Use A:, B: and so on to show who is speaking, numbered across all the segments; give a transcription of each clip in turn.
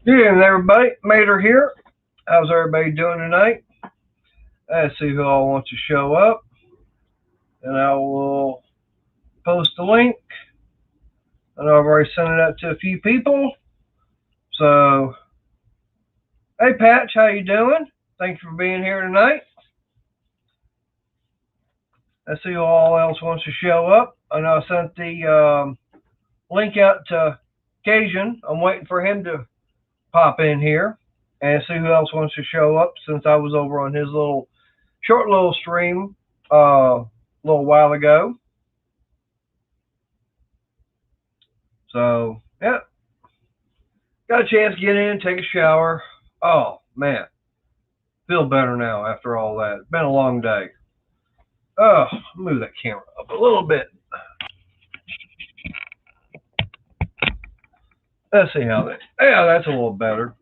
A: Yeah, and everybody, Mater here. How's everybody doing tonight? Let's see who all wants to show up, and I will post the link. And I've already sent it out to a few people. So, hey Patch, how you doing? Thanks for being here tonight. Let's see who all else wants to show up. I know I sent the link out to Cajun. I'm waiting for him to pop in here and see who else wants to show up since I was over on his short little stream a little while ago. So, yeah, got a chance to get in, take a shower. Oh, man, feel better now after all that. It's been a long day. Oh, move that camera up a little bit. Let's see how that. Yeah, that's a little better.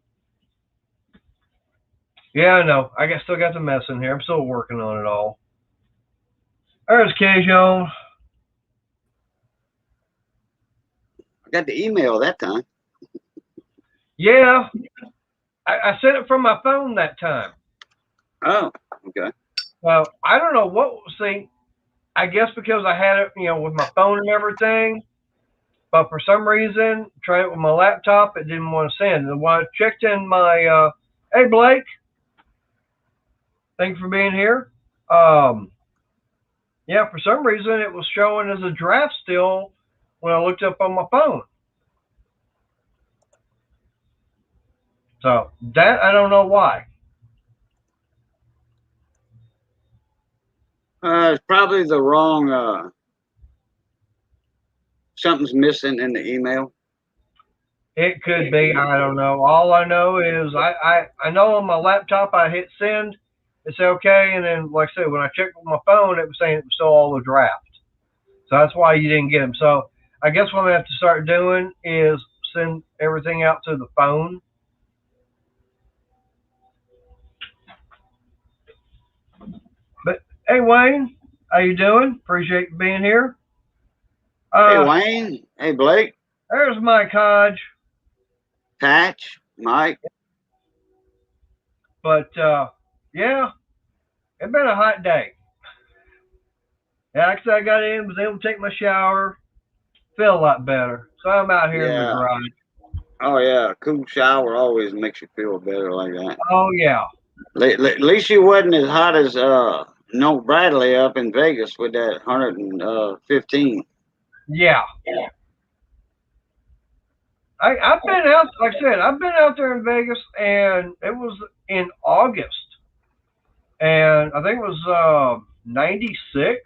A: Yeah, I know. Still got the mess in here. I'm still working on it all. There's Cajun.
B: I got the email that time.
A: Yeah, I sent it from my phone that time.
B: Oh, okay.
A: Well, I don't know what. See, I guess because I had it, with my phone and everything. But for some reason, trying it with my laptop, it didn't want to send. And when I checked in my, hey Blake, thanks for being here. Yeah, for some reason it was showing as a draft still when I looked up on my phone. So that I don't know why.
B: It's probably the wrong. Something's missing in the email.
A: It could be. I don't know. All I know is I know on my laptop I hit send. It's okay, and then like I said, when I checked with my phone, it was saying it was still all the draft. So that's why you didn't get them. So I guess what I'm gonna have to start doing is send everything out to the phone. But hey Wayne, how you doing? Appreciate you being here.
B: Hey
A: Uh,
B: Wayne. Hey Blake.
A: there's Mike Hodge.
B: Patch. Mike.
A: But yeah, it's been a hot day. Yeah, actually I got in, was able to take my shower, feel a lot better. So I'm out here in the
B: Yeah.
A: garage.
B: Oh yeah. Cool shower always makes you feel better like that.
A: Oh yeah.
B: At least you wasn't as hot as No Bradley up in Vegas with that 115.
A: Yeah. I've been out, like I said, I've been out there in Vegas, and it was in August, and I think it was 96,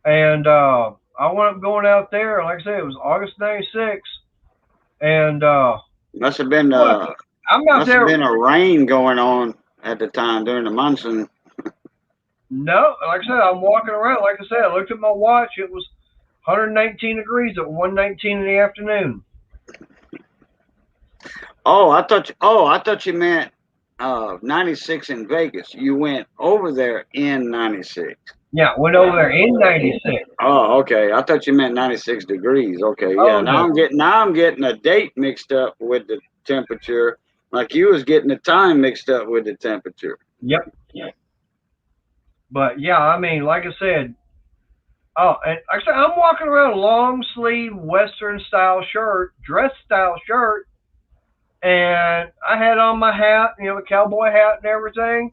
A: and I went up going out there, and like I said, it was August 96, and
B: Must have been
A: I'm out
B: must have
A: there.
B: been a rain going on at the time during the monsoon.
A: No, like I said, I'm walking around. Like I said, I looked at my watch. It was 119 degrees at 1:19 in the afternoon.
B: Oh, I thought you meant 96 in Vegas. You went over there in 96.
A: Yeah, went over there in 96.
B: Oh, okay. I thought you meant 96 degrees. Okay, yeah.
A: Oh no.
B: Now I'm getting a date mixed up with the temperature, like you was getting the time mixed up with the temperature.
A: Yep. But yeah, I mean, like I said, oh, and like I said, I'm walking around a long sleeve Western style shirt, dress style shirt, and I had on my hat, the cowboy hat and everything.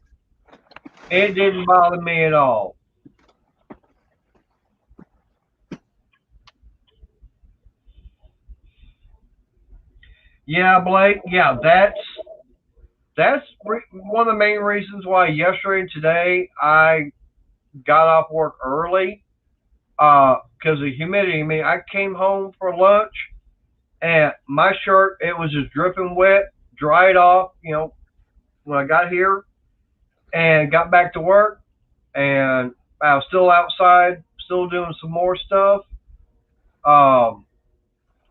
A: It didn't bother me at all. Yeah, Blake. Yeah, that's one of the main reasons why yesterday and today I got off work early because of humidity. I mean, I came home for lunch and my shirt it was just dripping wet, dried off. When I got here and got back to work, and I was still outside, still doing some more stuff. Um,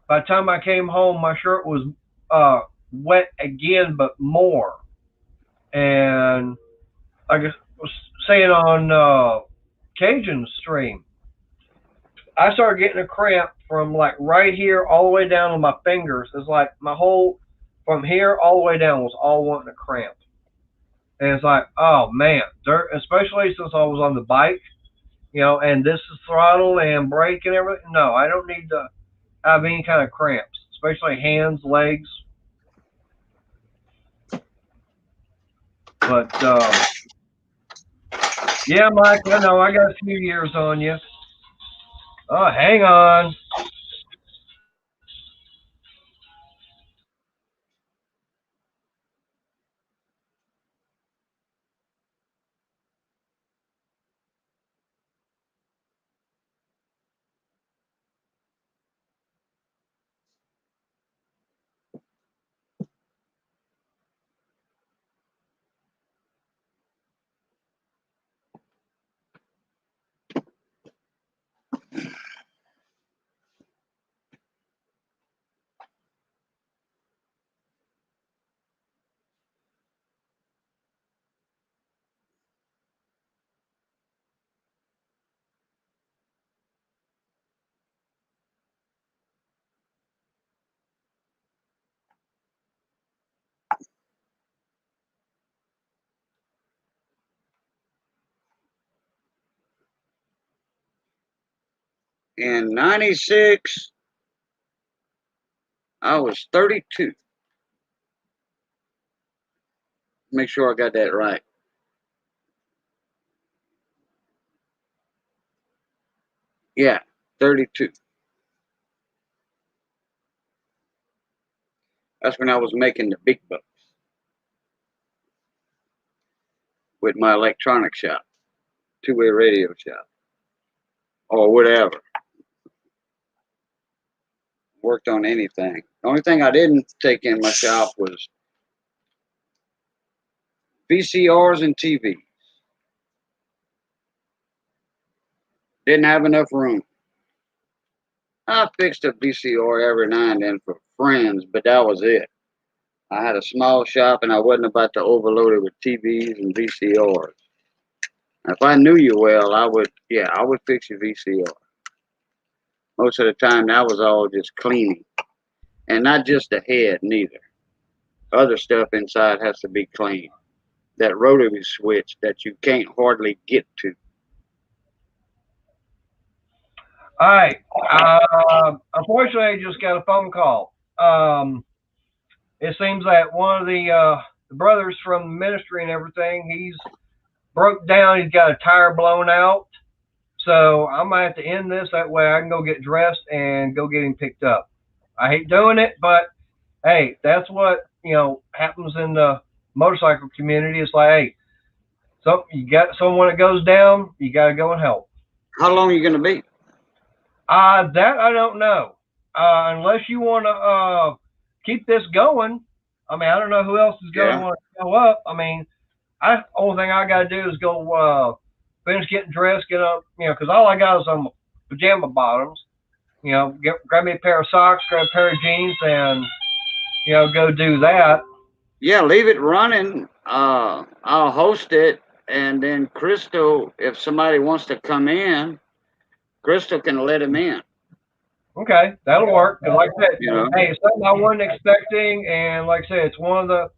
A: by the time I came home, my shirt was uh, wet again, but more. And I guess was saying on Cajun stream, I started getting a cramp from like right here all the way down to my fingers. It's like my whole from here all the way down was all wanting to cramp. And it's like, oh man, especially since I was on the bike, and this is throttle and brake and everything. No, I don't need to have any kind of cramps, especially hands, legs. But yeah, Mike, I know I got a few years on you. Oh, hang on.
B: In 96, I was 32. Make sure I got that right. Yeah, 32. That's when I was making the big bucks with my electronic shop, two-way radio shop, or whatever. Worked on anything. The only thing I didn't take in my shop was VCRs and TVs. Didn't have enough room. I fixed a VCR every now and then for friends, but that was it. I had a small shop and I wasn't about to overload it with TVs and VCRs. If I knew you well, I would fix your VCR. Most of the time, that was all just cleaning. And not just the head, neither. Other stuff inside has to be cleaned. That rotary switch that you can't hardly get to.
A: All right. Unfortunately, I just got a phone call. It seems that one of the brothers from the ministry and everything, he's broke down. He's got a tire blown out. So I'm going to have to end this. That way I can go get dressed and go get him picked up. I hate doing it, but hey, that's what, happens in the motorcycle community. It's like, hey, so you got someone that goes down, you got to go and help.
B: How long are you going to be?
A: That I don't know. Unless you want to keep this going. I mean, I don't know who else is going to want to show up. I mean, only thing I got to do is go finish getting dressed, get up, because all I got is some pajama bottoms. Grab me a pair of socks, grab a pair of jeans, and go do that.
B: Yeah, leave it running. I'll host it, and then Crystal, if somebody wants to come in, Crystal can let him in.
A: Okay, that'll work. Like I said, hey, it's something I wasn't expecting, and like I said, it's one of the,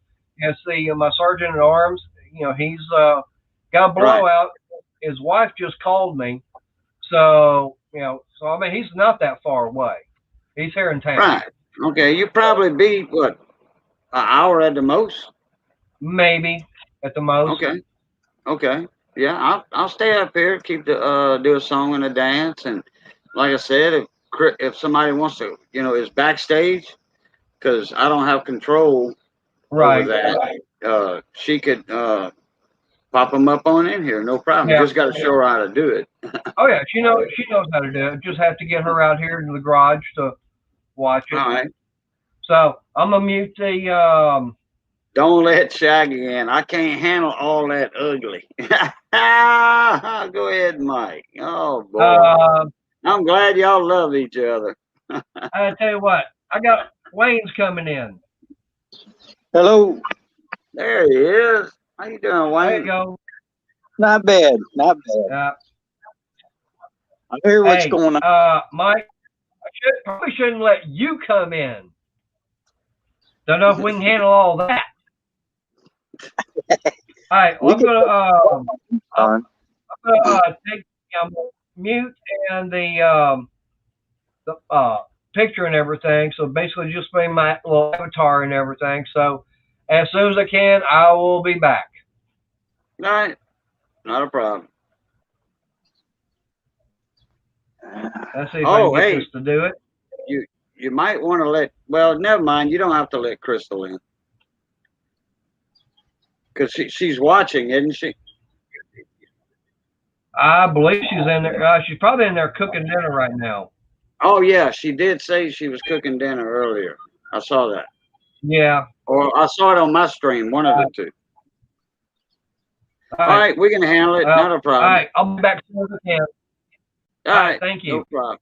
A: my sergeant at arms. He's got a blowout. Right. His wife just called me, so I mean, he's not that far away. He's here in town.
B: Right. Okay, you probably be what, an hour at the most?
A: Maybe at the most.
B: Okay. Yeah, I'll stay up here, keep the do a song and a dance, and like I said, if somebody wants to, is backstage, because I don't have control over that. Right. She could pop them up on in here, no problem. Yeah. Just got to show her how to do it.
A: Oh yeah, she knows how to do it. Just have to get her out here into the garage to watch it.
B: All right.
A: So I'm gonna mute the.
B: Don't let Shaggy in. I can't handle all that ugly. Go ahead, Mike. Oh boy. I'm glad y'all love each other.
A: I tell you what, I got Wayne's coming in.
C: Hello.
B: There he is. How you doing, Wayne?
A: There you go.
C: Not bad.
A: Yeah.
C: I hear what's going on.
A: Mike, I probably shouldn't let you come in. Don't know if we can handle all that. All right, well,
C: We
A: I'm
C: could,
A: gonna
C: Don.
A: take mute and the picture and everything. So basically, just be my little avatar and everything. So as soon as I can, I will be back.
B: All right, not a problem.
A: Let's see if I
B: Oh,
A: can get
B: hey,
A: this to do it.
B: you might want to let. Well, never mind. You don't have to let Crystal in because she's watching, isn't she?
A: I believe she's in there. She's probably in there cooking dinner right now.
B: Oh yeah, she did say she was cooking dinner earlier. I saw that,
A: Yeah.
B: or I saw it on my stream. One of the two.
A: All
B: All
A: right.
B: right, we can handle it. Not a
A: All
B: problem.
A: right. I'll be back as soon as I can.
B: All
A: All
B: right,
A: right. Thank you.
B: no problem.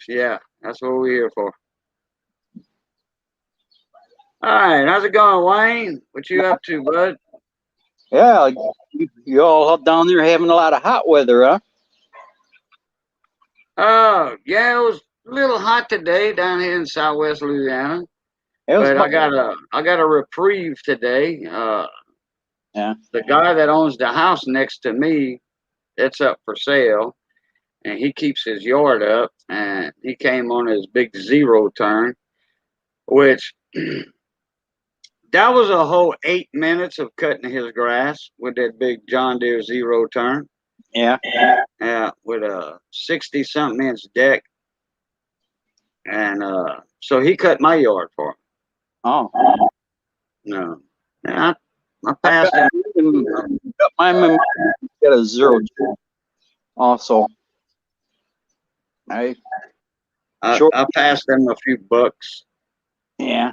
B: Yeah, that's what we're here for. All right, how's it going, Wayne? What you up to, bud?
C: Yeah, you all up down there having a lot of hot weather, huh?
B: Yeah, it was a little hot today down here in Southwest Louisiana,
C: It was
B: but
C: about,
B: I got a reprieve today.
C: yeah.
B: The guy that owns the house next to me, it's up for sale, and he keeps his yard up, and he came on his big zero turn, which that was a whole 8 minutes of cutting his grass with that big John Deere zero turn.
C: Yeah.
B: With a 60-something inch deck. And so he cut my yard for him.
C: Oh.
B: No. And I passed him.
C: Got my got a zero also. I
B: I passed him a few bucks.
C: Yeah.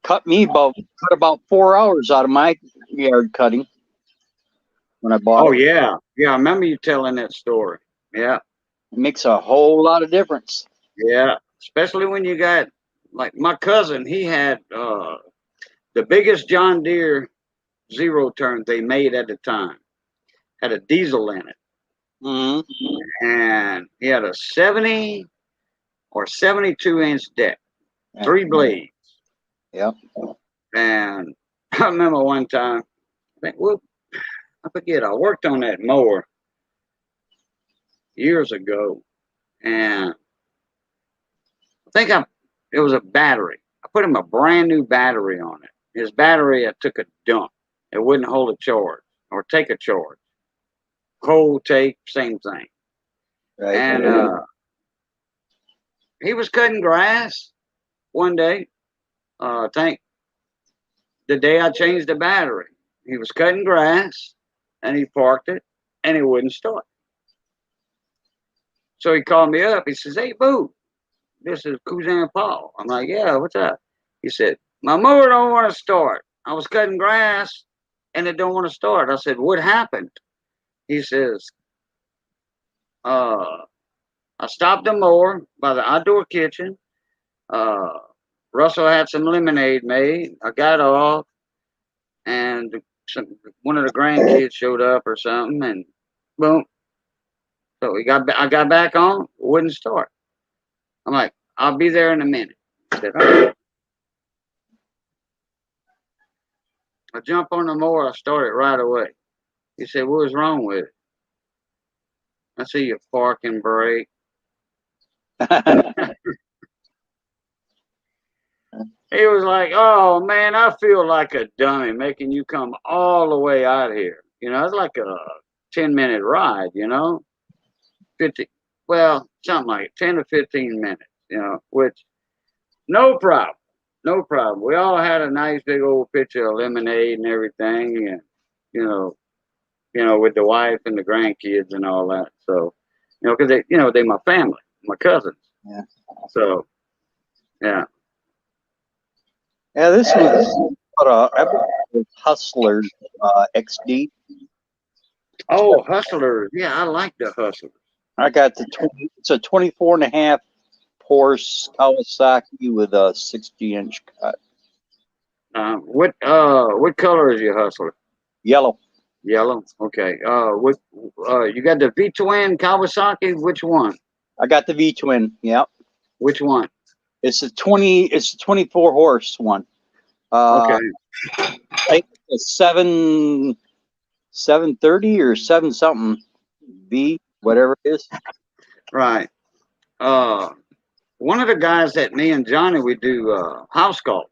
C: Cut about 4 hours out of my yard cutting when I bought
B: Oh
C: it.
B: yeah. Yeah, I remember you telling that story. Yeah.
C: It makes a whole lot of difference.
B: Yeah. Especially when you got, like my cousin, he had the biggest John Deere zero turn they made at the time. Had a diesel in it.
C: Mm-hmm.
B: And he had a 70 or 72 inch deck,
C: Yeah.
B: 3 blades.
C: Yep.
B: And I remember one time, I forget, I worked on that mower years ago, and I think it was a battery. I put him a brand new battery on it. His battery, I took a dump. It wouldn't hold a charge or take a charge. Cold take, same thing.
C: Right.
B: And he was cutting grass one day. I think the day I changed the battery, he was cutting grass, and he parked it, and it wouldn't start. So he called me up. He says, "Hey, Boo, this is Cousin Paul." I'm like, "Yeah, what's up?" He said, "My mower don't want to start. I was cutting grass, and it don't want to start." I said, "What happened?" He says, I stopped the mower by the outdoor kitchen. Russell had some lemonade made. I got off, and one of the grandkids showed up or something, and boom. So I got back on, wouldn't start. I'm like, "I'll be there in a minute." I said, "Okay." I jump on the mower, I start it right away. He said, "What was wrong with it?" I see you parking brake. He was like, "Oh man, I feel like a dummy making you come all the way out here. You know, it's like a 10-minute ride, 50, well, something like 10 to 15 minutes, which no problem. No problem. We all had a nice big old pitcher of lemonade and everything, and with the wife and the grandkids and all that. So, because they my family, my cousins.
C: Yeah.
B: So, yeah.
C: Yeah, this was Hustlers XD.
B: Oh, Hustlers. Yeah, I like the Hustlers.
C: I got it's a 24.5 Porsche Kawasaki with a 60-inch cut.
B: What color is your Hustler?
C: Yellow.
B: Yellow. Okay. You got the V twin Kawasaki? Which one?
C: I got the V twin. Yep.
B: Which one?
C: It's a 24 horse one.
B: Okay.
C: I think it's 730 or 7 something B, whatever it is.
B: Right. One of the guys that me and Johnny we do house calls.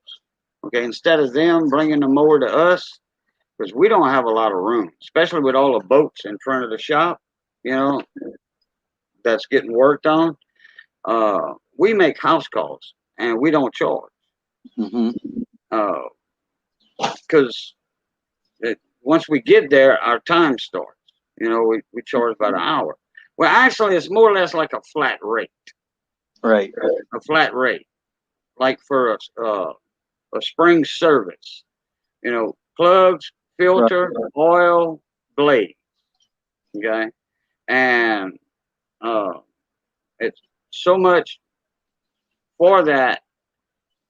B: Okay, instead of them bringing the mower to us, because we don't have a lot of room, especially with all the boats in front of the shop, you know, that's getting worked on. We make house calls and we don't charge.
C: Mm-hmm.
B: Because once we get there, our time starts. You know, we charge about an hour. Well, actually, it's more or less like a flat rate.
C: Right.
B: A flat rate, like for a spring service. You know, plugs, filter, oil, blade. Okay, and it's so much for that,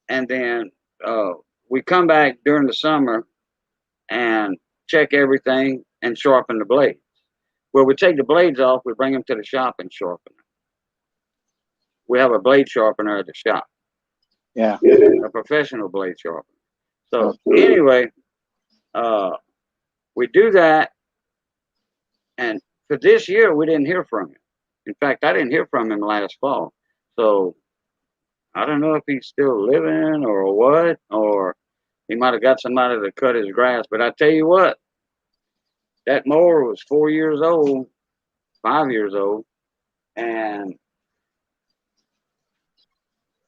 B: and then we come back during the summer and check everything and sharpen the blades. Well, we take the blades off, we bring them to the shop and sharpen them. We have a blade sharpener at the shop.
C: Yeah.
B: A professional blade sharpener. So anyway, we do that, and for this year we didn't hear from him. In fact, I didn't hear from him last fall. So I don't know if he's still living or what, or he might have got somebody to cut his grass. But I tell you what, that mower was 4 years old, 5 years old, and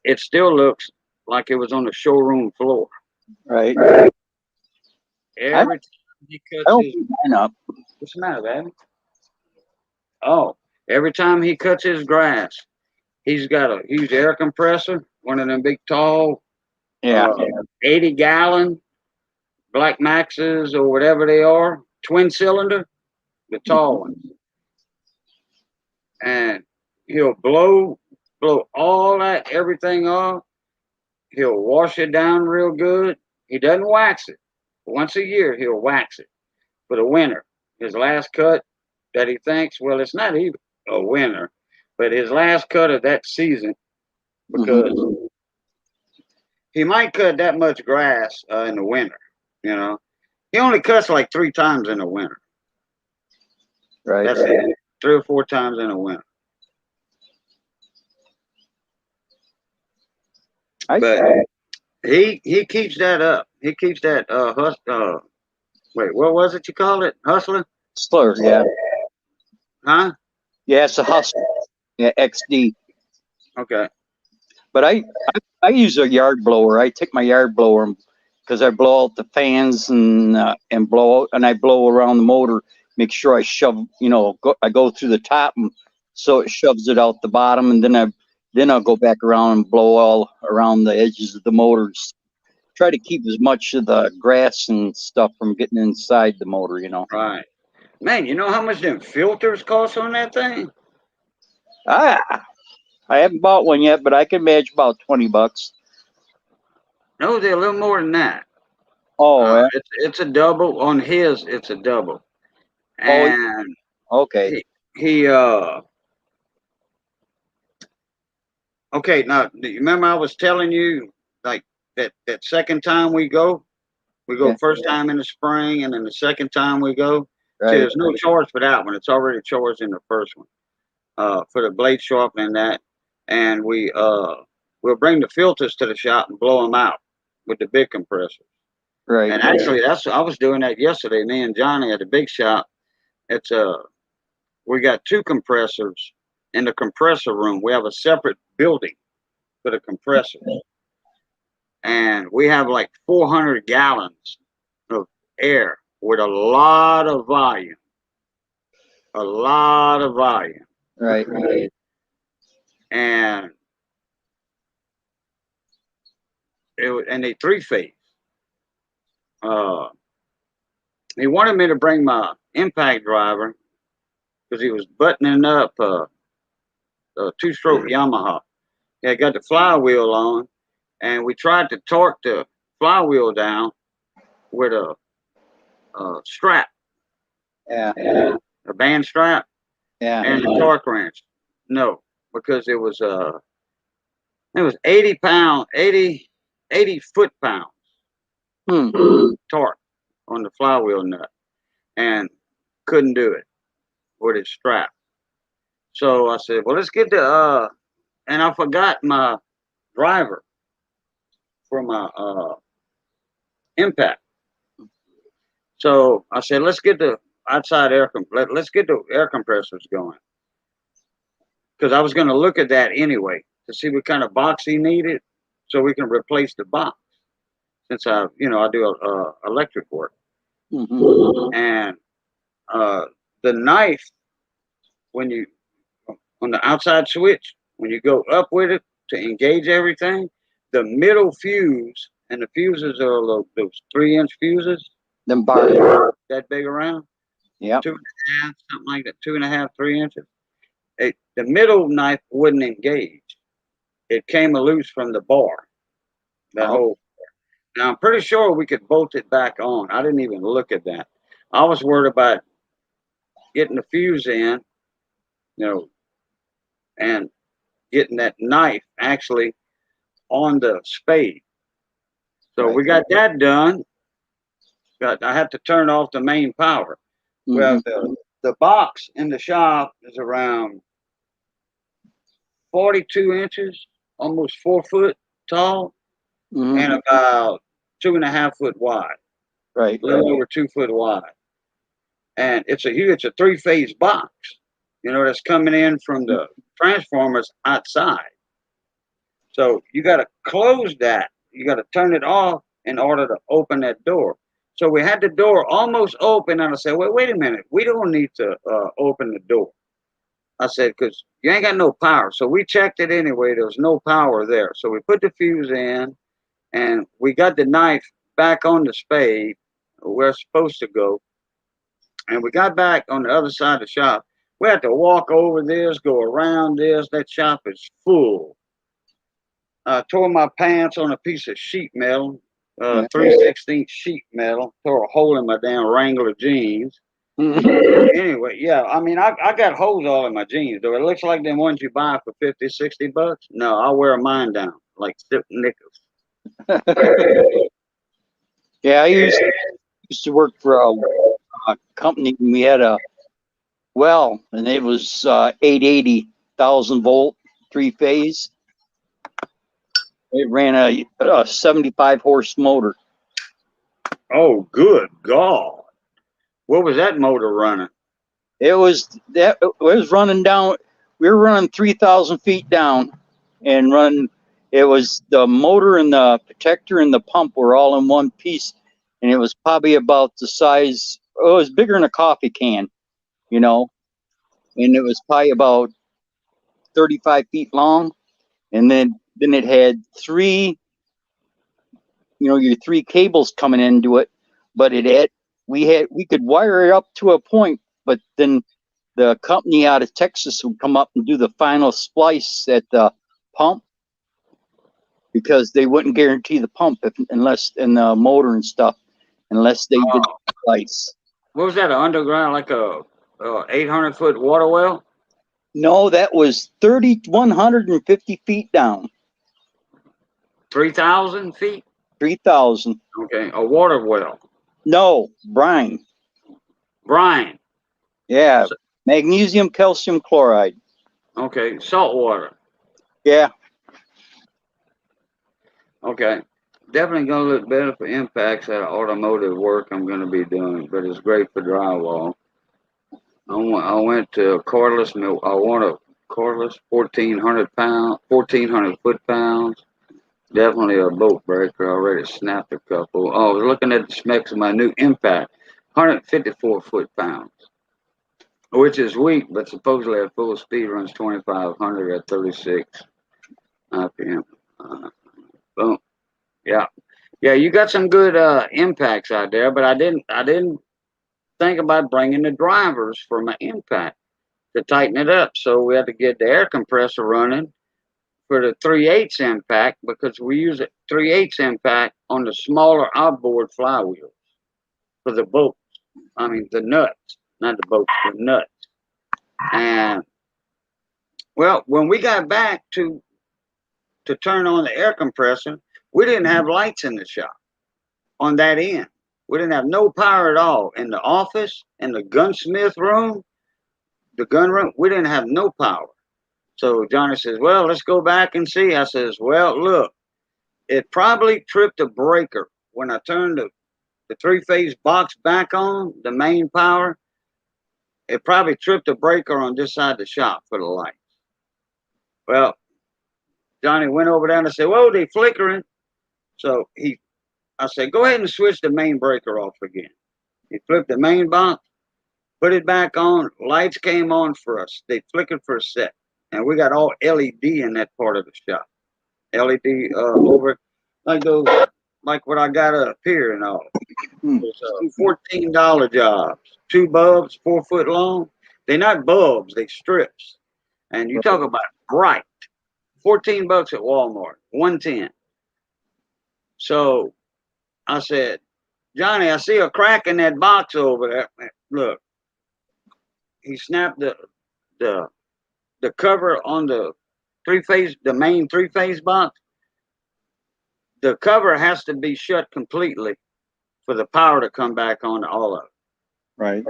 B: it still looks like it was on the showroom floor.
C: Right.
B: Every time he cuts his
C: mine up.
B: what's the matter, baby? Oh, every time he cuts his grass, he's got a huge air compressor, one of them big tall, 80-gallon Black Maxes or whatever they are, twin cylinder, the tall ones. And he'll blow all that everything off. He'll wash it down real good. He doesn't wax it. Once a year he'll wax it for the winter. His last cut that he thinks, well, it's not even a winter, but his last cut of that season, because he might cut that much grass in the winter. You know, he only cuts like 3 times in the winter.
C: Right.
B: That's it. 3 or 4 times in the winter. But he keeps that up. He keeps that wait, what was it you called it? Hustler?
C: Hustler, yeah.
B: Huh?
C: Yeah, it's a Hustler. Yeah, XD.
B: Okay.
C: But I use a yard blower. I take my yard blower because I blow out the fans and blow out, and I blow around the motor. Make sure I shove, I go through the top, and so it shoves it out the bottom, and then I'll go back around and blow all around the edges of the motors. Try to keep as much of the grass and stuff from getting inside the motor,
B: Right. Man, you know how much them filters cost on that thing?
C: I haven't bought one yet, but I can imagine about $20.
B: No, they're a little more than that.
C: Oh, yeah.
B: It's a double on his. It's a double, and
C: okay.
B: He okay. Now, do you remember I was telling you like that second time we go first time in the spring, and then the second time we go.
C: Right.
B: See, there's no charge for that one. It's already charged in the first one. For the blade sharpening that, and we'll bring the filters to the shop and blow them out with the big compressors.
C: Right.
B: And actually, I was doing that yesterday. Me and Johnny at the big shop. It's we got 2 compressors in the compressor room. We have a separate building for the compressors, and we have like 400 gallons of air with a lot of volume. A lot of volume.
C: Right.
B: And they 3-phase. He wanted me to bring my impact driver because he was buttoning up a 2-stroke Yamaha. He got the flywheel on, and we tried to torque the flywheel down with a strap.
C: Yeah.
B: A band strap.
C: Yeah.
B: And the torque wrench. No, because it was It was 80 pound, 80 foot-pounds
C: Hmm.
B: torque on the flywheel nut, and couldn't do it with its strap. So I said, well, let's get the and I forgot my driver for my impact. So I said, let's get the outside let's get the air compressors going, because I was going to look at that anyway to see what kind of box he needed, so we can replace the box, since I do electric work.
C: Mm-hmm.
B: And the knife, when you on the outside switch, when you go up with it to engage everything, the middle fuse, and the fuses are those 3-inch fuses,
C: Them bars.
B: that big around,
C: Yep.
B: 2.5, something like that, 2.5, 3 inches. The middle knife wouldn't engage. It came loose from the bar. That whole. Now I'm pretty sure we could bolt it back on. I didn't even look at that. I was worried about getting the fuse in, and getting that knife actually on the spade. So
C: Right.
B: we got that done. I had to turn off the main power.
C: Mm-hmm.
B: Well, the box in the shop is around 42 inches, almost 4 foot tall,
C: Mm-hmm.
B: and about 2.5 foot wide,
C: Right.
B: a little over 2 foot wide. And it's a 3-phase box, that's coming in from the transformers outside. So you got to close that. You got to turn it off in order to open that door. So we had the door almost open, and I said, well, wait a minute. We don't need to open the door. I said, because you ain't got no power. So we checked it anyway. There was no power there. So we put the fuse in, and we got the knife back on the spade where it's supposed to go. And we got back on the other side of the shop. We had to walk over this, go around this. That shop is full. I tore my pants on a piece of sheet metal, 3/16 sheet metal. Tore a hole in my damn Wrangler jeans. Anyway, yeah, I mean, I got holes all in my jeans. Do it looks like them ones you buy for $50, $60? No, I'll wear mine down like stiff nickels.
C: Yeah, I used to work for a company, and we had a well, and it was 880,000 volt, 3-phase. It ran a 75 horse motor.
B: Oh, good God! What was that motor running?
C: It was running down. We were running 3,000 feet down, and running. It was the motor and the protector and the pump were all in one piece, and it was probably about the size. It was bigger than a coffee can, and it was probably about 35 feet long, and then it had three, your 3 cables coming into it, but we could wire it up to a point, but then the company out of Texas would come up and do the final splice at the pump, because they wouldn't guarantee the pump unless and the motor and stuff unless they did the splice.
B: What was that? An underground, like a 800-foot water well?
C: No, that was 150 feet down.
B: 3,000 feet?
C: 3,000.
B: Okay, a water well.
C: No, brine.
B: Brine.
C: Yeah, magnesium calcium chloride.
B: Okay, salt water.
C: Yeah.
B: Okay, definitely gonna look better for impacts at automotive work I'm gonna be doing, but it's great for drywall. I went to a cordless mill. I want a cordless 1,400 foot-pounds. Definitely a bolt breaker. I already snapped a couple. Oh, I was looking at the specs of my new impact, 154 foot-pounds, which is weak, but supposedly at full speed runs 2,500 at 36 RPM. Boom. Yeah. Yeah, you got some good impacts out there, but I didn't think about bringing the drivers for my impact to tighten it up. So we had to get the air compressor running for the 3/8 impact, because we use a 3/8 impact on the smaller outboard flywheels for the bolts. I mean the nuts, not the bolts, the nuts. And well, when we got back to to turn on the air compressor, we didn't have lights in the shop on that end. We didn't have no power at all. In the office, in the gunsmith room, the gun room, we didn't have no power. So Johnny says, well, let's go back and see. I says, well, look, it probably tripped a breaker when I turned the three-phase box back on, the main power. It probably tripped a breaker on this side of the shop for the lights. Well, Johnny went over there and I said, whoa, they flickering. So I said, go ahead and switch the main breaker off again. He flipped the main box, put it back on. Lights came on for us. They flickered for a sec. And we got all LED in that part of the shop. LED over, like what I got up here and all. It's, $14 jobs. 2 bulbs, 4 foot long. They're not bulbs, they strips. And you talk about bright. $14 at Walmart, 110. So I said, Johnny, I see a crack in that box over there. Look, he snapped the cover on the main three-phase box. The cover has to be shut completely for the power to come back on to all of it.
C: Right.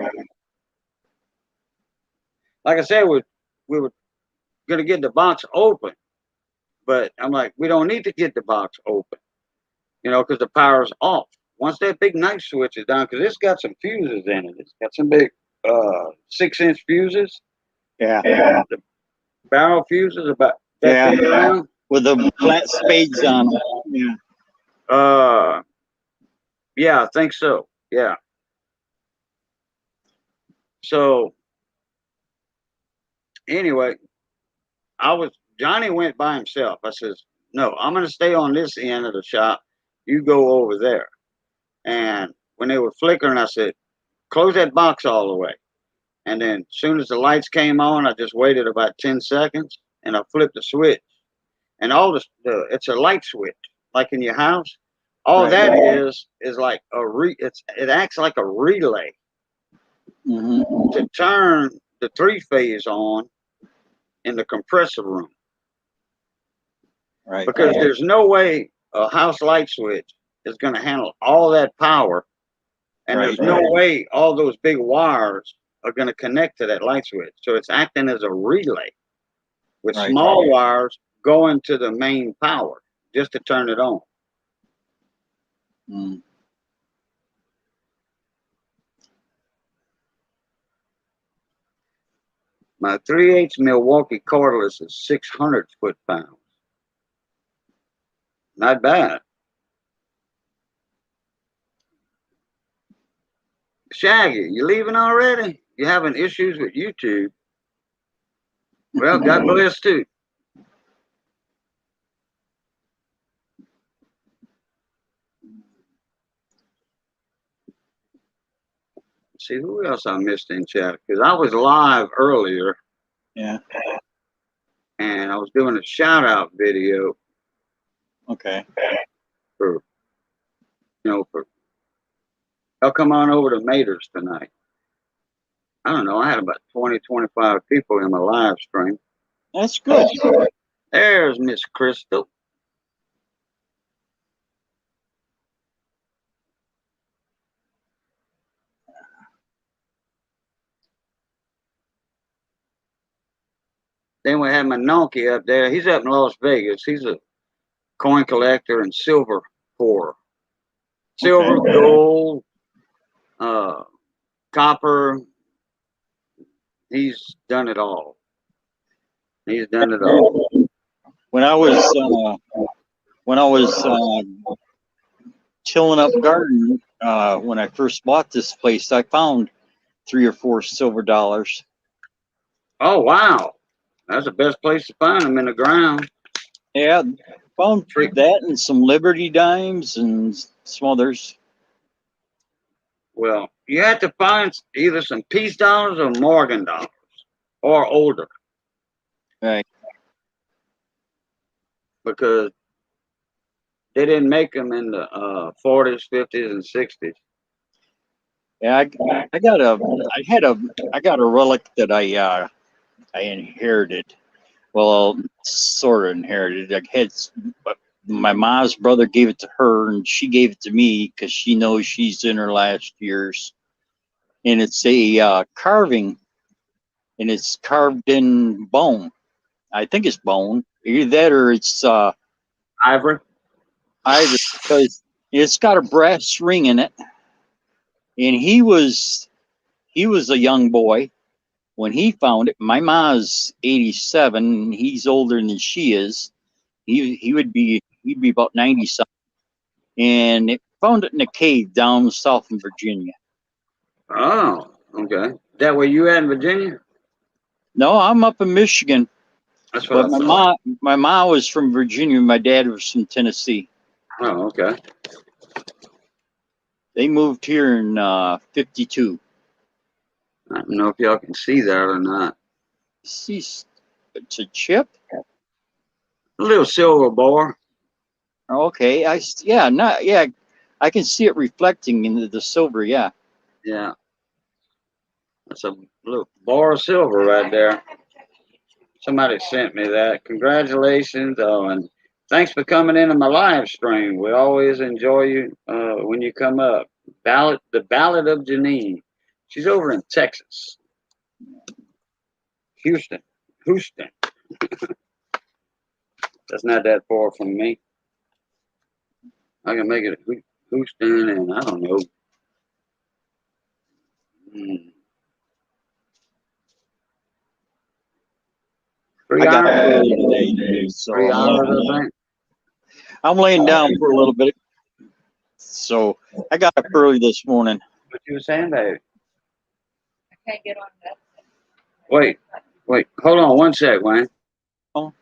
B: Like I said, we were going to get the box open, but I'm like, we don't need to get the box open, because the power's off. Once that big knife switch is down, because it's got some fuses in it. It's got some big 6-inch fuses.
C: Yeah.
B: The barrel fuses about that big around.
C: With the flat spades on them. Yeah.
B: Yeah, I think so. Yeah. So anyway, Johnny went by himself. I says, no, I'm going to stay on this end of the shop. You go over there. And when they were flickering, I said, close that box all the way. And then as soon as the lights came on, I just waited about 10 seconds and I flipped the switch. And it's a light switch, like in your house. All that is like it acts like a relay to turn the three-phase on in the compressor room.
C: Right.
B: Because there's no way a house light switch is going to handle all that power. And there's no way all those big wires are going to connect to that light switch. So it's acting as a relay with small wires going to the main power just to turn it on. My 3/8 Milwaukee cordless is 600 foot-pounds. Not bad. Shaggy, you leaving already? You having issues with YouTube? Well, God bless too. See who else I missed in chat, because I was live earlier.
C: Yeah.
B: And I was doing a shout out video.
C: Okay.
B: For I'll come on over to Mater's tonight. I don't know. I had about 20, 25 people in my live stream.
C: That's good.
B: There's Miss Crystal. Then we have Manonki up there. He's up in Las Vegas. He's a coin collector and silver pourer. Silver, gold, copper. He's done it all. He's done it all.
C: When I was tilling up garden, when I first bought this place, I found 3 or 4 silver dollars.
B: Oh wow, that's the best place to find them, in the ground.
C: Yeah, found that and some Liberty dimes and some others.
B: Well, you have to find either some peace dollars or Morgan dollars, or older.
C: Right.
B: Because they didn't make them in the 40s, 50s, and 60s.
C: Yeah, I got a relic that I inherited Well, sort of inherited. I had my mom's brother gave it to her, and she gave it to me because she knows she's in her last years. And it's a carving, and it's carved in bone. I think it's bone. Either that or it's
B: Ivory.
C: ivory, because it's got a brass ring in it. And he was a young boy when he found it. My ma's 87. He's older than she is. He'd be about 90 something. And it found it in a cave down south in Virginia.
B: Oh, okay. That where you at in Virginia?
C: No, I'm up in Michigan,
B: That's what
C: but
B: I thought.
C: my mom was from Virginia. My dad was from Tennessee.
B: Oh, okay.
C: They moved here in 52.
B: I don't know if y'all can see that or not.
C: See, it's a chip.
B: A little silver bar.
C: Okay, yeah. I can see it reflecting in the silver. Yeah.
B: Yeah. That's a little bar of silver right there. Somebody sent me that. Congratulations. Oh, and thanks for coming into my live stream. We always enjoy you when you come up. The Ballad of Janine. She's over in Texas. Houston. That's not that far from me. I can make it Houston and I don't know. Hmm.
C: I got up
B: 3 hours.
C: early today, so
B: 3 hours, I think.
C: I'm laying down for a little bit. So I got up early this morning.
B: What you were saying, baby?
D: I can't get on that.
B: Wait. Hold on one sec, Wayne.
C: Oh.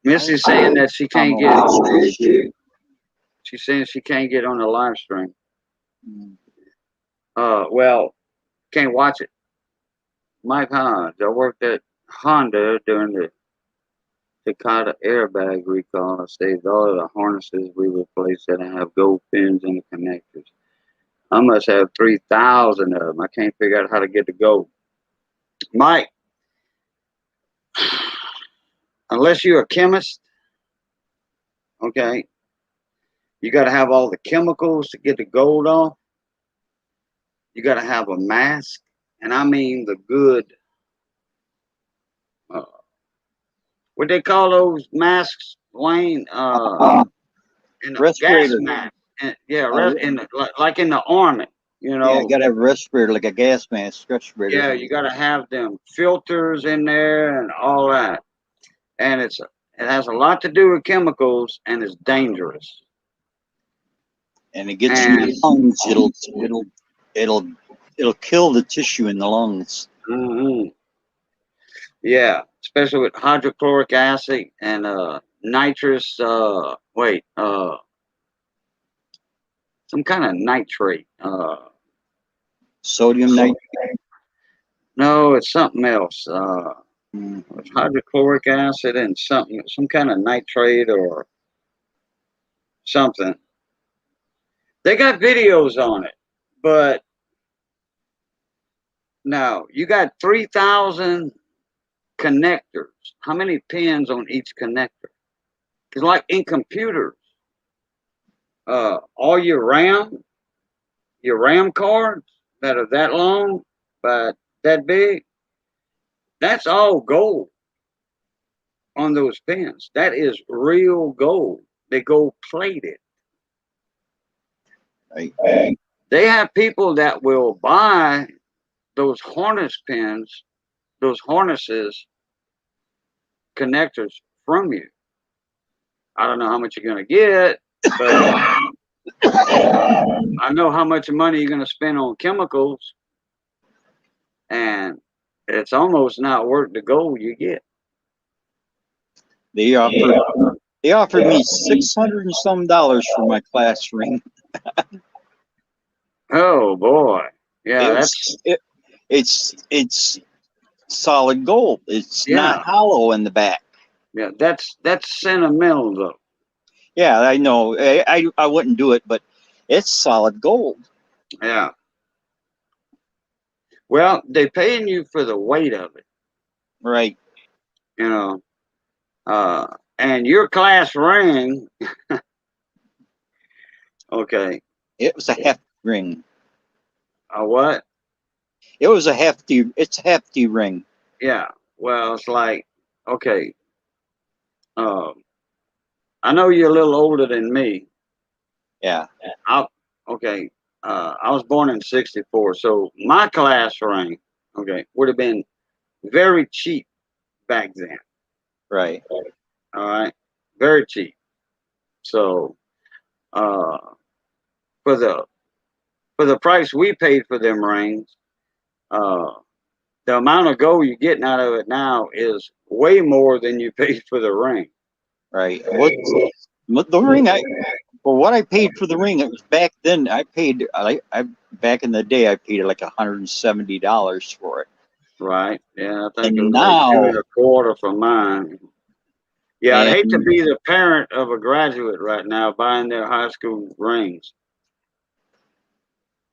B: Missy's saying that she can't get. She's saying she can't get on the live stream. Well, can't watch it. Mike Hodge. I worked at Honda during the Takata airbag recall. I saved all of the harnesses we replaced that have gold pins in the connectors. I must have 3,000 of them. I can't figure out how to get the gold. Mike, unless you're a chemist, okay, you got to have all the chemicals to get the gold off. You got to have a mask, and I mean the good. What they call those masks, Wayne? In the gas
C: Respirator.
B: mask. Like in the army, you know.
C: Yeah, you gotta have a respirator, like a gas mask respirator.
B: Yeah, you got to have them filters in there and all that. And it has a lot to do with chemicals, and it's dangerous.
C: And it gets in the lungs. It'll kill the tissue in the lungs.
B: Mm-hmm. Yeah, especially with hydrochloric acid and nitrous. Some kind of nitrate.
C: Sodium nitrate.
B: No, it's something else. It's hydrochloric acid and some kind of nitrate or something. They got videos on it, but now you got 3,000 connectors. How many pins on each connector? Because like in computers, all your RAM cards that are that long, but that big, that's all gold on those pins. That is real gold. They gold plated.
C: Right.
B: They have people that will buy those harness pins, those harnesses, connectors from you. I don't know how much you're going to get, but I know how much money you're going to spend on chemicals, and it's almost not worth the gold you get.
C: They offered me $600 and some for my class ring.
B: Oh boy, yeah,
C: It's solid gold. It's
B: Yeah.
C: not hollow in the back.
B: that's sentimental though.
C: Yeah, I know. I wouldn't do it, but it's solid gold.
B: Yeah. Well, they paying you for the weight of it,
C: Right.
B: you know. And your class ring, okay.
C: It was a hefty ring.
B: What?
C: It's a hefty ring.
B: Yeah. Well, it's like, okay. Um, I know you're a little older than me.
C: Yeah.
B: Okay. I was born in '64, so my class ring, okay, would have been very cheap back then.
C: Right.
B: All right, very cheap. So, uh, for the price we paid for them rings, uh, the amount of gold you're getting out of it now is way more than you paid for the ring.
C: Right. What the ring for what I paid for the ring, it was back then. I back in the day I paid like $170 for it.
B: Right? Yeah, I think
C: And
B: it was
C: now,
B: like 2.25 for mine. Yeah, I'd hate to
C: and
B: be the parent of a graduate right now buying their high school rings.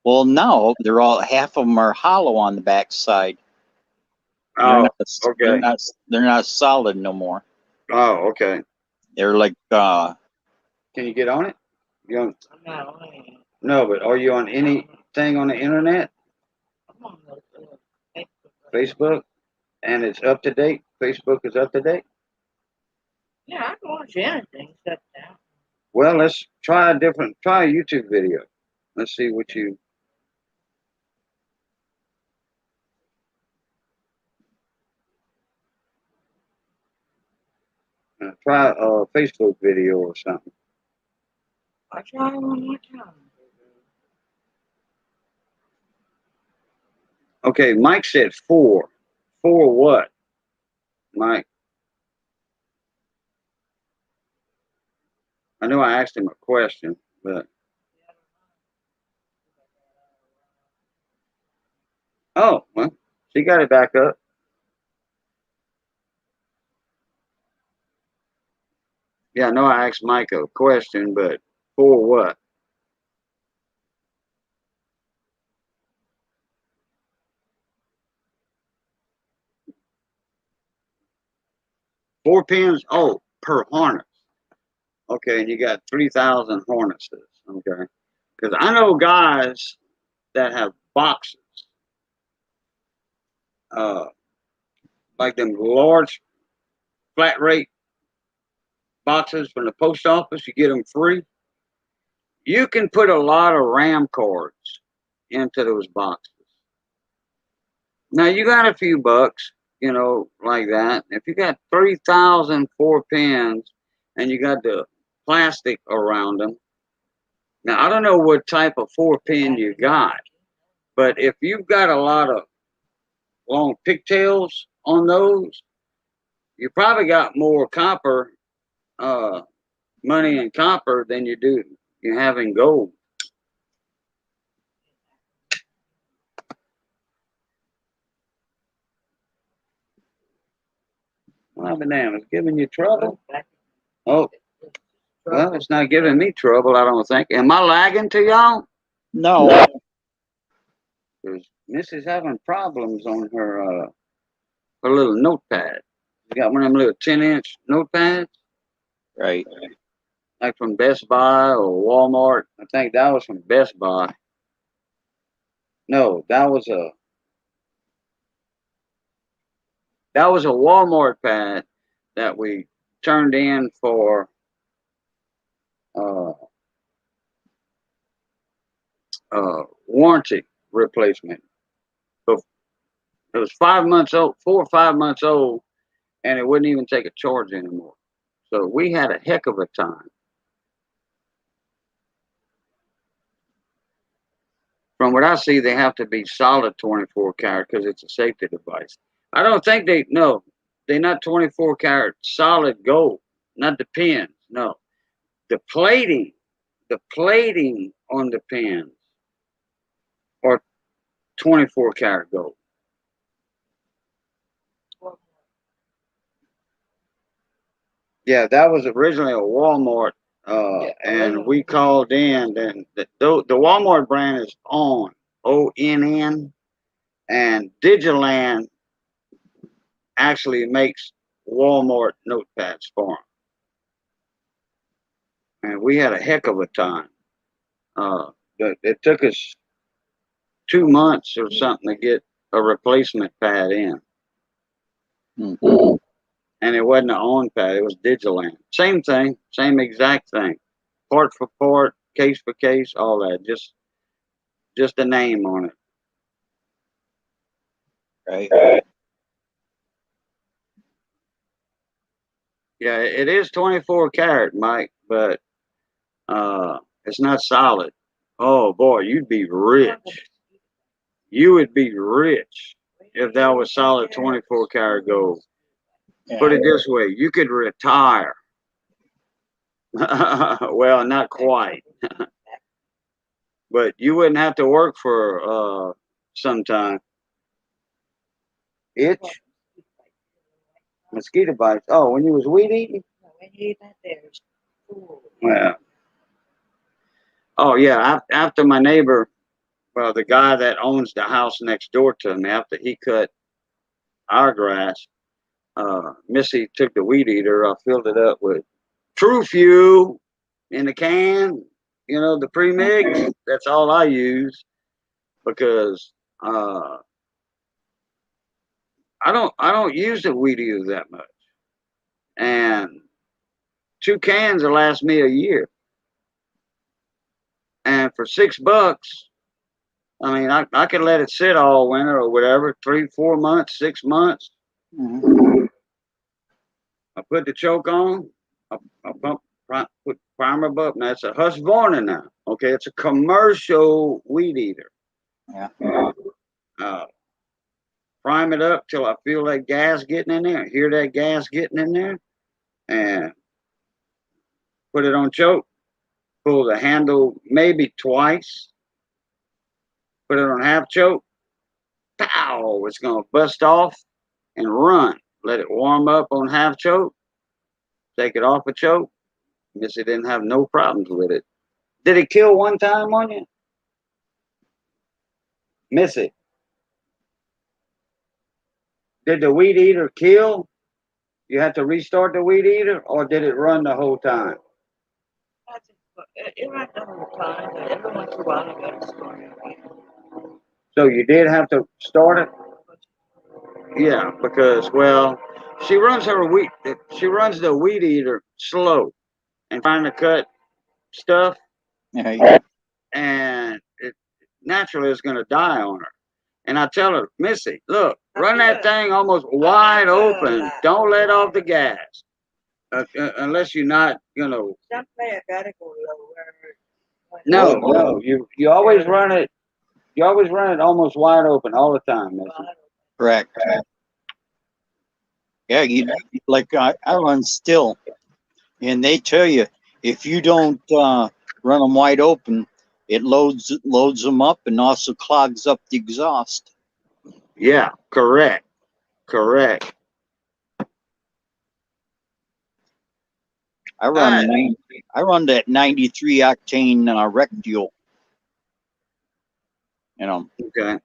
C: well, now half of them are hollow on the back side.
B: Oh,
C: They're
B: okay.
C: not solid no more.
B: Oh, okay.
C: They're like
B: Can you get on it? You on,
D: I'm not on it.
B: no, but are you on anything on the internet?
D: I'm on the
B: Facebook? And it's up to date? Facebook is up to date?
D: Yeah, I can watch anything except that.
B: Well, let's try a YouTube video. Let's see what you. Try a Facebook video or something.
D: I'll try one more time.
B: Okay, Mike said 4. 4 what, Mike? I know I asked him a question, but. Oh, well, she got it back up. Yeah, I know I asked Mike a question, but 4 what? Four pins? Oh, per harness. Okay, and you got 3,000 harnesses. Okay, because I know guys that have boxes, like them large flat rate boxes from the post office. You get them free. You can put a lot of RAM cards into those boxes. Now you got a few bucks, like that. If you got 3,000 4 pins and you got the plastic around them. Now I don't know what type of 4 pin you got, but if you've got a lot of long pigtails on those, you probably got more copper, money in copper than you have in gold. Well, damn, it's giving you trouble. Oh, well, it's not giving me trouble, I don't think. Am I lagging to y'all?
C: no.
B: Because Missy's having problems on her little notepad. She got one of them little 10-inch notepads,
C: Right.
B: like from Best Buy or Walmart. I think that was from Best Buy. No, that was a Walmart pad that we turned in for warranty replacement. So it was 5 months old, 4 or 5 months old, and it wouldn't even take a charge anymore. So we had a heck of a time. From what I see, they have to be solid 24 karat because it's a safety device. I don't think they're not 24 karat solid gold, not the pins. No, the plating on the pins are 24 karat gold. Yeah, that was originally a Walmart, and we called in. And the Walmart brand is ONN, and Digiland actually makes Walmart notepads for them. And we had a heck of a time. It took us 2 months or something to get a replacement pad in.
C: Mhm.
B: And it wasn't an on pad, it was Digiland. Same thing, same exact thing. Part for part, case for case, all that. Just a name on it.
C: Right.
B: Yeah, it is 24 karat, Mike, but it's not solid. Oh boy, you'd be rich. You would be rich if that was solid 24 karat gold. Put
C: Yeah.
B: it this way, you could retire. Well, not quite. But you wouldn't have to work for some time. Itch? Mosquito bites. Oh, when you was weed eating? Well. Oh yeah, after my neighbor, well, the guy that owns the house next door to me, after he cut our grass, Missy took the weed eater. I filled it up with True Fuel in the can. You know, the premix. That's all I use because I don't use the weed eater that much, and 2 cans will last me a year. And for $6, I mean, I could let it sit all winter or whatever, 3, 4 months, 6 months.
C: Mhm.
B: I put the choke on. I put primer up. Now it's a Husqvarna now. Okay, it's a commercial weed eater.
C: Yeah.
B: Prime it up till I feel that gas getting in there. Hear that gas getting in there, and put it on choke. Pull the handle maybe twice. Put it on half choke. Pow! It's gonna bust off and run. Let it warm up on half choke. Take it off a choke. Missy didn't have no problems with it. Did it kill one time on you? Missy, did the weed eater kill? You had to restart the weed eater, or did it run the whole time?
D: It ran the whole time, but every once in a while I got to start it again.
B: So you did have to start it? Yeah, because well, she runs the weed eater slow and trying to cut stuff,
C: Yeah.
B: and it naturally is going to die on her. And I tell her, Missy, look, run that thing almost wide open. Don't let off the gas. Unless you're not,
D: Sometimes I gotta go lower.
B: no, you always run it. You always run it almost wide open all the time, Missy.
C: Correct. Yeah, I run still, and they tell you if you don't run them wide open, it loads them up and also clogs up the exhaust.
B: Yeah, correct.
C: I run that 93 octane rec fuel. You know,
B: Okay.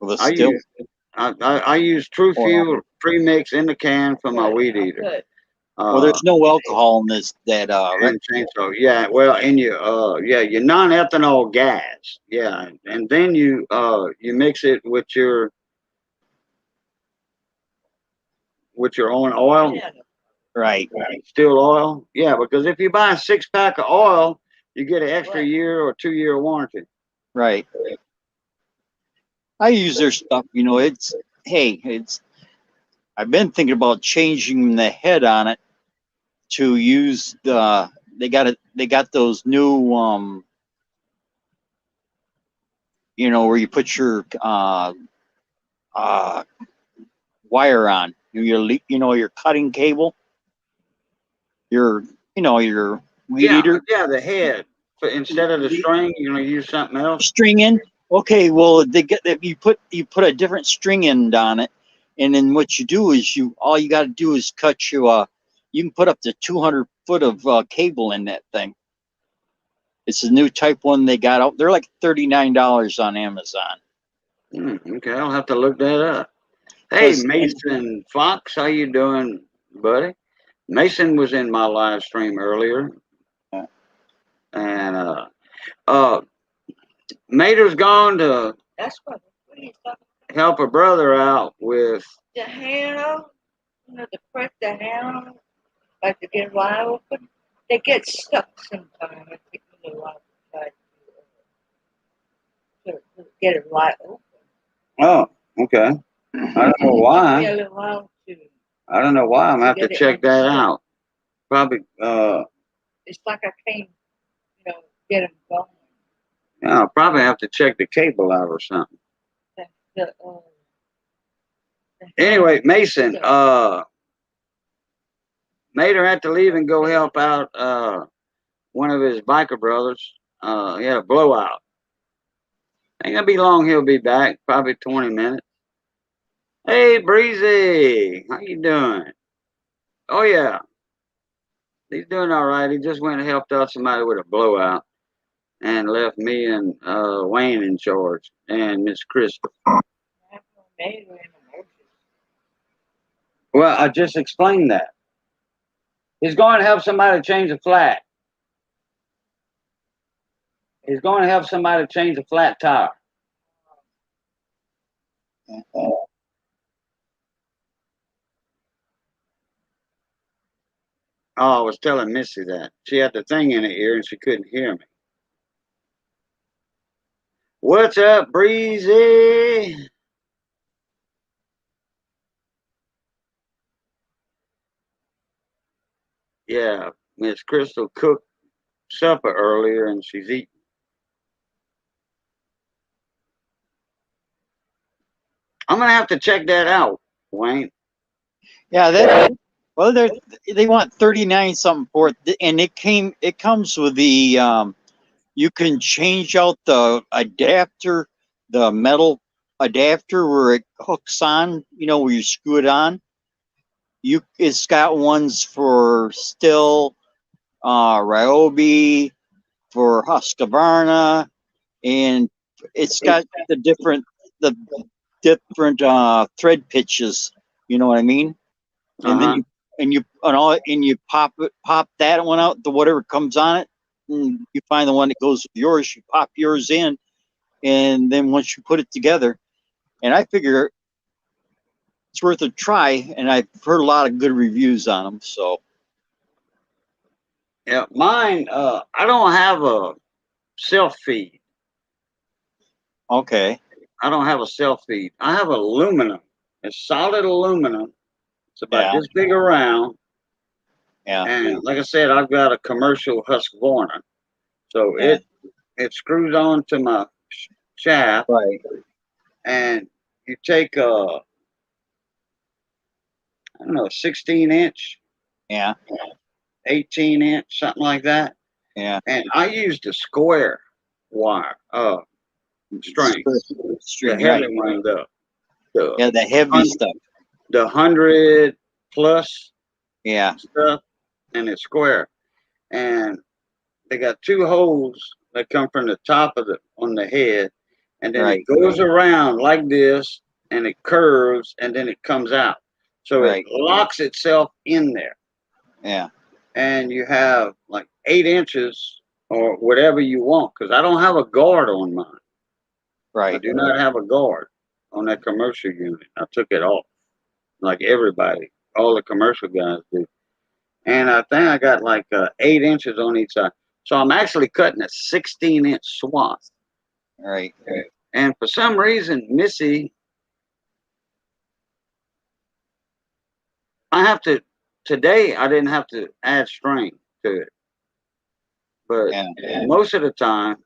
C: with a
B: I
C: still.
B: use I use True Fuel premix in the can for my weed eater.
C: Well, there's no alcohol in this that
B: And chainsaw. Yeah, well, and your non-ethanol gas. Yeah, and then you mix it with your own oil,
C: right.
B: still oil. Yeah, because if you buy a 6-pack of oil, you get an extra year or 2-year warranty.
C: Right. I use their stuff. You know, it's. I've been thinking about changing the head on it to use the. They got it. They got those new you know, where you put your uh wire on your cutting cable, your your weed
B: Yeah,
C: eater
B: yeah, the head. So instead of the string, you're gonna use something else.
C: string in. Okay, well you put a different string end on it, and then what you do is all you got to do is cut you can put up to 200 foot of cable in that thing. It's a new type one they got out. They're like $39 on Amazon.
B: Okay, I'll have to look that up. Hey, Mason Fox, how you doing, buddy? Mason was in my live stream earlier, and Mater's gone to
D: That's what are you talking
B: help a brother out with.
D: the handle, to press the handle, like to get wide open. They get stuck sometimes. It takes me a while to try to get it wide open.
B: Oh, okay. I don't know why.
D: Yeah, a little while to.
B: I don't know why. I'm gonna have to check that out. Probably.
D: It's like I can't, get them going.
B: Yeah, I'll probably have to check the cable out or something.
D: The
B: Anyway, Mason, Mater had to leave and go help out one of his biker brothers. He had a blowout. Ain't gonna be long. He'll be back. Probably 20 minutes. Hey, Breezy, how you doing? Oh yeah, he's doing all right. He just went and helped out somebody with a blowout, and left me and Wayne in charge, and Miss Crystal. Well, I just explained that. He's going to help somebody change a flat. He's going to help somebody change a flat tire. Oh, I was telling Missy that. She had the thing in her ear and she couldn't hear me. What's up, Breezy? Yeah, Miss Crystal cooked supper earlier and she's eating. I'm gonna have to check that out, Wayne.
C: Yeah, well, they want 39 something for it, and it comes with the you can change out the adapter, the metal adapter where it hooks on, where you screw it on. It's got ones for Stihl, Ryobi, for Husqvarna, and it's got the different thread pitches. You know what I mean? And then you pop that one out, the whatever comes on it, and you find the one that goes with yours. You pop yours in, and then once you put it together, and I figure it's worth a try. And I've heard a lot of good reviews on them. So
B: yeah, mine. I don't have a self feed.
C: Okay.
B: I don't have a self feed. I have aluminum. It's solid aluminum. It's about this big around.
C: Yeah.
B: And like I said, I've got a commercial Husqvarna. So it screws on to my shaft.
C: Right.
B: And you take a, I don't know, 16-inch.
C: Yeah.
B: 18-inch, something like that.
C: Yeah.
B: And I used a square wire, string. The heavy one,
C: the heavy stuff.
B: The 100 plus
C: stuff,
B: and it's square. And they got two holes that come from the top of on the head, and then it goes around like this, and it curves, and then it comes out. So it locks itself in there.
C: Yeah.
B: And you have like 8 inches or whatever you want, because I don't have a guard on mine.
C: Right.
B: I do not have a guard on that commercial unit. I took it off, like everybody, all the commercial guys do. And I think I got like 8 inches on each side. So I'm actually cutting a 16-inch swath.
C: Right.
B: And for some reason, Missy, today I didn't have to add string to it. But
C: Yeah.
B: most of the time,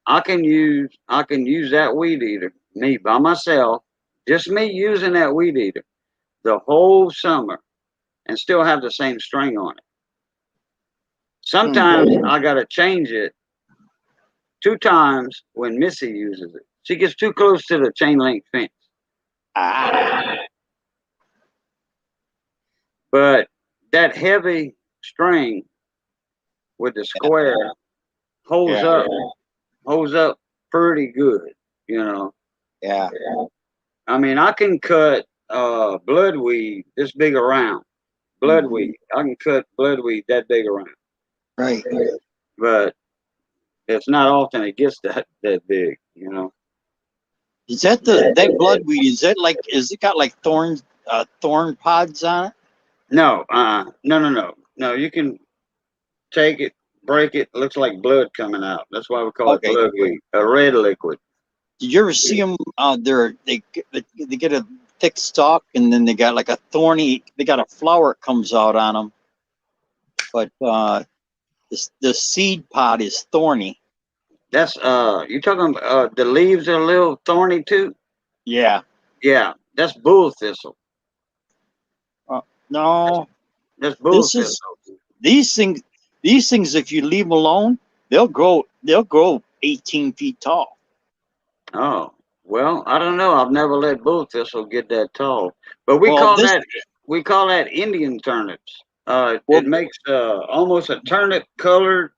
B: I can use that weed eater, me by myself, just me using that weed eater the whole summer and still have the same string on it. Sometimes I gotta change it 2 times when Missy uses it. She gets too close to the chain link fence.
C: Ah.
B: But that heavy string with the square holds up pretty good, you know.
C: Yeah.
B: I mean, I can cut bloodweed this big around. Bloodweed. I can cut bloodweed that big around.
C: Right.
B: But it's not often it gets that big, you know.
C: Is that that bloodweed? Is that like? Is it got like thorn pods on it?
B: No, no. You can take it, break it. Looks like blood coming out. That's why we call it
C: Okay.
B: bloodweed, a red liquid.
C: Did you ever see them? They get a thick stalk, and then they got like a thorny. They got a flower that comes out on them, but the seed pod is thorny.
B: That's you talking the leaves are a little thorny too?
C: Yeah.
B: Yeah, that's bull thistle.
C: No,
B: That's bull
C: this is
B: thistle.
C: these things. These things, if you leave them alone, they'll grow. They'll grow 18 feet tall.
B: Oh, well, I don't know. I've never let bull thistle get that tall. But we
C: Well,
B: call
C: this.
B: that Indian turnips.
C: Well,
B: It makes almost a turnip colored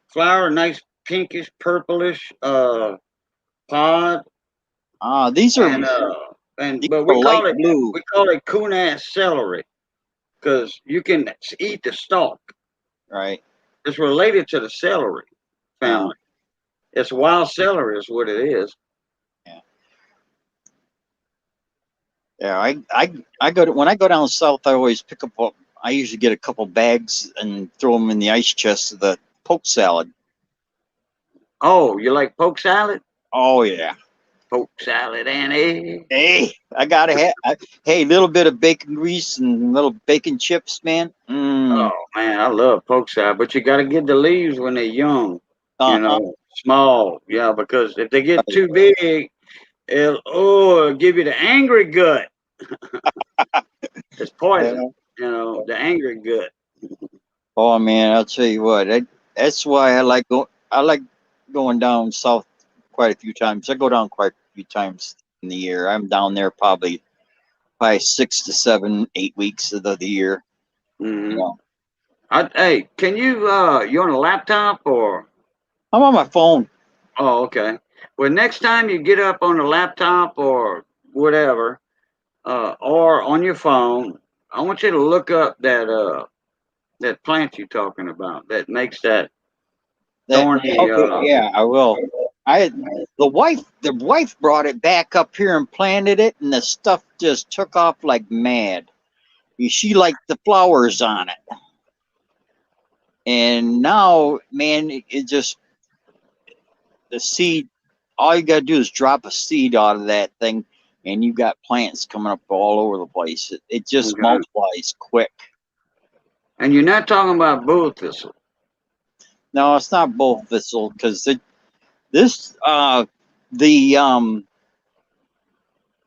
B: flower, nice pinkish purplish pod,
C: these are
B: but
C: light blue.
B: we call it Kunas celery because you can eat the stalk.
C: Right.
B: It's related to the celery family. It's wild celery is what it is.
C: Yeah. Yeah. I go to, when I go down south, I always pick up. I usually get a couple bags and throw them in the ice chest of the poke salad.
B: Oh, you like poke salad?
C: Oh yeah.
B: Poke salad and egg.
C: Hey, I gotta have. Hey, little bit of bacon grease and little bacon chips, man.
B: Oh man, I love poke salad, but you got to get the leaves when they're young. You know, small. Yeah, because if they get too big, it'll give you the angry gut. It's poison. You know, the angry gut.
C: Oh man, I'll tell you what. That's why I like going down south quite a few times. I go down quite a few times in the year. I'm down there probably 6 to 7, 8 weeks of the year.
B: Mm-hmm.
C: You know.
B: Hey, can you you on a laptop or?
C: I'm on my phone.
B: Oh, okay. Well, next time you get up on a laptop or whatever, or on your phone, I want you to look up that plant you're talking about that makes that thorny.
C: Okay, yeah, I will. The wife brought it back up here and planted it, and the stuff just took off like mad. She liked the flowers on it, and now, man, it just the seed. All you gotta do is drop a seed out of that thing, and you got plants coming up all over the place. It just multiplies quick.
B: And you're not talking about bull thistle.
C: No, it's not bull thistle because the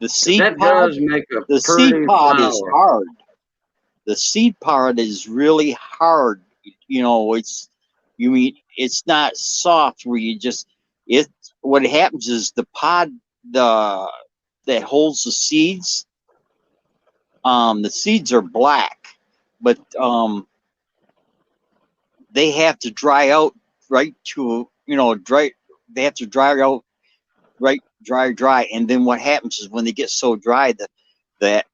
C: seed
B: That
C: pod,
B: does make a
C: the
B: pretty
C: seed pod
B: flower.
C: is hard. The seed pod is really hard. You know, it's not soft where you just what happens is the pod that holds the seeds are black, but they have to dry out right to dry. They have to dry out right dry, and then what happens is when they get so dry that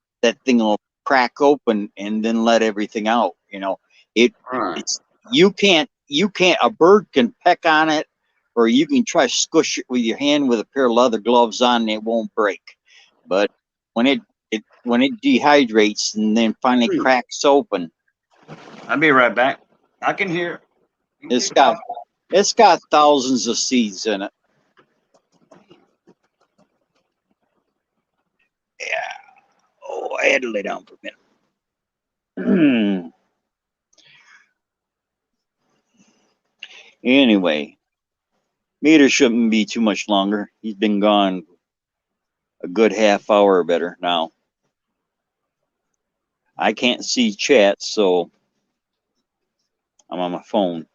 C: thing will crack open and then let everything out. You know, it's you can't a bird can peck on it, or you can try to squish it with your hand with a pair of leather gloves on and it won't break. But when it dehydrates and then finally cracks open,
B: I'll be right back. I can hear.
C: it's got It's got thousands of seeds in it. Yeah. Oh, I had to lay down for a minute. Anyway, Meter shouldn't be too much longer. He's been gone a good half hour or better now. I can't see chat, so I'm on my phone.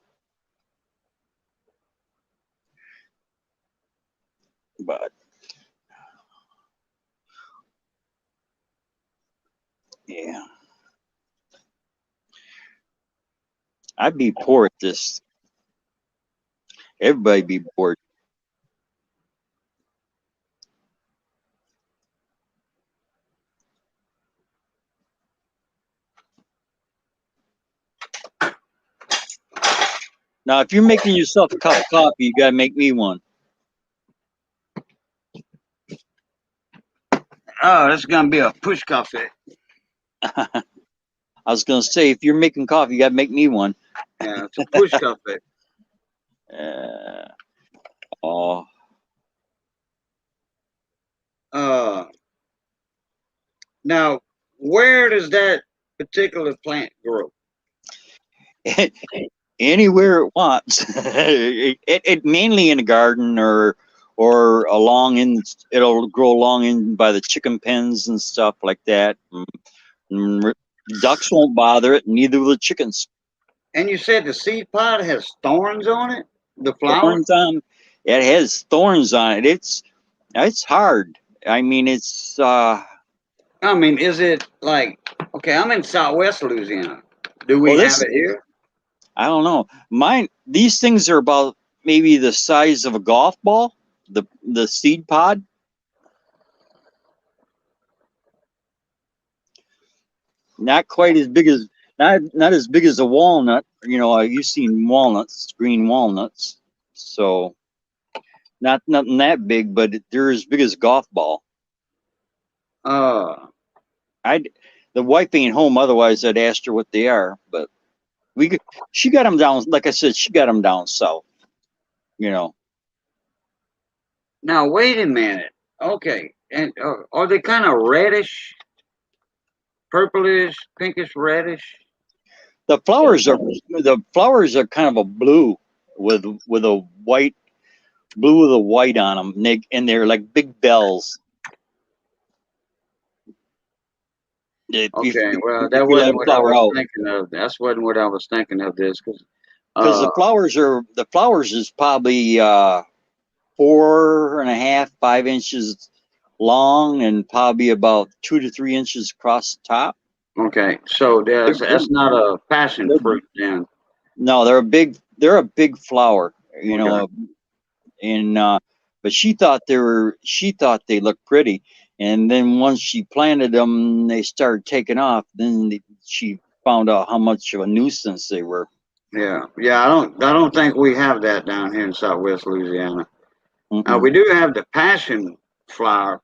C: But yeah, I'd be poor at this. Everybody be bored. Now, if you're making yourself a cup of coffee, you gotta make me one.
B: Oh, that's gonna be a push coffee.
C: I was gonna say, if you're making coffee, you gotta make me one.
B: Yeah, it's a push coffee.
C: Oh,
B: Now, where does that particular plant grow?
C: anywhere it wants. It mainly in a garden or along in. It'll grow along in by the chicken pens and stuff like that. Ducks won't bother it, neither will the chickens.
B: And you said the seed pod has thorns on it? The flower?
C: Thorns on it has thorns on it. It's hard. I mean, it's
B: I mean, is it like, okay, I'm in Southwest Louisiana. Do we
C: Well,
B: have it here?
C: I don't know. These things are about maybe the size of a golf ball. The seed pod. Not quite as big as not as big as a walnut. You know, you've seen walnuts, green walnuts. So nothing that big, but they're as big as a golf ball.
B: Uh,
C: The wife ain't home, otherwise I'd asked her what they are. But she got them down. Like I said, she got them down south. You know.
B: Now, wait a minute. Okay. And are they kind of reddish, purplish, pinkish reddish?
C: The flowers are kind of a blue with a white blue with a white on them, and they're like big bells.
B: Okay, well, that wasn't what I was thinking of. That's wasn't what I was thinking of. This because
C: the flowers is probably 4.5, 5 inches long, and probably about 2 to 3 inches across the top.
B: Okay, so that's not a passion fruit then.
C: No, they're a big flower, you know, and but she thought they looked pretty, and then once she planted them, they started taking off. Then she found out how much of a nuisance they were.
B: Yeah. I don't think we have that down here in Southwest Louisiana. We do have the passion fruit,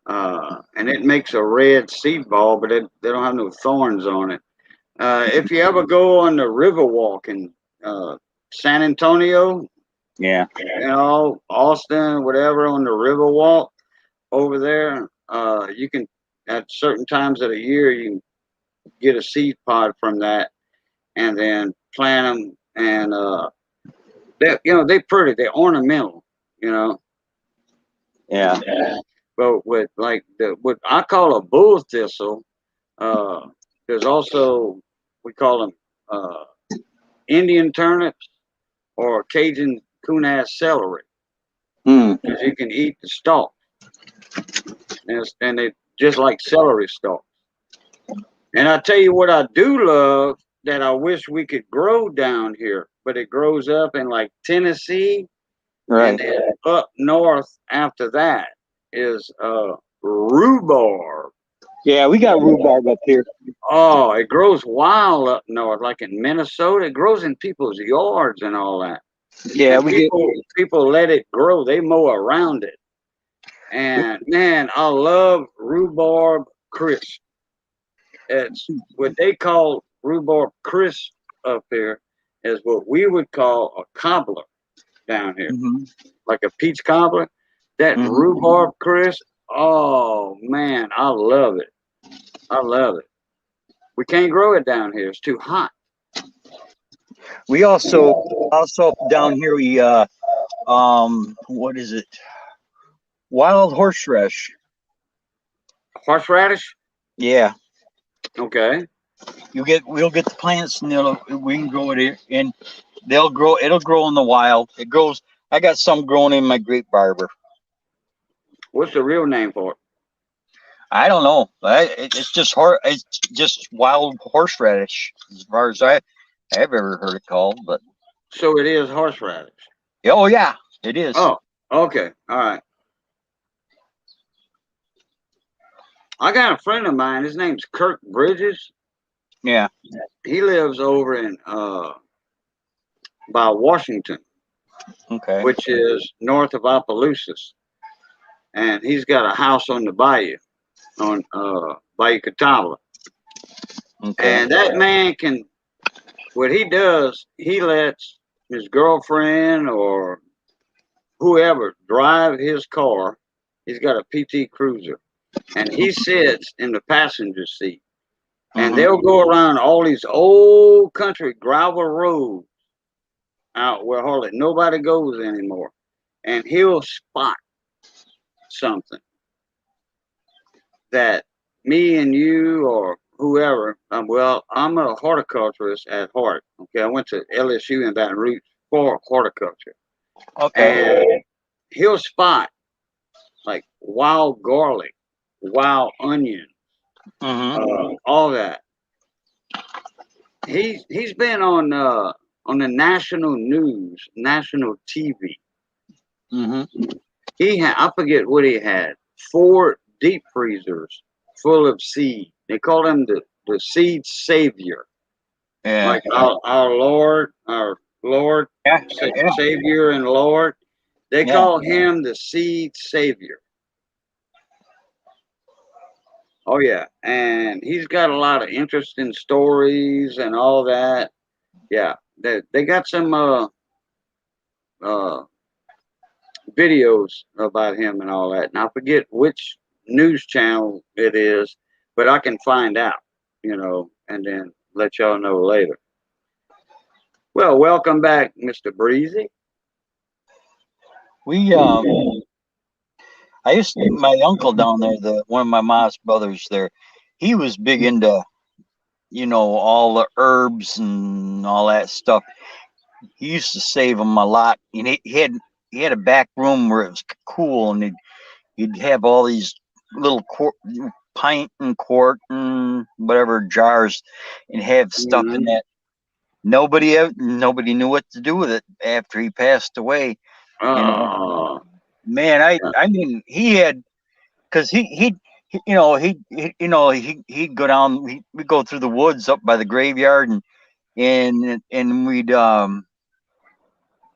B: and it makes a red seed ball, but they don't have no thorns on it. If you ever go on the river walk in San Antonio,
C: yeah,
B: you know, Austin, whatever, on the river walk over there, you can, at certain times of the year, you can get a seed pod from that and then plant them, and they're pretty, they're ornamental, you know.
C: Yeah.
B: But with like what I call a bull thistle, there's also, we call them Indian turnips or Cajun Kunas celery. Because you can eat the stalk, and they just like celery stalks. And I tell you what I do love that I wish we could grow down here, but it grows up in like Tennessee,
C: right?
B: And then up north after that is rhubarb.
C: Yeah, we got rhubarb up here.
B: Oh, it grows wild up north, like in Minnesota. It grows in people's yards and all that.
C: Yeah,
B: and people let it grow. They mow around it. And man, I love rhubarb crisp. It's what they call rhubarb crisp up here. is what we would call a cobbler down here,
C: Mm-hmm.
B: like a peach cobbler. That
C: Mhm.
B: rhubarb, Chris. Oh man, I love it. I love it. We can't grow it down here. It's too hot.
C: We also down here we what is it? Wild horseradish.
B: Horseradish.
C: Yeah.
B: Okay.
C: We'll get the plants and we can grow it and it'll grow in the wild. It grows. I got some growing in my grape barber.
B: What's the real name for it?
C: I don't know. It's just wild horseradish as far as I've ever heard it called. But
B: So it is horseradish.
C: oh yeah, it is.
B: Oh, okay. All right. I got a friend of mine. His name's Kirk Bridges.
C: Yeah.
B: He lives over in by Washington,
C: Okay.
B: which is north of Opelousas, and he's got a house on the bayou, on Bayou Catawba.
C: Okay.
B: And that man can, what he does, he lets his girlfriend or whoever drive his car. He's got a PT Cruiser, and he sits in the passenger seat. And
C: Mhm.
B: they'll go around all these old country gravel roads out where hardly nobody goes anymore. And he'll spot something that me and you or whoever, well, I'm a horticulturist at heart. Okay, I went to LSU in Baton Rouge for horticulture.
C: Okay.
B: And he'll spot like wild garlic, wild onion,
C: Mhm.
B: all that. He's been on the national news, national TV.
C: Mhm.
B: I forget what he had. 4 deep freezers full of seed. They call him the seed savior,
C: Yeah.
B: like our Lord,
C: Yeah. Yeah.
B: Savior and Lord. They
C: Yeah.
B: call him the seed savior. Oh yeah, and he's got a lot of interesting stories and all that. Yeah, they got some uh videos about him and all that. And I forget which news channel it is, but I can find out, and then let y'all know later. Well, welcome back, Mr. Breezy.
C: We my uncle down there, one of my mom's brothers there, he was big into all the herbs and all that stuff. He used to save them a lot, and he had a back room where it was cool, and he'd have all these little pint and quart and whatever jars, and have stuff in that. Nobody knew what to do with it after he passed away. Man, I mean, he had, because he'd go down, we'd go through the woods up by the graveyard, and we'd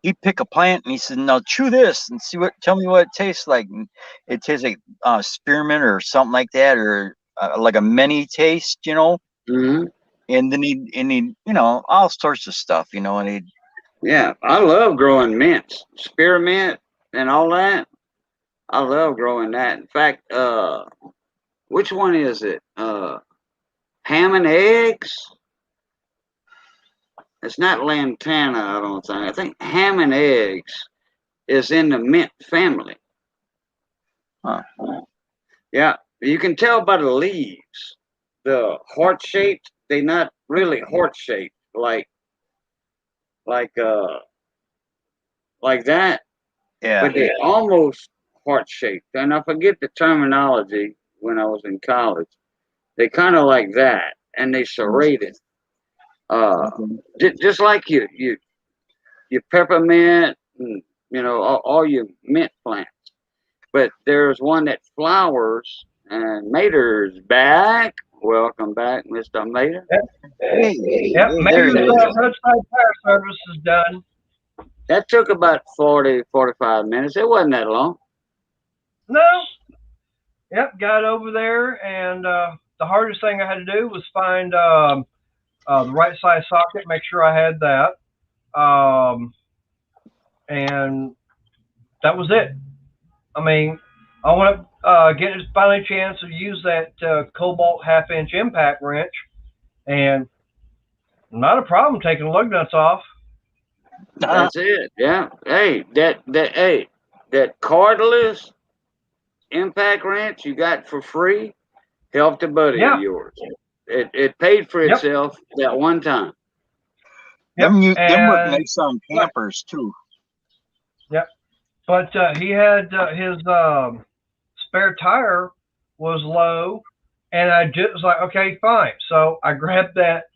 C: he'd pick a plant and he said, "Now chew this and tell me what it tastes like." And it tastes like spearmint or something like that, or like a mini taste,
B: Mm-hmm.
C: And then he'd all sorts of stuff, and he'd.
B: Yeah, I love growing mints, spearmint, and all that. I love growing that. In fact, which one is it? Ham and eggs. It's not lantana, I don't think. I think ham and eggs is in the mint family.
C: Huh.
B: Yeah, you can tell by the leaves. The heart shaped, they're not really heart shaped like that,
C: Yeah.
B: but they're almost heart shaped. And I forget the terminology when I was in college. They kind of like that, and they serrated. Just like your peppermint, and, all your mint plants. But there's one that flowers, and Mater's back. Welcome back, Mr. Mater.
C: Hey,
A: Yep,
C: there
A: maybe
C: he
A: the
C: is.
A: roadside fire service is done.
B: That took about 40, 45 minutes. It wasn't that long.
A: No. Yep, got over there, and the hardest thing I had to do was find the right size socket, make sure I had that. and that was it. I mean, I want to get finally a chance to use that Cobalt half-inch impact wrench, and not a problem taking lug nuts off.
B: That's it. Yeah. Hey, that cordless impact wrench you got for free helped a buddy
A: Yeah.
B: of yours. It paid for
A: Yep.
B: itself that one time.
A: Yep.
C: Them work
A: And
C: nice on campers too.
A: but he had his spare tire was low, and I just was like, okay, fine. So I grabbed that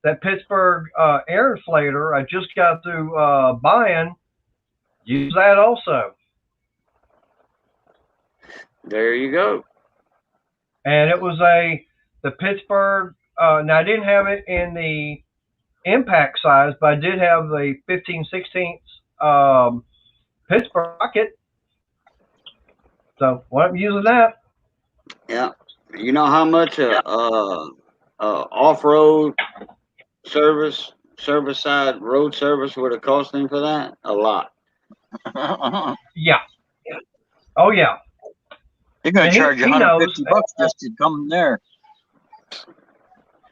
A: that Pittsburgh air inflator I just got through buying. Use that also,
B: There you go.
A: and it was the Pittsburgh. Now I didn't have it in the impact size, but I did have the 15/16 Pittsburgh pocket. So well, I'm using that.
B: Yeah. You know how much off-road service side road service would have cost him for that? A lot.
A: Yeah. Oh yeah.
C: They're gonna
A: And
C: charge you
A: he knows.
C: $150 just to come there.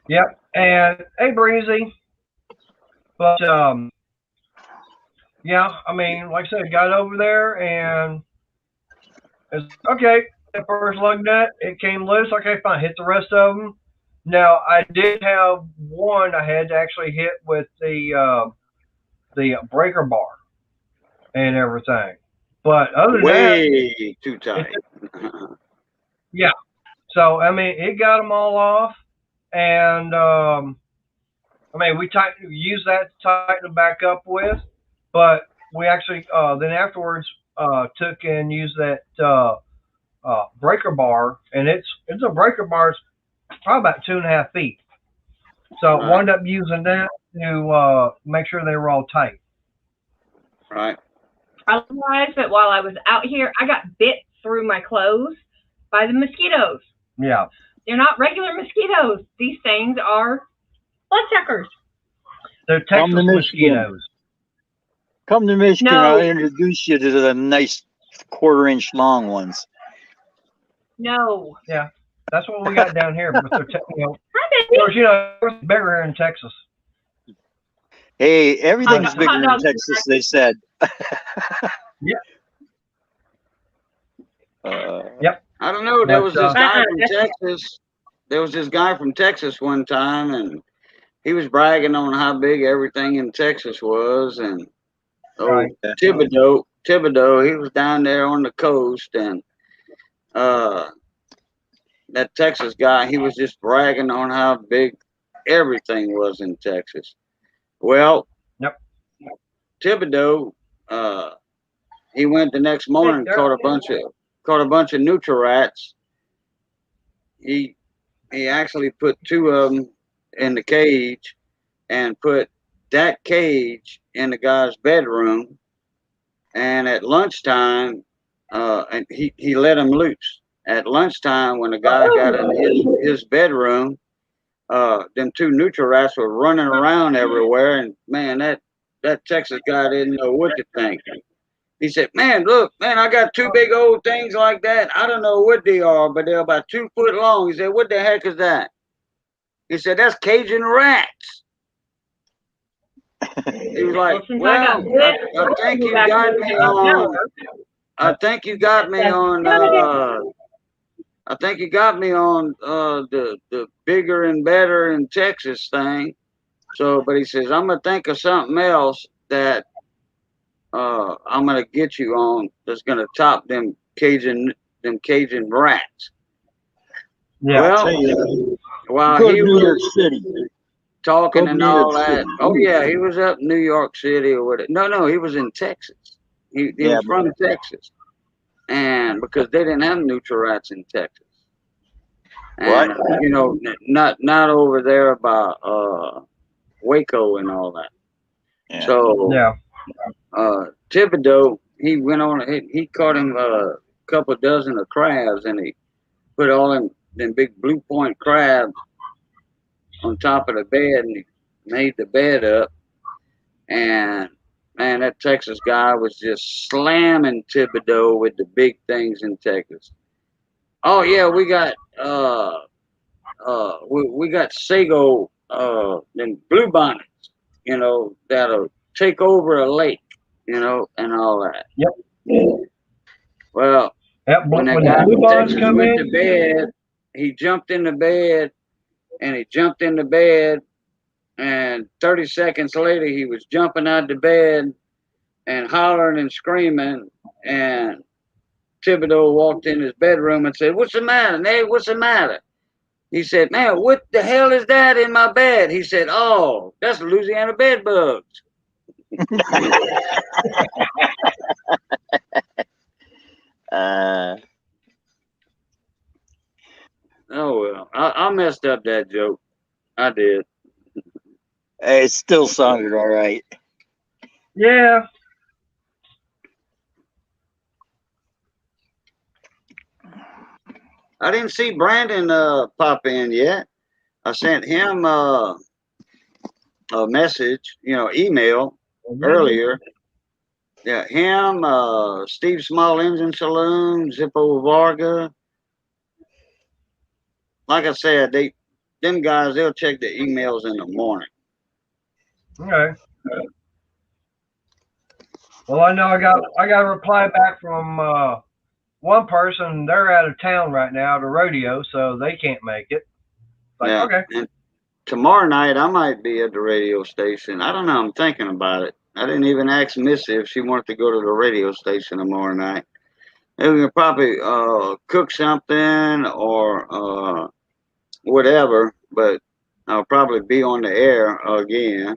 A: Yep. And hey, Breezy. But yeah, I mean, like I said, got over there and it's okay. The first lug nut, it came loose. Okay, fine. Hit the rest of them. Now I did have one I had to actually hit with the breaker bar and everything. But other than that,
B: Way too tight.
A: yeah. So I mean, it got them all off, and I mean, we used that to tighten them back up with, but we actually then afterwards took and used that breaker bar, and it's a breaker bar. It's probably about 2.5 feet. So
B: Right.
A: wound up using that to make sure they were all tight.
B: Right.
E: I realized that while I was out here, I got bit through my clothes by the mosquitoes.
A: Yeah.
E: They're not regular mosquitoes. These things are bloodsuckers.
A: They're
C: Come
A: Texas
C: to Michigan.
A: mosquitoes.
C: Come to Michigan,
E: No.
C: I'll introduce you to the nice 1/4-inch long ones.
E: No.
A: That's what we got down here. But they're of
E: Hi, baby.
A: course, it's bigger here in Texas.
C: Hey, everything's
E: Hot
C: bigger in
E: dogs.
C: Texas, they said.
A: Yeah.
B: I don't know. There
A: But,
B: was this guy from
E: Uh-uh.
B: Texas. There was this guy from Texas one time, and he was bragging on how big everything in Texas was. And
A: Right.
B: Thibodeau, he was down there on the coast, and that Texas guy, he was just bragging on how big everything was in Texas. Well,
A: Yep.
B: Thibodeau, he went the next morning and caught a bunch of nutri-rats. He actually put 2 of them in the cage and put that cage in the guy's bedroom. And at lunchtime, and he let him loose. At lunchtime, when the guy got in his bedroom, them 2 nutri-rats were running around everywhere. And man, that Texas guy didn't know what to think. He said, man, look, man, I got 2 big old things like that. I don't know what they are, but they're about 2 foot long. He said, what the heck is that? He said, that's Cajun rats. He was like,
E: Since
B: well, I think you got me on. I think you got me on. I think you got me on the bigger and better in Texas thing. So, but he says, I'm gonna think of something else that I'm gonna get you on that's gonna top them Cajun rats.
A: Yeah.
B: Well, while
C: Go to
B: he
C: New York
B: was
C: City.
B: talking
C: Go to
B: and
C: New
B: all
C: York
B: that.
C: City.
B: Oh yeah, he was up in New York City or whatever. No, he was in Texas. He
C: Yeah,
B: was from Texas, and because they didn't have nutri-rats in Texas, and not over there by Waco and all that.
C: Yeah.
B: So
A: Yeah.
B: Thibodeau, he went on. He caught him a couple dozen of crabs, and he put all them big blue point crabs on top of the bed, and he made the bed up. And man, that Texas guy was just slamming Thibodeau with the big things in Texas. Oh yeah, we got we got Sago and Bluebonnets, you know, that'll take over a lake, you know, and all that.
A: Yep.
B: Well,
A: Yep.
B: when that
A: When
B: guy
A: the blue
B: from
A: bonds
B: Texas
A: come
B: went
A: in,
B: to bed, he jumped in the bed and he jumped in the bed, and 30 seconds later he was jumping out the bed and hollering and screaming, and Thibodeau walked in his bedroom and said, "What's the matter, Nate? What's the matter?" He said, "Man, what the hell is that in my bed?" He said, "Oh, that's Louisiana bed bugs."
C: Uh,
B: Oh well, I messed up that joke. I did.
C: it still sounded all right.
A: yeah.
B: I didn't see Brandon pop in yet. I sent him a message, you know, email earlier. Yeah, him, Steve Small Engine Saloon, Zippo Varga. Like I said, them guys, they'll check the emails in the morning.
A: Okay. Well, I know I got a reply back from one person. They're out of town right now at a rodeo, so they can't make it. Like,
B: Yeah.
A: okay.
B: And tomorrow night, I might be at the radio station. I don't know. I'm thinking about it. I didn't even ask Missy if she wanted to go to the radio station tomorrow night. And we could probably cook something or whatever, but I'll probably be on the air again.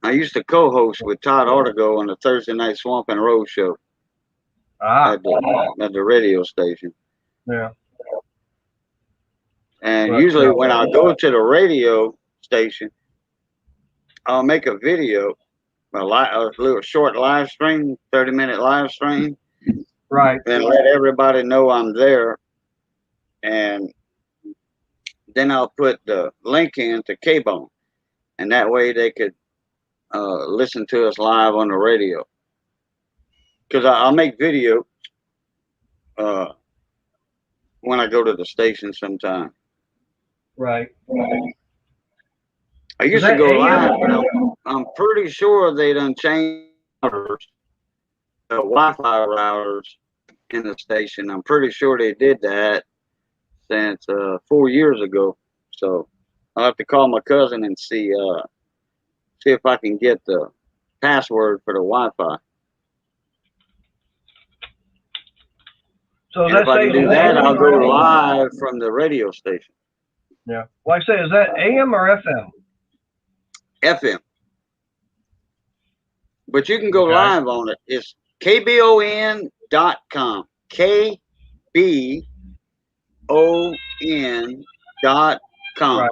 B: I used to co-host with Todd Artigo on the Thursday Night Swamp and Road show at the radio station.
A: Yeah.
B: And
A: But,
B: usually when I go to the radio station, I'll make a video, a little short live stream, 30-minute live stream,
A: right.
B: and let everybody know I'm there. And then I'll put the link in to K-Bone, and that way they could listen to us live on the radio. Because I'll make video when I go to the station sometime.
A: Right.
B: I used to go live, but I'm pretty sure they done changed routers, Wi-Fi routers in the station. I'm pretty sure they did that since 4 years ago. So I'll have to call my cousin and see if I can get the password for the Wi-Fi.
A: So
B: And if I can do that, I'll go live from the radio station.
A: Yeah. Like I say, is that AM or FM?
B: FM. But you can go live on it. It's kbon.com. kbon.com.
A: Right.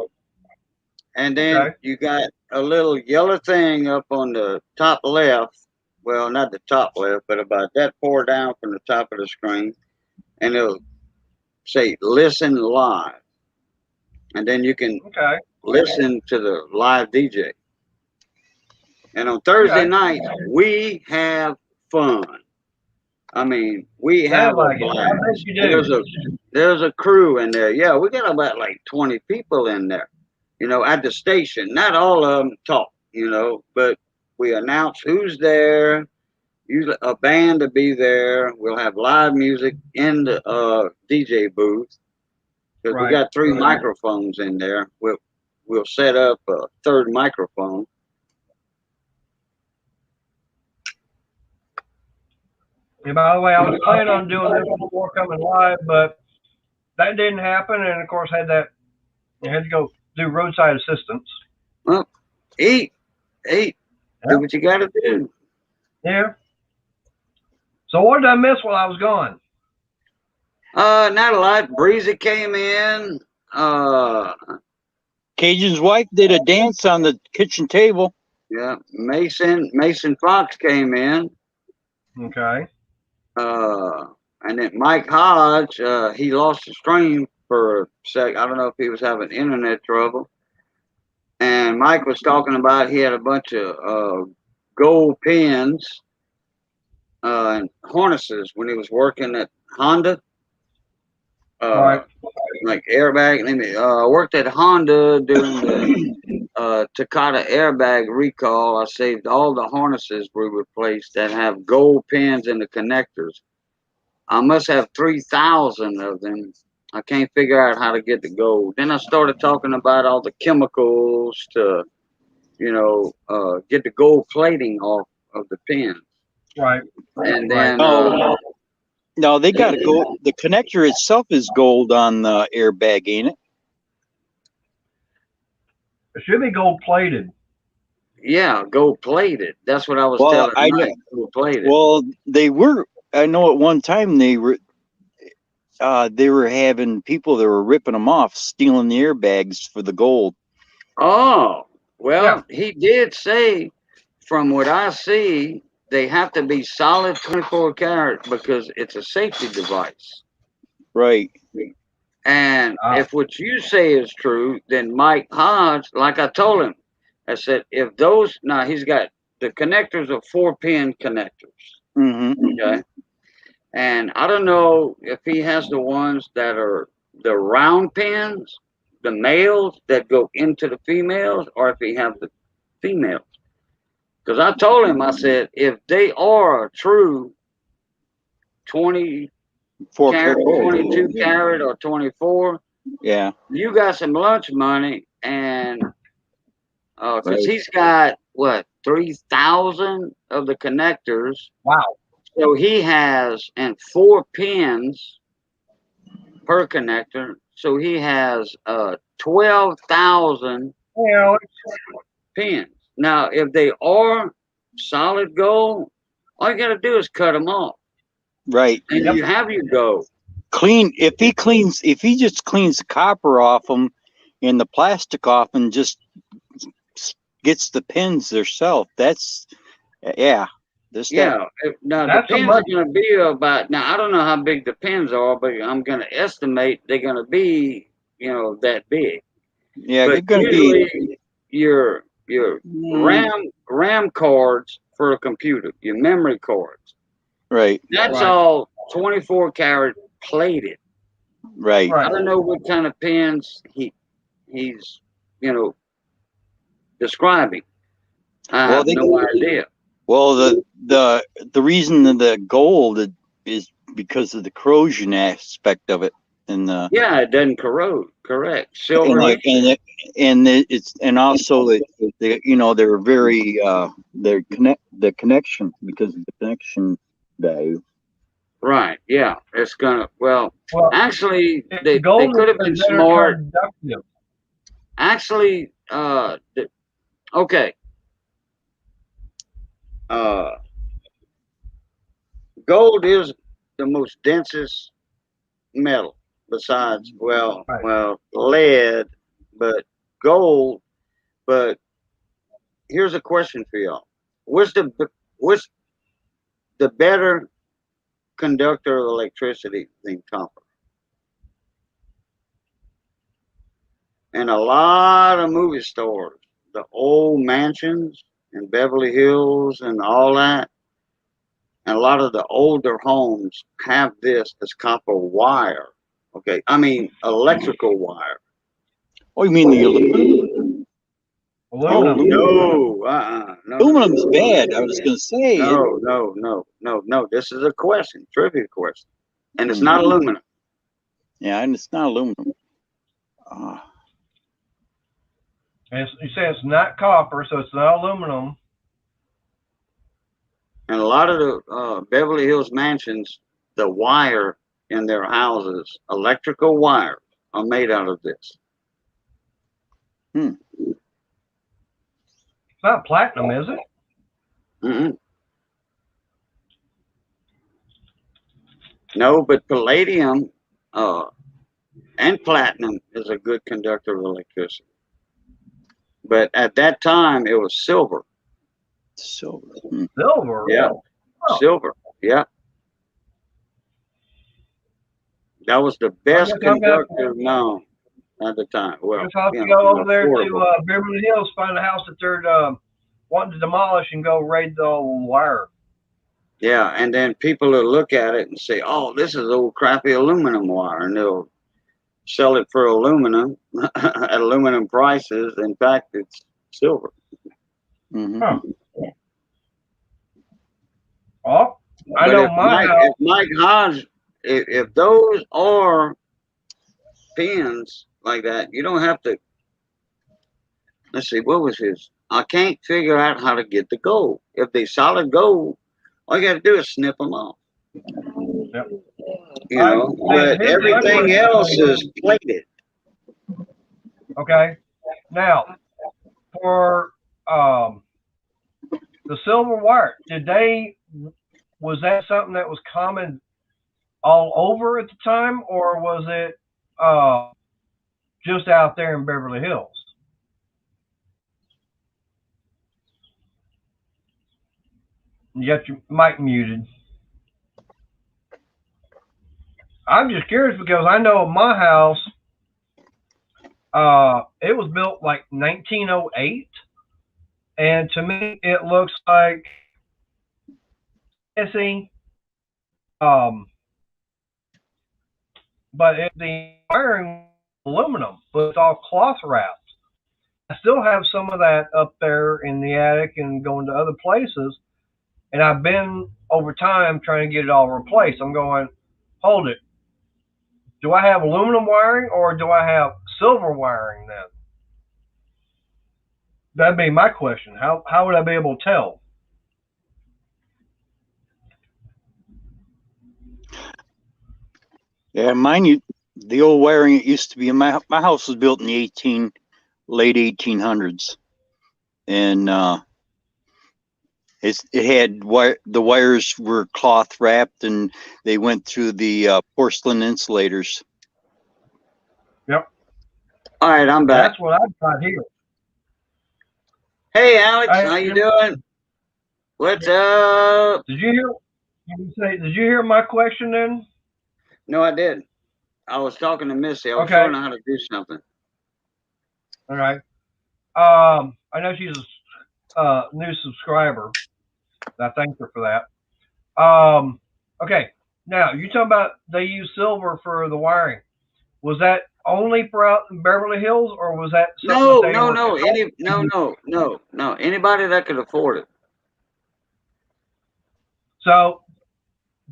B: And then you got a little yellow thing up on the top left. Well, not the top left, but about that far down from the top of the screen. And it'll say listen live. And then you can listen to the live DJ. And on Thursday nights, we have fun. I mean, we have a blast. There's a crew in there. Yeah, we got about like 20 people in there, you know, at the station. Not all of them talk, you know, but we announce who's there. Usually a band to be there. We'll have live music in the DJ booth. Because we got 3 microphones in there. We'll set up a 3rd microphone.
A: Yeah, by the way, I was planning on doing this before coming live, but that didn't happen. And of course, you had to go do roadside assistance.
B: Well, eat. Do what you got to do.
A: Yeah. So what did I miss while I was gone?
B: Not a lot. Breezy came in.
C: Cajun's wife did a dance on the kitchen table.
B: Yeah, Mason Fox came in.
A: Okay.
B: And then Mike Hodge, he lost the stream for a sec. I don't know if he was having internet trouble. And Mike was talking about he had a bunch of gold pins and harnesses when he was working at Honda.
A: Right.
B: Like airbag. I worked at Honda during the Takata airbag recall. I saved all the harnesses we replaced that have gold pins in the connectors. I must have 3,000 of them. I can't figure out how to get the gold. Then I started talking about all the chemicals to, get the gold plating off of the pins.
A: Right.
B: And then,
C: Oh, no, they got to go. The connector itself is gold on the airbag, ain't it?
A: It should be gold plated.
B: yeah, gold plated. That's what I was
C: Well,
B: telling
C: I know.
B: Mike. Gold plated.
C: Well, they were. I know at one time they were having people that were ripping them off, stealing the airbags for the gold.
B: Oh, well,
A: Yeah.
B: he did say, from what I see, they have to be solid 24 karat because it's a safety device.
C: Right.
B: And if what you say is true, then Mike Hodge, like I told him, I said, if those, now he's got the connectors are 4-pin connectors.
C: Mm-hmm.
B: Okay. And I don't know if he has the ones that are the round pins, the males that go into the females, or if he has the females. Because I told him, I said, if they are true 20 carat, 22 carat, or 24,
C: Yeah.
B: you got some lunch money. And because
C: Right.
B: he's got what, 3,000 of the connectors.
A: Wow.
B: So he has, and 4 pins per connector. So he has 12,000
A: Well,
B: pins. Now, if they are solid gold, all you got to do is cut them off,
C: Right.
B: and you have your gold.
C: Clean. If he just cleans the copper off them and the plastic off and just gets the pins themselves, that's yeah.
B: Yeah. Now the
A: That's a
B: pins are
A: much-
B: going to be about. Now I don't know how big the pins are, but I'm going to estimate they're going to be, that big.
C: Yeah, they're
B: But
C: going to be
B: usually your RAM cards for a computer, your memory cards.
C: right.
B: That's
A: Right.
B: all 24 karat plated.
C: Right.
B: I don't know what kind of pins he's describing. I
C: Well,
B: have no idea.
C: Well, the reason that the gold is because of the corrosion aspect of it, and the
B: Yeah, it doesn't corrode. Correct. Silver.
C: and also they're very the connection because of the connection value.
B: Right. Yeah. It's gonna. Well, actually, they
A: gold
B: could have been
A: is better
B: smart.
A: conductive.
B: Actually, okay. Gold is the most densest metal besides, lead, but gold. But here's a question for y'all: what's the better conductor of electricity than copper? And a lot of movie stores, the old mansions in Beverly Hills and all that, and a lot of the older homes have this as copper wire. Okay, I mean electrical wire.
C: Oh, you mean the aluminum?
A: Aluminum.
B: No,
C: Aluminum's bad. I was going to say.
B: No. This is a question, trivia question, and it's not aluminum.
C: Yeah, and it's not aluminum.
A: You say it's not copper, so it's not aluminum.
B: And a lot of the Beverly Hills mansions, the wire in their houses, electrical wire, are made out of this.
A: It's not platinum, is it?
B: Mm-mm. No, but palladium and platinum is a good conductor of electricity. But at that time, it was silver.
C: Silver.
A: Silver.
B: Yeah, silver. Yeah. That was the best conductor known. at the time. Well,
A: Just have
B: you
A: to
B: know,
A: go over there to
B: affordable.
A: Beverly Hills, find a house that they're wanting to demolish, and go raid the old wire.
B: Yeah, and then people will look at it and say, "Oh, this is old crappy aluminum wire," and they'll sell it for aluminum at aluminum prices. In fact, it's silver.
C: Mhm.
A: Huh. Oh, I
B: But
A: know my house.
B: If Mike Hodge, if those are pins like that, you don't have to. Let's see, what was his? I can't figure out how to get the gold. If they solid gold, all you got to do is snip them off.
A: Yep.
B: You know, but
A: here's my
B: everything
A: question.
B: else is plated.
A: Okay. Now, for the silver wire, was that something that was common all over at the time, or was it just out there in Beverly Hills? You got your mic muted. I'm just curious because I know my house, it was built like 1908, and to me it looks like, see, but the wiring aluminum, but it's all cloth wrapped. I still have some of that up there in the attic and going to other places, and I've been over time trying to get it all replaced. I'm going, hold it. Do I have aluminum wiring or do I have silver wiring then? That'd be my question. How would I be able to tell?
C: Yeah, the old wiring it used to be in my house was built in the late 1800s, and it had the wires were cloth wrapped, and they went through the porcelain insulators.
A: Yep.
B: All right, I'm back.
A: That's what I've got here.
B: Hey, Alex, how you doing? What's up?
A: Did you hear my question then?
B: No, I didn't. I was talking to Missy. I was
A: Okay.
B: showing her how to do something.
A: All right. I know she's a new subscriber. I thank her for that. Okay. Now, you talking about they use silver for the wiring. Was that only for out in Beverly Hills, or was that
B: No,
A: something
B: no. Anybody that could afford it.
A: So,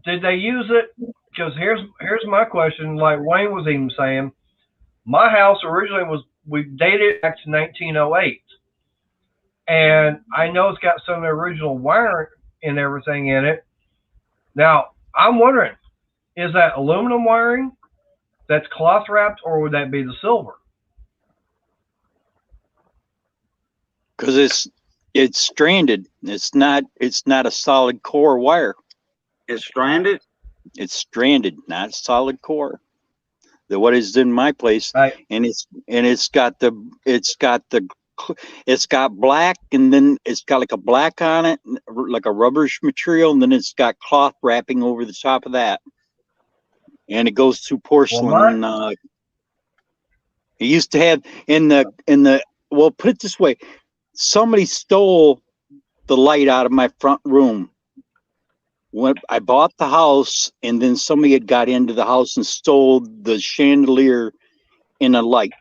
A: did they use it? Because here's my question. Like Wayne was even saying, my house originally we dated it back to 1908, and I know it's got some of the original wiring and everything in it. Now, I'm wondering, is that aluminum wiring that's cloth wrapped, or would that be the silver?
C: Because it's stranded. It's not a solid core wire.
B: It's stranded.
C: It's stranded, not solid core. What is in my place,
A: Right.
C: and it's got black, and then it's got like a black on it, like a rubberish material, and then it's got cloth wrapping over the top of that, and it goes through porcelain. It used to have well, put it this way, somebody stole the light out of my front room when I bought the house, and then somebody had got into the house and stole the chandelier in the light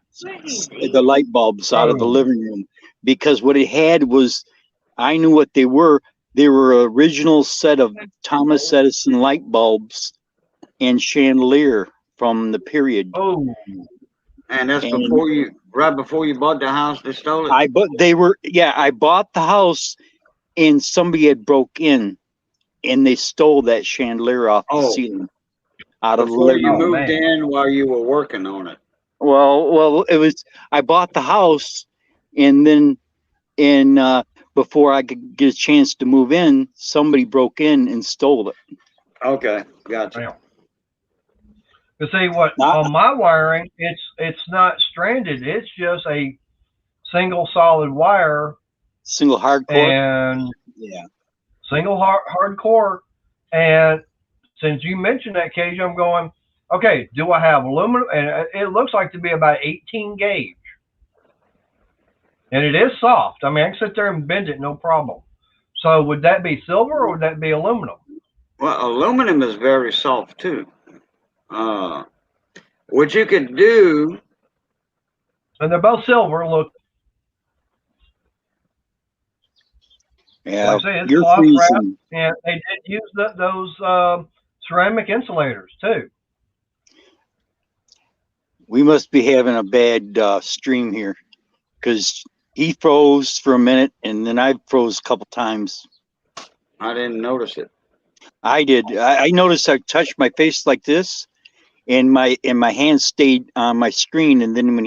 C: bulbs out of the living room, because what it had was, I knew what they were. They were original set of Thomas Edison light bulbs and chandelier from the period.
A: Oh,
B: and that's right before you bought the house, they stole it.
C: I bought the house, and somebody had broke in, and they stole that chandelier off the ceiling out of the living room.
B: Before you moved in, while you were working on it.
C: Well, it was, I bought the house, and then before I could get a chance to move in, somebody broke in and stole it.
B: Okay, gotcha.
A: To see what on my wiring, it's not stranded. It's just a single solid wire,
C: single hardcore,
A: and single hardcore. And since you mentioned that, Cage, I'm going, Okay, do I have aluminum? And it looks like to be about 18 gauge. And it is soft. I mean, I can sit there and bend it, no problem. So would that be silver or would that be aluminum?
B: Well, aluminum is very soft too. What you could do,
A: And they're both silver. Look,
C: Yeah,
A: like I say, it's
C: you're
A: cloth wrap,
C: freezing.
A: and they did use those ceramic insulators too.
C: We must be having a bad stream here because he froze for a minute and then I froze a couple times.
B: I didn't notice it.
C: I did. I noticed I touched my face like this, and my hand stayed on my screen. And then when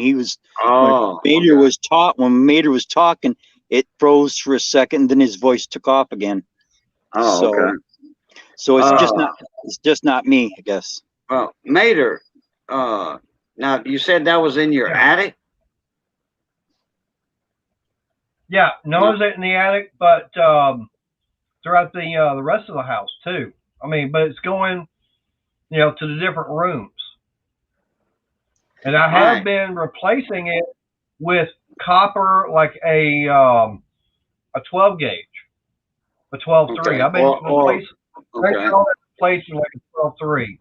B: Oh,
C: Mater
B: okay.
C: when Mater was talking, it froze for a second. And then his voice took off again.
B: Oh, okay.
C: So it's
B: Uh,
C: just not me, I guess.
B: well, Mater, now you said that was in your
A: Yeah.
B: attic?
A: Yeah, Noah's in the attic, but throughout the rest of the house too. I mean, but it's going, to the different rooms. And I have
B: Right.
A: been replacing it with copper, like a 12 gauge, a 12-3.
B: Okay.
A: I've been replacing
B: Okay.
A: replacing like a 12-3.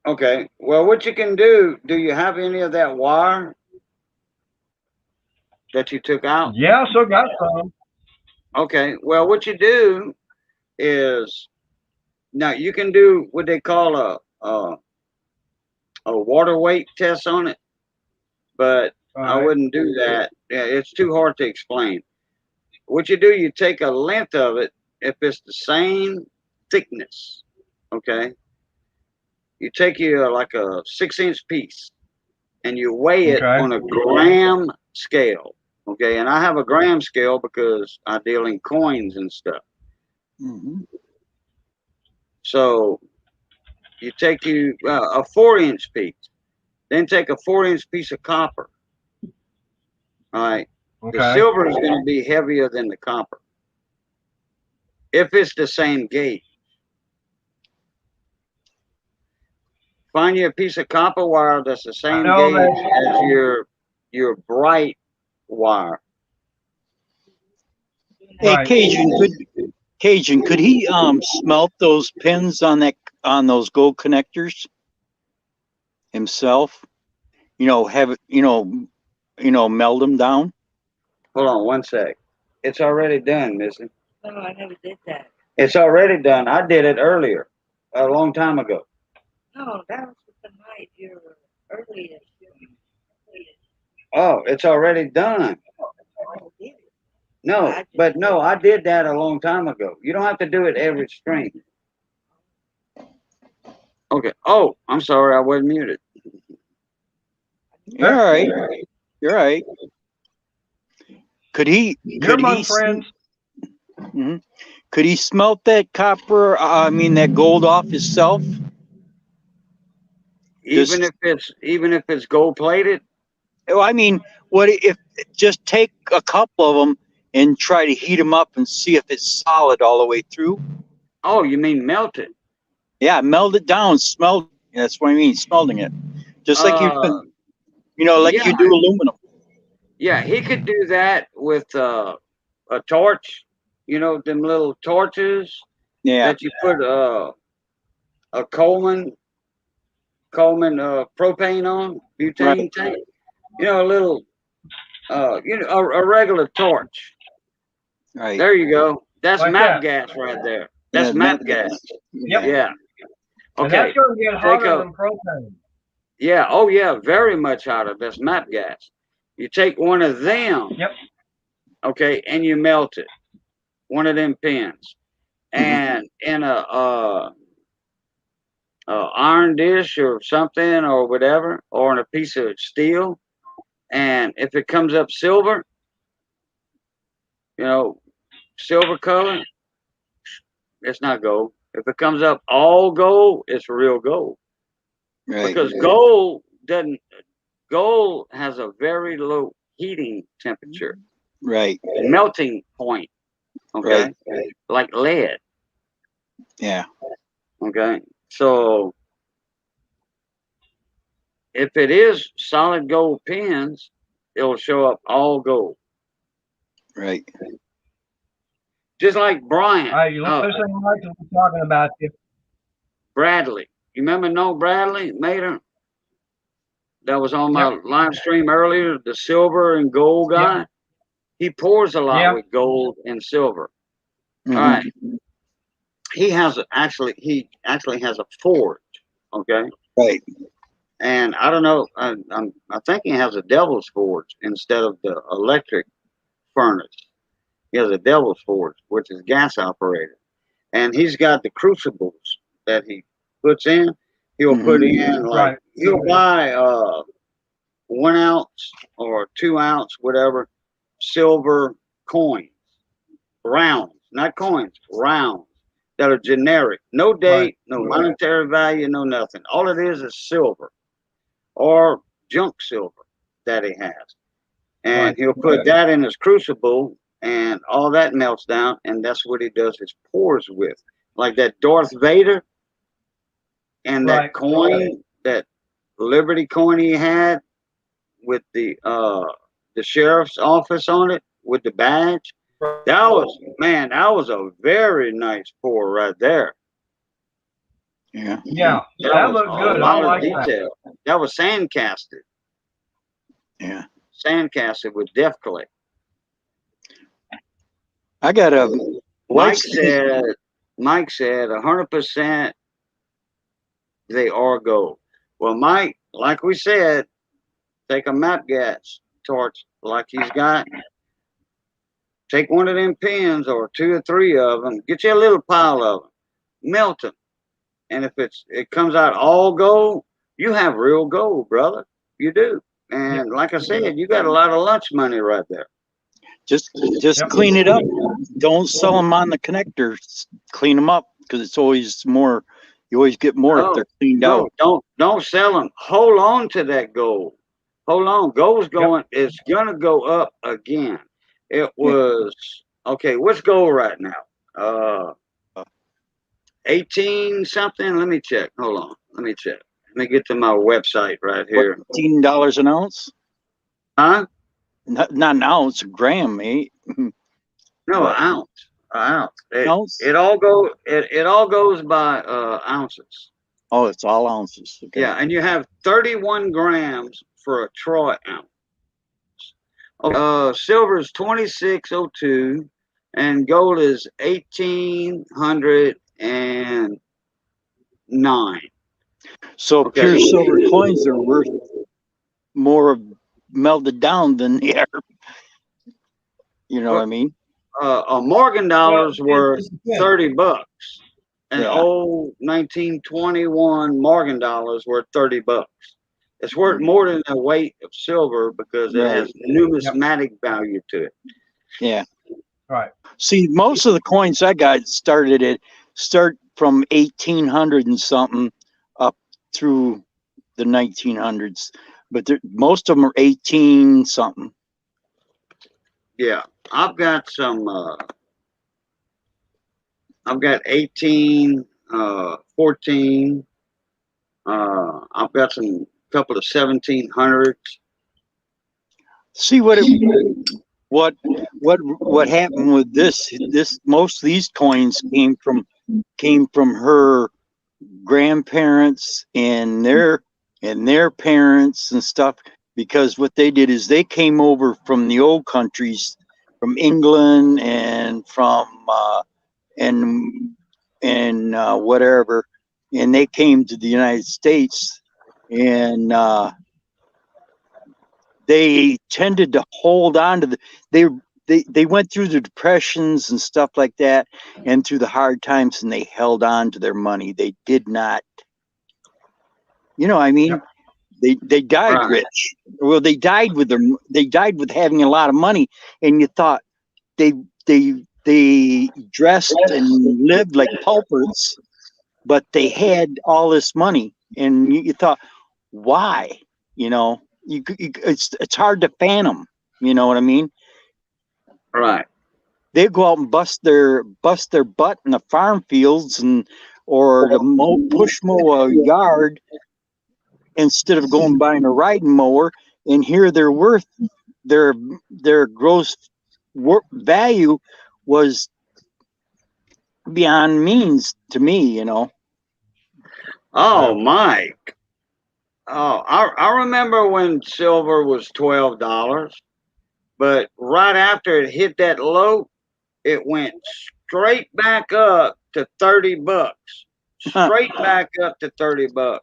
B: Okay. Well, what you can do you have any of that wire that you took out?
A: Yeah, I still got some.
B: Okay. Well, what you do is now you can do what they call a water weight test on it, but
A: All
B: I
A: right.
B: wouldn't do that. Yeah, it's too hard to explain. What you do, you take a length of it. If it's the same thickness, okay, you take like a 6-inch piece and you weigh it
A: Okay.
B: on a gram scale. Okay, and I have a gram scale because I deal in coins and stuff.
C: Mm-hmm.
B: So you take a 4-inch piece, then take a 4-inch piece of copper. All right, the
A: Okay.
B: silver is going to be heavier than the copper if it's the same gauge. Find you a piece of copper wire that's the
A: I
B: same
A: know
B: gauge
A: that.
B: as your bright wire.
C: Hey,
A: Right.
C: Cajun, could he smelt those pins on those gold connectors himself? Have it, meld them down.
B: Hold on one sec. It's already done, Missy.
D: No, I never did that.
B: It's already done. I did it earlier, a long time ago.
D: No, that was the night your earliest.
B: Oh, it's already done.
D: I did it.
B: No, but no, I did that a long time ago. You don't have to do it every string. Okay. Oh, I'm sorry, I wasn't muted.
C: You're all right. You're all right. Could he?
A: You're among friends.
C: Mhm. Could he smelt that copper? That gold off himself?
B: Even if it's gold plated.
C: Well, what if just take a couple of them and try to heat them up and see if it's solid all the way through?
B: Oh, you mean melt it?
C: Yeah, melt it down, smelt. That's what I mean, smelting it, just like like
B: yeah.
C: you do aluminum.
B: Yeah, he could do that with a torch. Them little torches
C: Yeah,
B: that you put a Coleman propane on, butane
C: right.
B: tank. A little a regular torch.
C: Right.
B: There you go. That's
A: Like
B: map
A: that.
B: gas right there. That's
C: Yeah,
B: map gas.
A: Yep.
B: Yeah.
A: And
B: Okay.
A: that's going to get hotter than propane.
B: Yeah. Oh yeah. Very much hotter. That's map gas. You take one of them.
A: Yep.
B: Okay, and you melt it. One of them pins, and in a iron dish or something or whatever, or in a piece of steel. And if it comes up silver, silver color, it's not gold. If it comes up all gold, it's real gold.
C: Right.
B: Because gold has a very low heating temperature,
C: Right.
B: melting point. Okay,
C: Right.
B: like lead.
C: Yeah.
B: Okay, so if it is solid gold pins, it'll show up all gold.
C: Right.
B: Just like Brian,
A: All right, you listen right to what we're talking about here.
B: Bradley. You remember No Bradley Mater? That was on my live stream earlier, the silver and gold guy.
A: Yep.
B: He pours a lot
A: Yep.
B: with gold and silver.
C: Mhm.
B: All right. He actually has a forge. Okay.
C: Right.
B: And I don't know. I think he has a devil's forge instead of the electric furnace. He has a devil's forge, which is gas operated, and he's got the crucibles that he puts in. He'll put in like
A: Right.
B: he'll buy 1 ounce or 2 ounce, whatever, silver coins, rounds, not coins, rounds that are generic, no date,
A: Right.
B: no monetary value, no nothing. All it is silver or junk silver that he has. And
A: Right.
B: he'll put that in his crucible and all that melts down. And that's what he does his pours with. Like that Darth Vader and that
A: Right.
B: coin, that Liberty coin he had with the sheriff's office on it with the badge. That was a very nice pour right there.
C: Yeah.
A: Yeah, that
B: was
A: looked
B: a
A: good. I
B: lot of
A: like that.
B: detail. That was sand casted.
C: Yeah.
B: Sand casted with def clay.
C: I got a
B: Mike said 100% they are gold. Well, Mike, like we said, take a map gas torch like he's got. Take one of them pins or 2 or 3 of them. Get you a little pile of them. Melt them. And if it comes out all gold, you have real gold, brother. You do. And like I said, you got a lot of lunch money right there.
C: just
A: Yep.
C: clean it up. Don't sell them on the connectors. Clean them up because it's always more. You always get more if they're cleaned
B: No,
C: out.
B: don't sell them. Hold on to that gold. Hold on. Gold's going. It's gonna go up again. It was okay. What's gold right now? 18 something. Let me check. Hold on. Let me check. Let me get to my website right here.
C: $15 an ounce?
B: Huh?
C: Not an ounce, a gram, mate.
B: No, an ounce. An ounce.
C: Ounce?
B: It all goes by ounces.
C: Oh, it's all ounces. Okay.
B: Yeah, and you have 31 grams for a troy ounce. Silver is 2602, and gold is 1809.
C: So
B: Okay.
C: pure silver coins are worth more melted down than they are. You know what I mean?
B: A Morgan dollar's worth $30. An
C: Yeah.
B: old 1921 Morgan dollar's worth $30. It's worth more than the weight of silver because it has numismatic value to it.
C: Yeah.
A: Right.
C: See, most of the coins I got start from 1800 and something up through the 1900s, but most of them are 18 something.
B: Yeah, I've got some. I've got 18, 14. I've got some couple of 1700s.
C: See what happened with this most of these coins came from her grandparents and their parents and stuff, because what they did is they came over from the old countries, from England and from whatever, and they came to the United States, and they tended to hold on to they went through the depressions and stuff like that, and through the hard times, and they held on to their money. They did not, you know, I mean,
A: Yep.
C: they died
B: Right.
C: rich. Well, they died with having a lot of money, and you thought they dressed and lived like paupers, but they had all this money, and you thought, why? You know, it's hard to fathom. You know what I mean?
B: Right.
C: They go out and bust their butt in the farm fields or to mow a yard, instead of going buying a riding mower. And here they're worth their gross value was beyond means to me, you know.
B: Oh, Mike. Oh, I remember when silver was $12, but right after it hit that low, it went straight back up to $30. Straight back up to $30.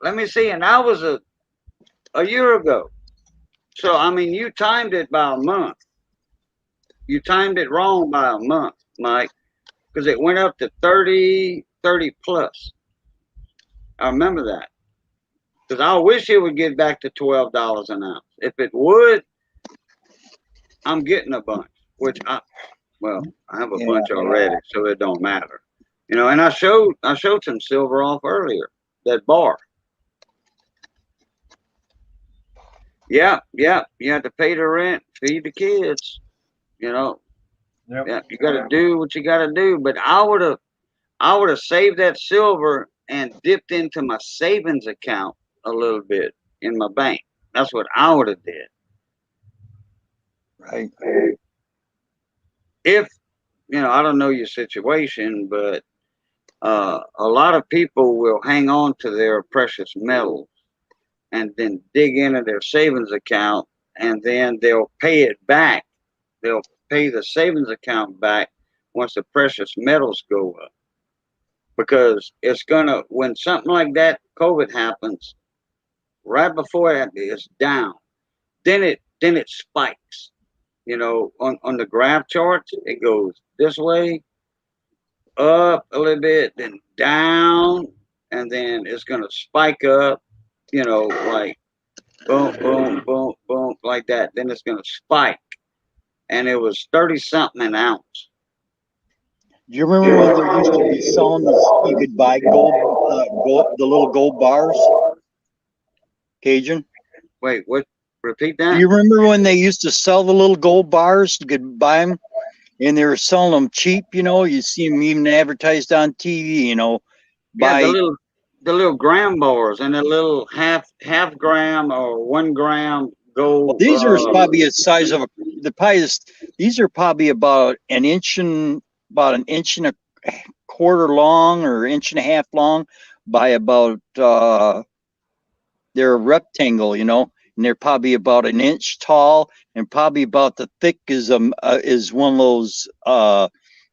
B: Let me see, and that was a year ago. So I mean, you timed it by a month. You timed it wrong by a month, Mike, because it went up to 30 plus. I remember that. Because I wish it would get back to $12 an ounce. If it would, I'm getting a bunch. I have a bunch already, so it don't matter. You know, and I showed some silver off earlier. That bar. Yeah. You have to pay the rent, feed the kids. You know.
A: Yep.
B: Yeah, you got to do what you got to do. But I would have saved that silver and dipped into my savings account a little bit in my bank. That's what I would have did.
C: Right.
B: If I don't know your situation, but a lot of people will hang on to their precious metals and then dig into their savings account, and then they'll pay it back. They'll pay the savings account back once the precious metals go up, because it's gonna, when something like that COVID happens, right before that it's down, then it spikes. On the graph charts, it goes this way, up a little bit, then down, and then it's gonna spike up, like boom, boom, boom, boom, like that. Then it's gonna spike. And it was 30 something an ounce.
C: Do you remember when there used to be selling you could buy gold, the little gold bars? Cajun?
B: Wait, what? Repeat that?
C: Do you remember when they used to sell the little gold bars? You could buy them, and they were selling them cheap. You see them even advertised on TV.
B: Yeah, the little gram bars and the little half gram or 1 gram gold.
C: Well, these are probably the size of these are probably about an inch and a quarter long, or inch and a half long, by about they're a rectangle, and they're probably about an inch tall, and probably about the thick is one of those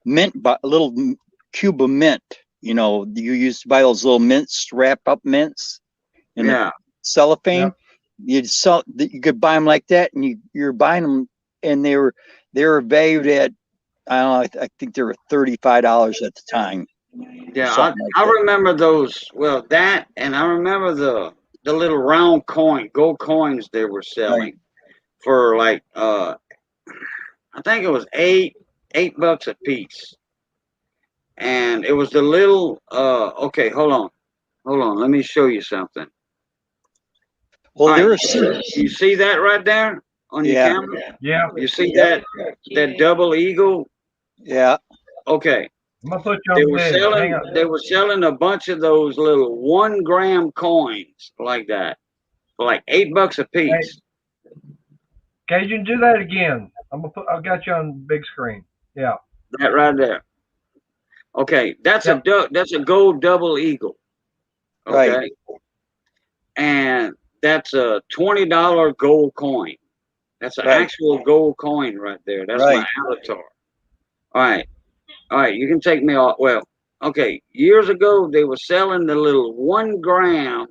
C: mint, little cube of mint. You used to buy those little mints, wrap up mints, in the cellophane. Yep. You could buy them like that, and you're buying them, and they were valued at, I don't know, I think they were $35 at the time.
B: Yeah, I remember those. Well, that, and I remember the little round gold coins they were selling for like I think it was $8 a piece, and it was the little okay, hold on, let me show you something.
C: Well,
B: you see that right there on your camera?
A: Yeah.
B: You see that double eagle?
C: Yeah.
B: Okay.
A: I'm gonna put you on
B: they were selling a bunch of those little 1 gram coins like that for like $8 a piece.
A: Hey, Cajun, do that again. I've got you on big screen. Yeah.
B: That right there. Okay, that's a gold double eagle. Okay. Right. And that's a $20 gold coin. That's an actual gold coin right there. That's my avatar. All right, you can take me off. Well, okay, years ago they were selling the little 1 gram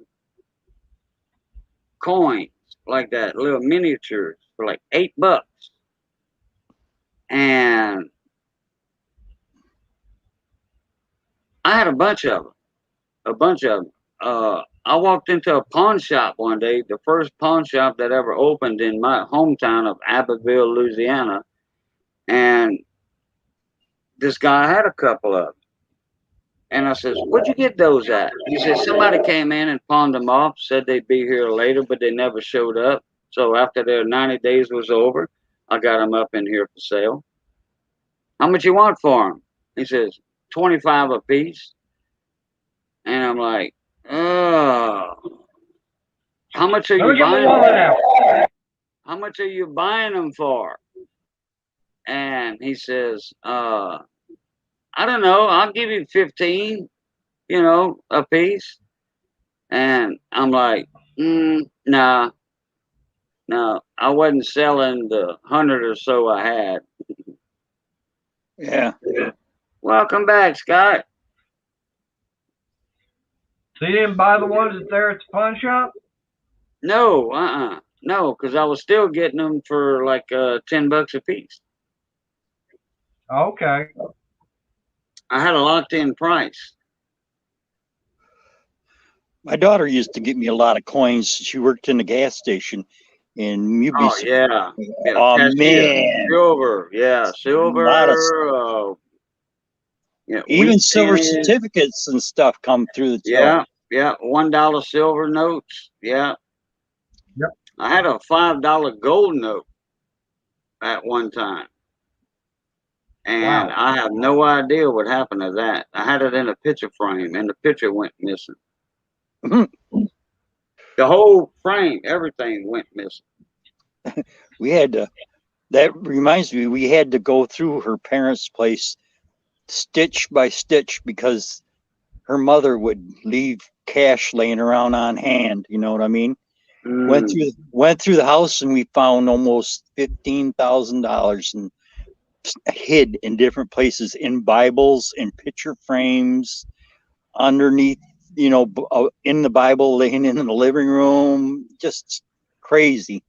B: coins like that, little miniatures, for like $8. And I had a bunch of them. I walked into a pawn shop one day, the first pawn shop that ever opened in my hometown of Abbeville, Louisiana, and this guy had a couple of them. And I says, "Where'd you get those at?" He says, "Somebody came in and pawned them off, said they'd be here later, but they never showed up. So after their 90 days was over, I got them up in here for sale." "How much you want for them?" He says, 25 a piece. And I'm like, how much are
A: Let me
B: you
A: get my
B: buying?
A: wallet out.
B: How much are you buying them for? And he says, I don't know. I'll give you 15, a piece. And I'm like, nah, no, I wasn't selling the 100 or so I had.
C: Yeah.
B: Welcome back, Scott.
A: So you didn't buy the ones that there at the pawn shop?
B: No, no, because I was still getting them for like $10 a piece.
A: Okay.
B: I had a locked in price.
C: My daughter used to give me a lot of coins. She worked in the gas station, and you'd be
B: Oh yeah,
C: oh
B: cashier,
C: man,
B: silver, yeah,
C: a lot of
B: silver.
C: even
B: Wheat
C: silver
B: pennies.
C: certificates and stuff come through the till.
B: Yeah, $1 silver notes. Yeah.
A: Yep.
B: I had a $5 gold note at one time. And
A: Wow.
B: I have no idea what happened to that. I had it in a picture frame and the picture went missing.
C: Mhm.
B: The whole frame, everything went missing.
C: We had to. That reminds me, we had to go through her parents' place stitch by stitch because her mother would leave cash laying around on hand. You know what I mean? Went through the house and we found almost $15,000 and hid in different places, in Bibles, in picture frames, underneath, in the Bible, laying in the living room. Just crazy.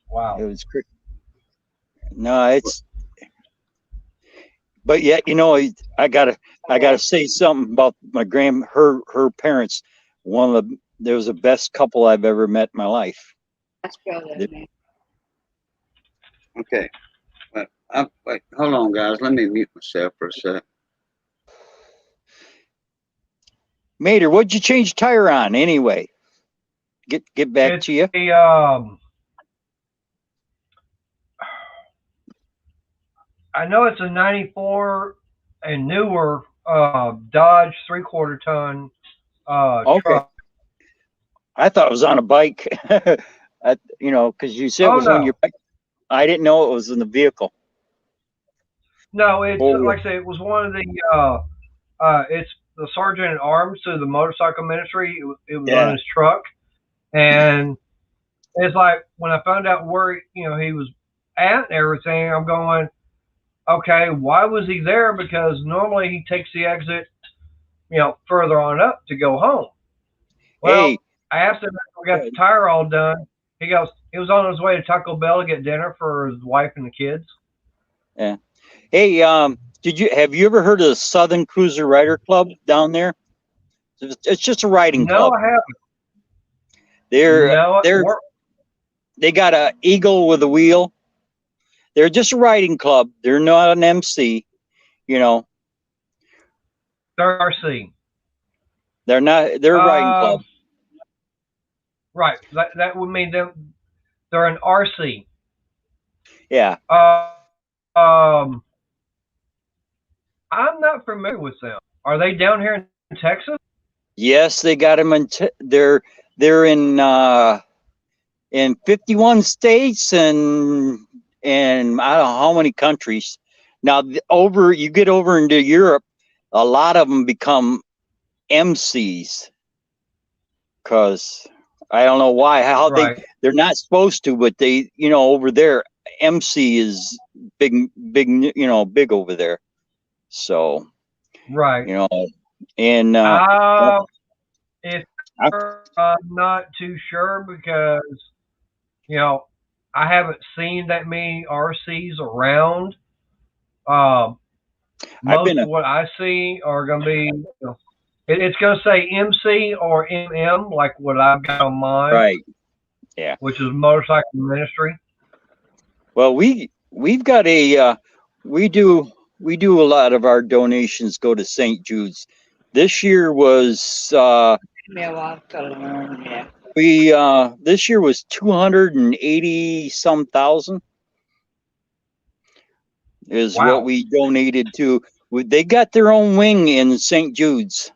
A: Wow.
C: It was crazy. No, it's. But yet, I gotta say something about my her parents. They was the best couple I've ever met in my life.
D: That's brother, man.
B: Okay. Wait, hold on, guys. Let me mute myself for a sec.
C: Mater, what'd you change tire on anyway? Get back
A: It's
C: to you.
A: I know it's a 94 and newer Dodge 3/4 ton
C: Okay.
A: truck.
C: I thought it was on a bike. Because you said it
A: Oh
C: was on
A: no.
C: your bike. I didn't know it was in the vehicle.
A: No, it's
C: Oh,
A: like I say, it was one of the it's the sergeant at arms to the motorcycle ministry. It was on
C: yeah.
A: his truck, and it's like when I found out where he was at and everything, I'm going, okay, why was he there? Because normally he takes the exit, further on up to go home. Well,
C: Hey,
A: I asked him after we got the tire all done. He goes, he was on his way to Taco Bell to get dinner for his wife and the kids.
C: yeah. Hey, have you ever heard of the Southern Cruiser Rider Club down there? It's just a riding
A: No,
C: club.
A: I haven't.
C: They got a eagle with a wheel. They're just a riding club. They're not an MC,
A: They're RC.
C: They're not. They're a riding club.
A: Right. That would mean they're an RC.
C: Yeah.
A: I'm not familiar with them. Are they down here in Texas?
C: Yes, they got them they're in 51 states and I don't know how many countries. Now you get over into Europe, a lot of them become MCs because I don't know why, they're not supposed to, but they, over there, MC is big, big over there. So,
A: right.
C: And
A: if I'm not too sure because I haven't seen that many RCs around. Most of what I see are going to be, it's going to say MC or MM, like what I've got on mine.
C: Right. Yeah.
A: Which is motorcycle ministry.
C: Well, we've got we do a lot of our donations go to St. Jude's. This year was this year was 280 some thousand is what we donated to. They got their own wing in St. Jude's.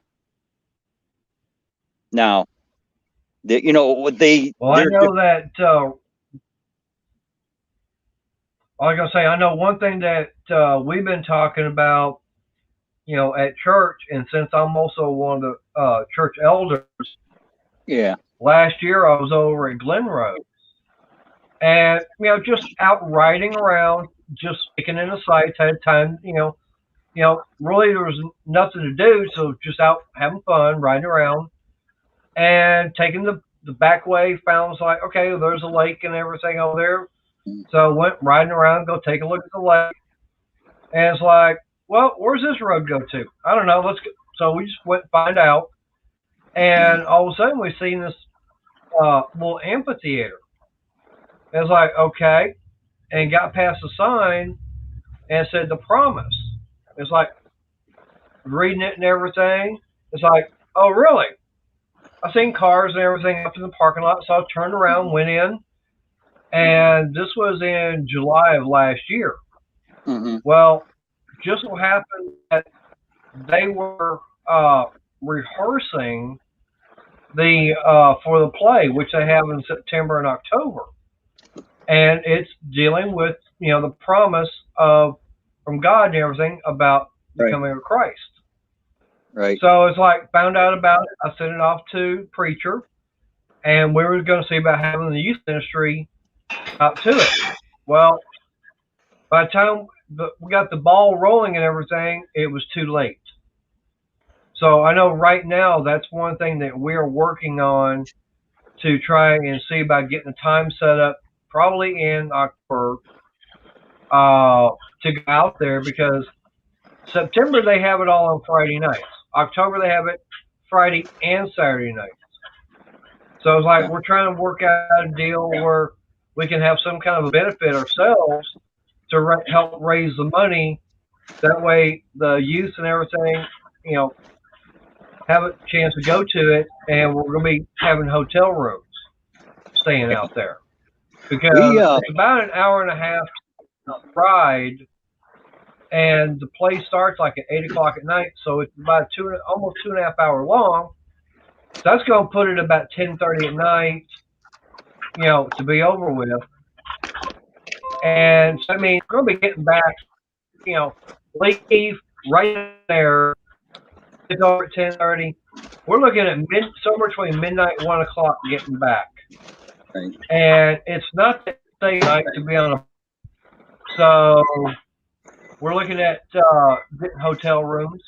C: now. That you know what they.
A: Well, I
C: they're-
A: know that. I was gonna say, I know one thing that we've been talking about, at church, and since I'm also one of the church elders,
C: Yeah.
A: last year I was over at Glen Rose, and just out riding around, just taking in the sights. Had time, really there was nothing to do, so just out having fun, riding around, and taking the back way. Found, was like, okay, there's a lake and everything over there. So went riding around, go take a look at the lake, and it's like, well, where's this road go to? I don't know. Let's go. So we just went and find out, and all of a sudden we seen this little amphitheater. It's like, okay, and got past the sign and it said the Promise. It's like reading it and everything. It's like, oh really? I seen cars and everything up in the parking lot, so I turned around, went in, and this was in July of last year.
C: Mm-hmm.
A: Well, just so happened that they were rehearsing the for the play, which they have in September and October, and it's dealing with the promise of from God and everything about the
C: Right.
A: coming of Christ.
C: Right.
A: So it's like, found out about it. I sent it off to preacher, and we were going to see about having the youth ministry out to it. Well, by the time we got the ball rolling and everything, it was too late. So I know right now that's one thing that we're working on to try and see about getting the time set up, probably in October, to go out there, because September they have it all on Friday nights. October they have it Friday and Saturday nights. So it's like we're trying to work out a deal where we can have some kind of a benefit ourselves to help raise the money. That way the youth and everything, have a chance to go to it, and we're going to be having hotel rooms staying out there. Because it's about an hour and a half ride, and the play starts like at 8 o'clock at night, so it's about almost 2.5 hour long. So that's going to put it about 10:30 at night, to be over with. And so, I mean, we're going to be getting back, leave right there. It's over at 10:30. We're looking at somewhere between midnight and 1 o'clock getting back.
C: Right.
A: And it's not that safe night to be on a. So we're looking at getting hotel rooms.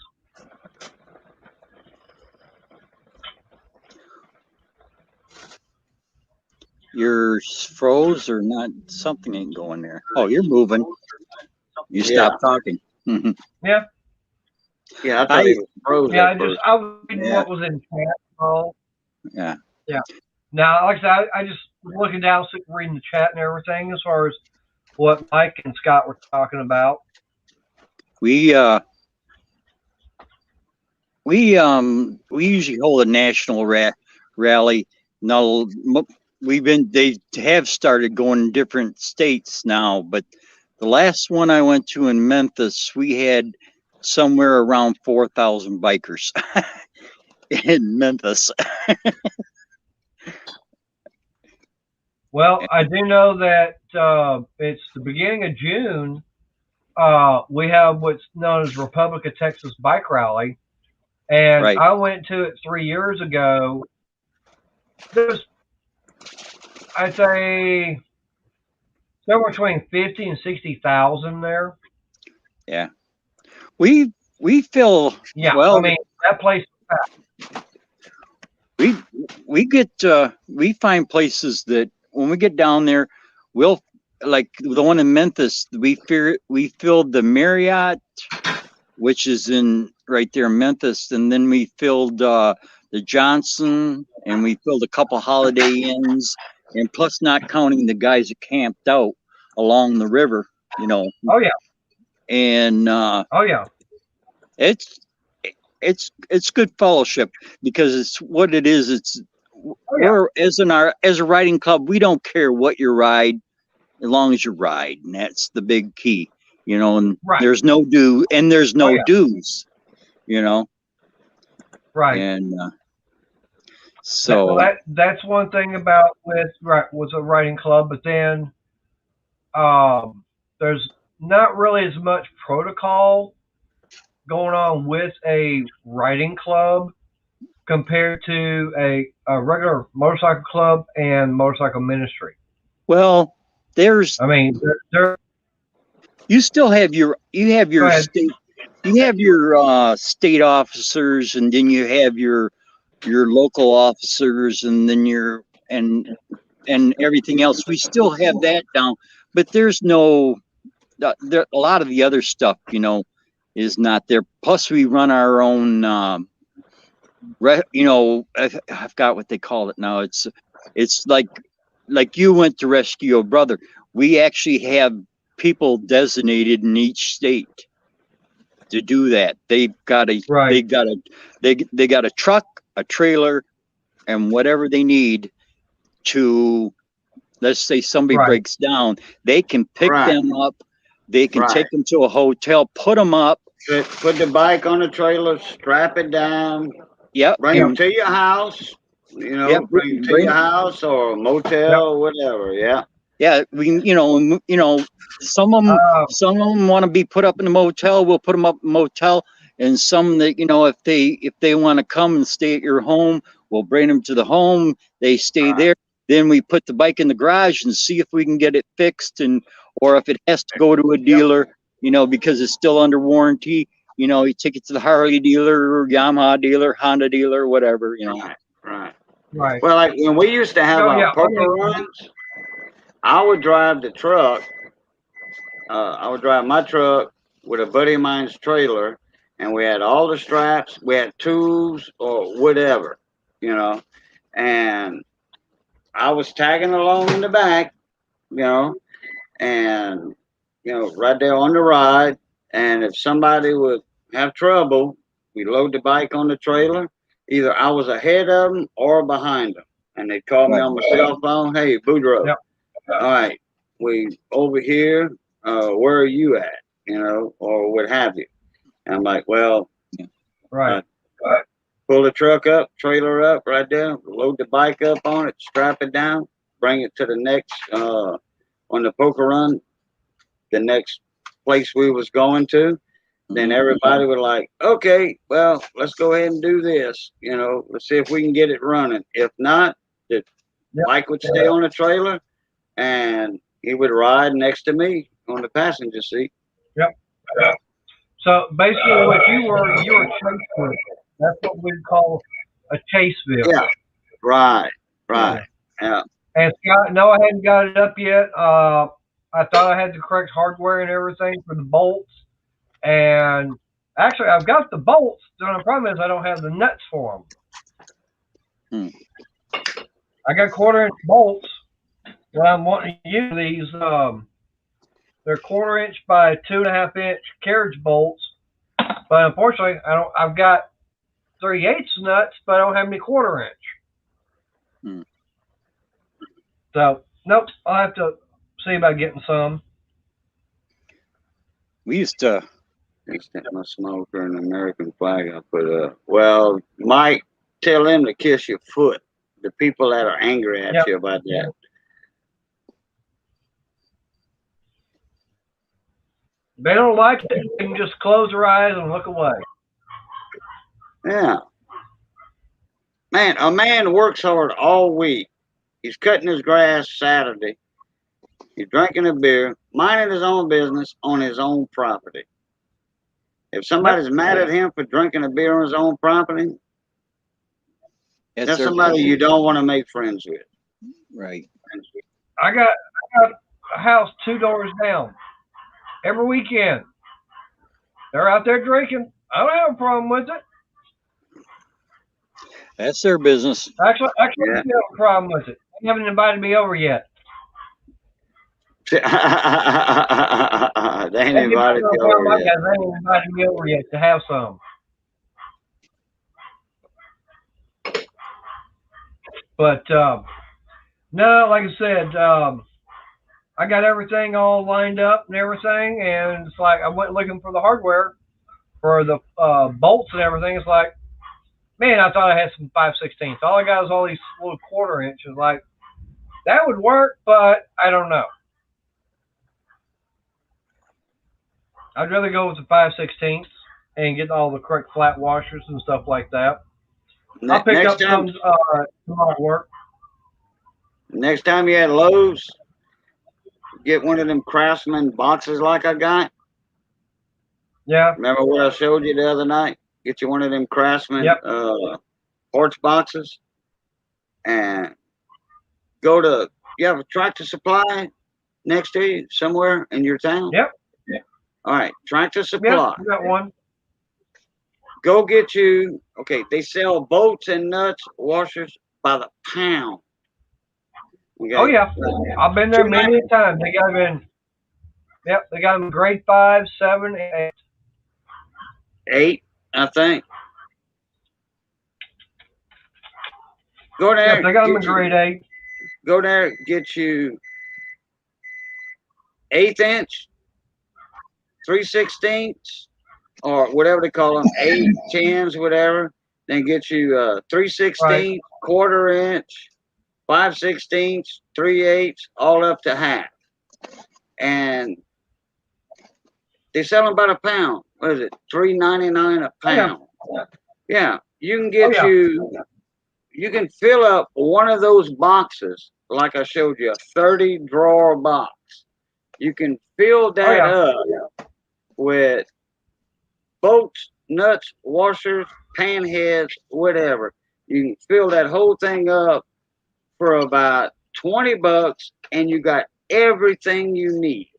C: You're froze or not? Something ain't going there. Oh, you're moving. You stopped talking. Mhm.
A: Yeah.
B: Yeah, I thought he was frozen.
A: Yeah, I was reading
C: Yeah.
A: what was in chat. Oh,
C: Yeah.
A: yeah. Now, like I said, I just was looking down, reading the chat and everything as far as what Mike and Scott were talking about.
C: We usually hold a national rally. Now they have started going in different states now, but the last one I went to in Memphis, we had somewhere around 4,000 bikers in Memphis.
A: Well, I do know that it's the beginning of June. We have what's known as Republic of Texas Bike Rally, and
C: Right.
A: I went to it 3 years ago. There's, I'd say, somewhere between 50 and 60,000 there.
C: Yeah, we feel
A: Yeah,
C: well.
A: I mean that place.
C: We find places that when we get down there, we'll like the one in Memphis. We filled the Marriott, which is in right there in Memphis, and then we filled the Johnson, and we filled a couple Holiday Inns, and plus not counting the guys that camped out along the river,
A: Oh yeah.
C: And
A: Oh yeah.
C: it's good fellowship because it's what it is. It's
A: yeah.
C: we're as a riding club, we don't care what you ride as long as you ride, and that's the big key, and
A: Right.
C: there's no dues.
A: Yeah.
C: Right.
A: And
C: So
A: That's one thing about with a writing club, but then there's not really as much protocol going on with a writing club compared to a regular motorcycle club and motorcycle ministry.
C: well, there's
A: I mean,
C: you still have your
A: Go ahead.
C: state officers, and then you have your local officers, and then and everything else. We still have that down, but there's no a lot of the other stuff, is not there. Plus, we run our own. I forgot what they call it now. It's like you went to rescue a brother. We actually have people designated in each state to do that. They've got a
A: Right.
C: they got a truck, a trailer, and whatever they need to. Let's say somebody
A: Right.
C: breaks down, they can pick
B: Right.
C: them up. They can
B: Right.
C: take them to a hotel, put them up.
B: Put the bike on the trailer, strap it down,
C: Yep.
B: bring them
C: and-
B: to your house.
C: Yep,
B: Bring them to
C: bring-
B: your house or a motel or whatever. Yeah.
C: Yeah, some of them want to be put up in a motel. We'll put them up in a motel, and some that if they want to come and stay at your home, we'll bring them to the home. They stay there. Then we put the bike in the garage and see if we can get it fixed, or if it has to go to a dealer, because it's still under warranty. You take it to the Harley dealer or Yamaha dealer, Honda dealer, whatever.
B: Right.
A: Right.
B: Well, like when we used to have
A: Oh,
B: our
A: yeah.
B: poker runs, I would drive the truck. I would drive my truck with a buddy of mine's trailer, and we had all the straps. We had tools or whatever, and I was tagging along in the back, and right there on the ride. And if somebody would have trouble, we load the bike on the trailer. Either I was ahead of them or behind them, and they'd call me on my cell phone. Hey, Boudreaux.
A: Yep.
B: All right, we over here. Where are you at? Or what have you. And I'm like, well,
A: Right.
B: pull the truck up, trailer up right there, load the bike up on it, strap it down, bring it to the next, on the poker run, the next place we was going to. Then everybody was like, okay, well, let's go ahead and do this. Let's see if we can get it running. If not, the bike would stay on the trailer, and he would ride next to me on the passenger seat.
A: Yep. So basically, what you were a chase vehicle. That's what we'd call a chase vehicle.
B: Yeah. Right. Yeah.
A: And Scott, no, I hadn't got it up yet. I thought I had the correct hardware and everything for the bolts. And actually, I've got the bolts. The only problem is I don't have the nuts for them. I got 1/4-inch bolts. What I'm wanting to use these, they're 1/4-inch by 2.5-inch carriage bolts. But unfortunately, I've got 3/8 nuts, but I don't have any 1/4-inch. So nope, I'll have to see about getting some.
C: We used to.
B: Extend my smoker and American flag I put up. Well, Mike, tell them to kiss your foot. The people that are angry at you about that.
A: If they don't like it, you can just close their eyes and look away.
B: Yeah. Man, a man works hard all week. He's cutting his grass Saturday. He's drinking a beer, minding his own business on his own property. If somebody's mad at him for drinking a beer on his own property, that's somebody you don't want to make friends with.
C: Right.
A: I got a house 2 doors down. Every weekend, they're out there drinking. I don't have a problem with it.
C: That's their business.
A: Actually, I don't have a problem with it. They haven't invited me over yet.
B: They ain't invited you over yet.
A: They ain't invited me over yet to have some. But no, like I said, I got everything all lined up and everything, and it's like I went looking for the hardware for the bolts and everything. It's like man, I thought I had some 5/16. All I got is all these little 1/4 inches. Like, that would work, but I don't know. I'd rather go with the 5/16 and get all the correct flat washers and stuff like that. I'll pick up
B: Next time,
A: some tomorrow at work.
B: next time you at Lowe's, get one of them Craftsman boxes like I got.
A: Yeah.
B: Remember what I showed you the other night? Get you one of them Craftsman
A: Yep.
B: porch boxes, and go to. You have a Tractor Supply next to you somewhere in your town?
A: Yep.
B: All right, Tractor Supply.
A: Yeah, we got one.
B: Go get you. Okay, they sell bolts and nuts washers by the pound. Okay?
A: Oh yeah, I've been there many times. They got them in. Yep, they got them in grade 5, 7, and 8.
B: 8, I think. Go there.
A: Yep, they got them in
B: get you-
A: grade 8.
B: Go there, get you 1/8 inch, 3/16, or whatever they call them, 8, 10s, whatever. Then get you 3/16, 1/4 inch, 5/16, 3/8, all up to half. And they sell them by the pound. What is it? $3.99 a pound. Yeah, you can get you can fill up one of those boxes, like I showed you, a 30 drawer box. You can fill that up with bolts, nuts, washers, pan heads, whatever. You can fill that whole thing up for about $20, and you got everything you need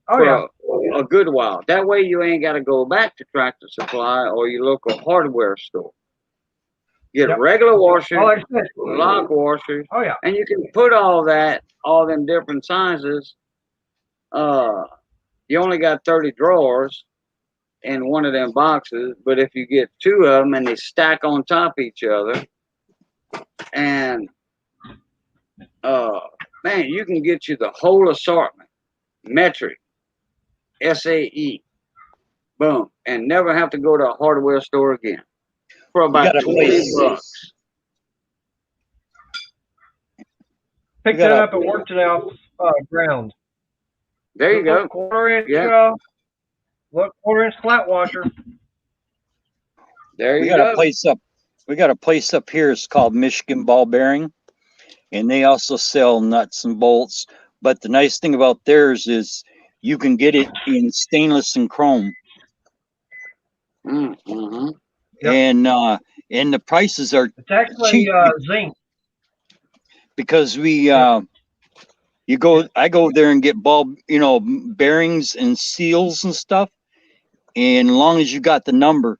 A: Oh
B: for
A: yeah.
B: a good while. That way you ain't got to go back to Tractor Supply or your local hardware store. Get
A: Yep.
B: regular washers,
A: Well, like I said,
B: lock washers,
A: oh yeah.
B: and you can put all them different sizes. You only got 30 drawers in one of them boxes, but if you get 2 of them and they stack on top of each other, and man, you can get you the whole assortment, metric, SAE, boom, and never have to go to a hardware store again for about
C: gotta
B: $20.
A: Picked
C: gotta-
A: that up at work today off ground.
B: There you go.
A: 1/4 inch.
B: Yeah.
A: Look, 1/4 inch flat washer.
B: There
C: We
B: you
C: got
B: go.
C: a place up. We got a place up here. It's called Michigan Ball Bearing, and they also sell nuts and bolts. But the nice thing about theirs is you can get it in stainless and chrome,
B: Mm-hmm.
A: Yep.
C: and the prices are
A: It's actually
C: cheap
A: zinc.
C: because I go there and get ball, bearings and seals and stuff, and as long as you got the number,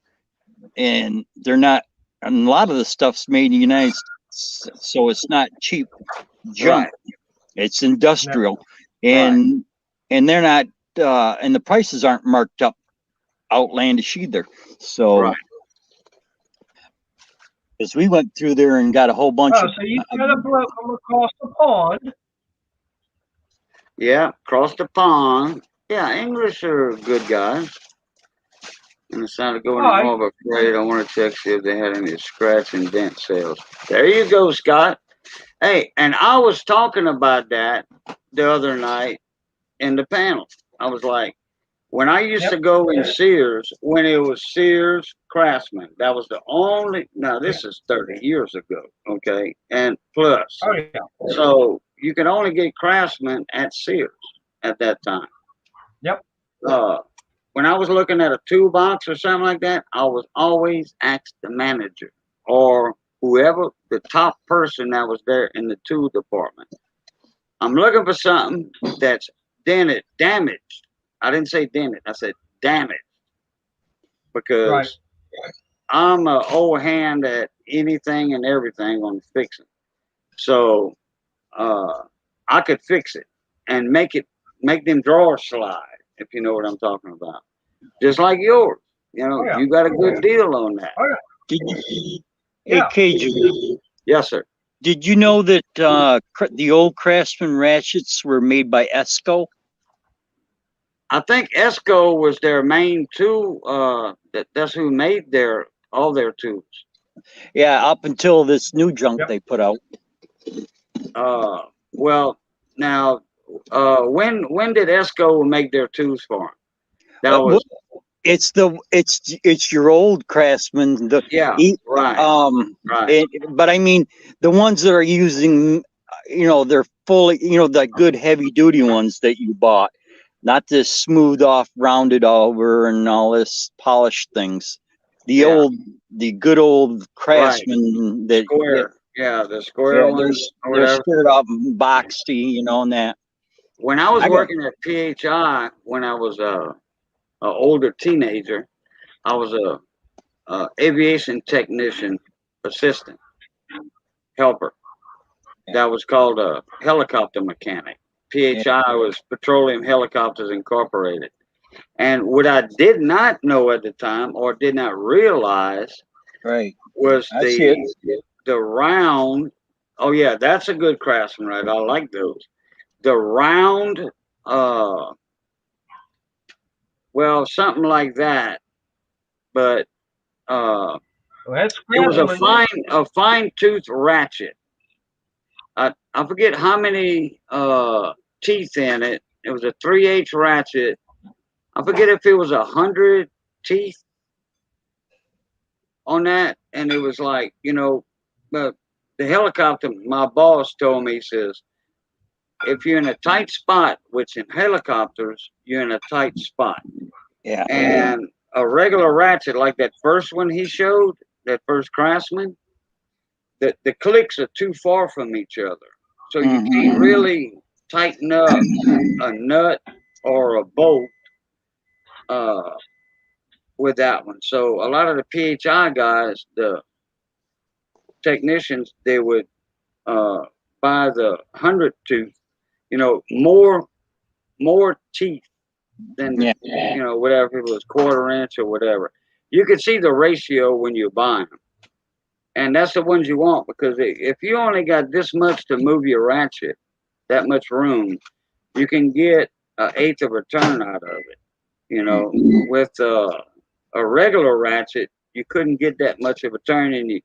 C: and they're not, and a lot of the stuff's made in the United States, so it's not cheap junk.
B: Right.
C: It's industrial, and they're not, and the prices aren't marked up outlandish either. So,
B: Right.
C: as we went through there and got a whole bunch
A: Oh,
C: of,
A: so you got to come across the pond.
B: Yeah, across the pond. Yeah, English are good guys. And instead of going to
A: Right.
B: Harbor Freight, I want to check see if they had any scratch and dent sales. There you go, Scott. Hey, and I was talking about that the other night in the panel. I was like, when I used to go in Sears, when it was Sears Craftsman, that was the only, now this is 30 years ago, okay? And plus,
A: Oh yeah.
B: so you could only get Craftsman at Sears at that time.
A: Yep.
B: When I was looking at a toolbox or something like that, I was always asked the manager or whoever, the top person that was there in the tool department. I'm looking for something that's dented, damaged. I didn't say dented, I said damaged. Because
A: Right.
B: I'm an old hand at anything and everything on fixing. So I could fix it and make them drawers slide, if you know what I'm talking about. Just like yours. You know,
A: Oh, yeah.
B: you got a good deal on that.
C: did you,
A: Yeah.
C: hey KJ,
B: Yes, sir.
C: did you know that the old Craftsman ratchets were made by Esco?
B: I think Esco was their main tool. That's who made their all their tools.
C: Yeah, up until this new junk
A: Yep.
C: they put out.
B: Well, now, when did Esco make their tools for them? That
C: Uh,
B: was
C: it's your old Craftsman.
B: yeah,
C: E-
B: right, right.
C: but I mean the ones that are using, they're fully, the good heavy duty ones that you bought, not this smooth off, rounded over and all this polished things.
B: Yeah.
C: The good old Craftsman that
B: Square, yeah, the square
C: yeah,
B: ones or
C: they're
B: whatever.
C: squared off boxy, and that.
B: When I was
C: I got-
B: working at PHI, when I was a older teenager, I was a aviation technician assistant helper. That was called a helicopter mechanic. PHI was Petroleum Helicopters Incorporated. And what I did not know at the time, or did not realize,
C: Right.
B: was
C: I see it.
B: the round. Oh yeah, that's a good Craftsman, right? I like those. The round, well, something like that, but
A: Well, that's
B: it was
A: Craftsman.
B: a fine tooth ratchet. I forget how many teeth in it. It was a 3/8 ratchet. I forget if it was 100 teeth on that, and it was like, but the helicopter. My boss told me, he says, if you're in a tight spot, which in helicopters you're in a tight spot,
C: Yeah.
B: and a regular ratchet like that first one he showed, that first Craftsman, the clicks are too far from each other. So you can't really tighten up a nut or a bolt with that one. So a lot of the PHI guys, the technicians, they would buy the 100 tooth, more teeth than whatever, if it was 1/4 inch or whatever. You could see the ratio when you're buying them. And that's the ones you want, because if you only got this much to move your ratchet, that much room, you can get 1/8 of a turn out of it. With a regular ratchet, you couldn't get that much of a turn, and you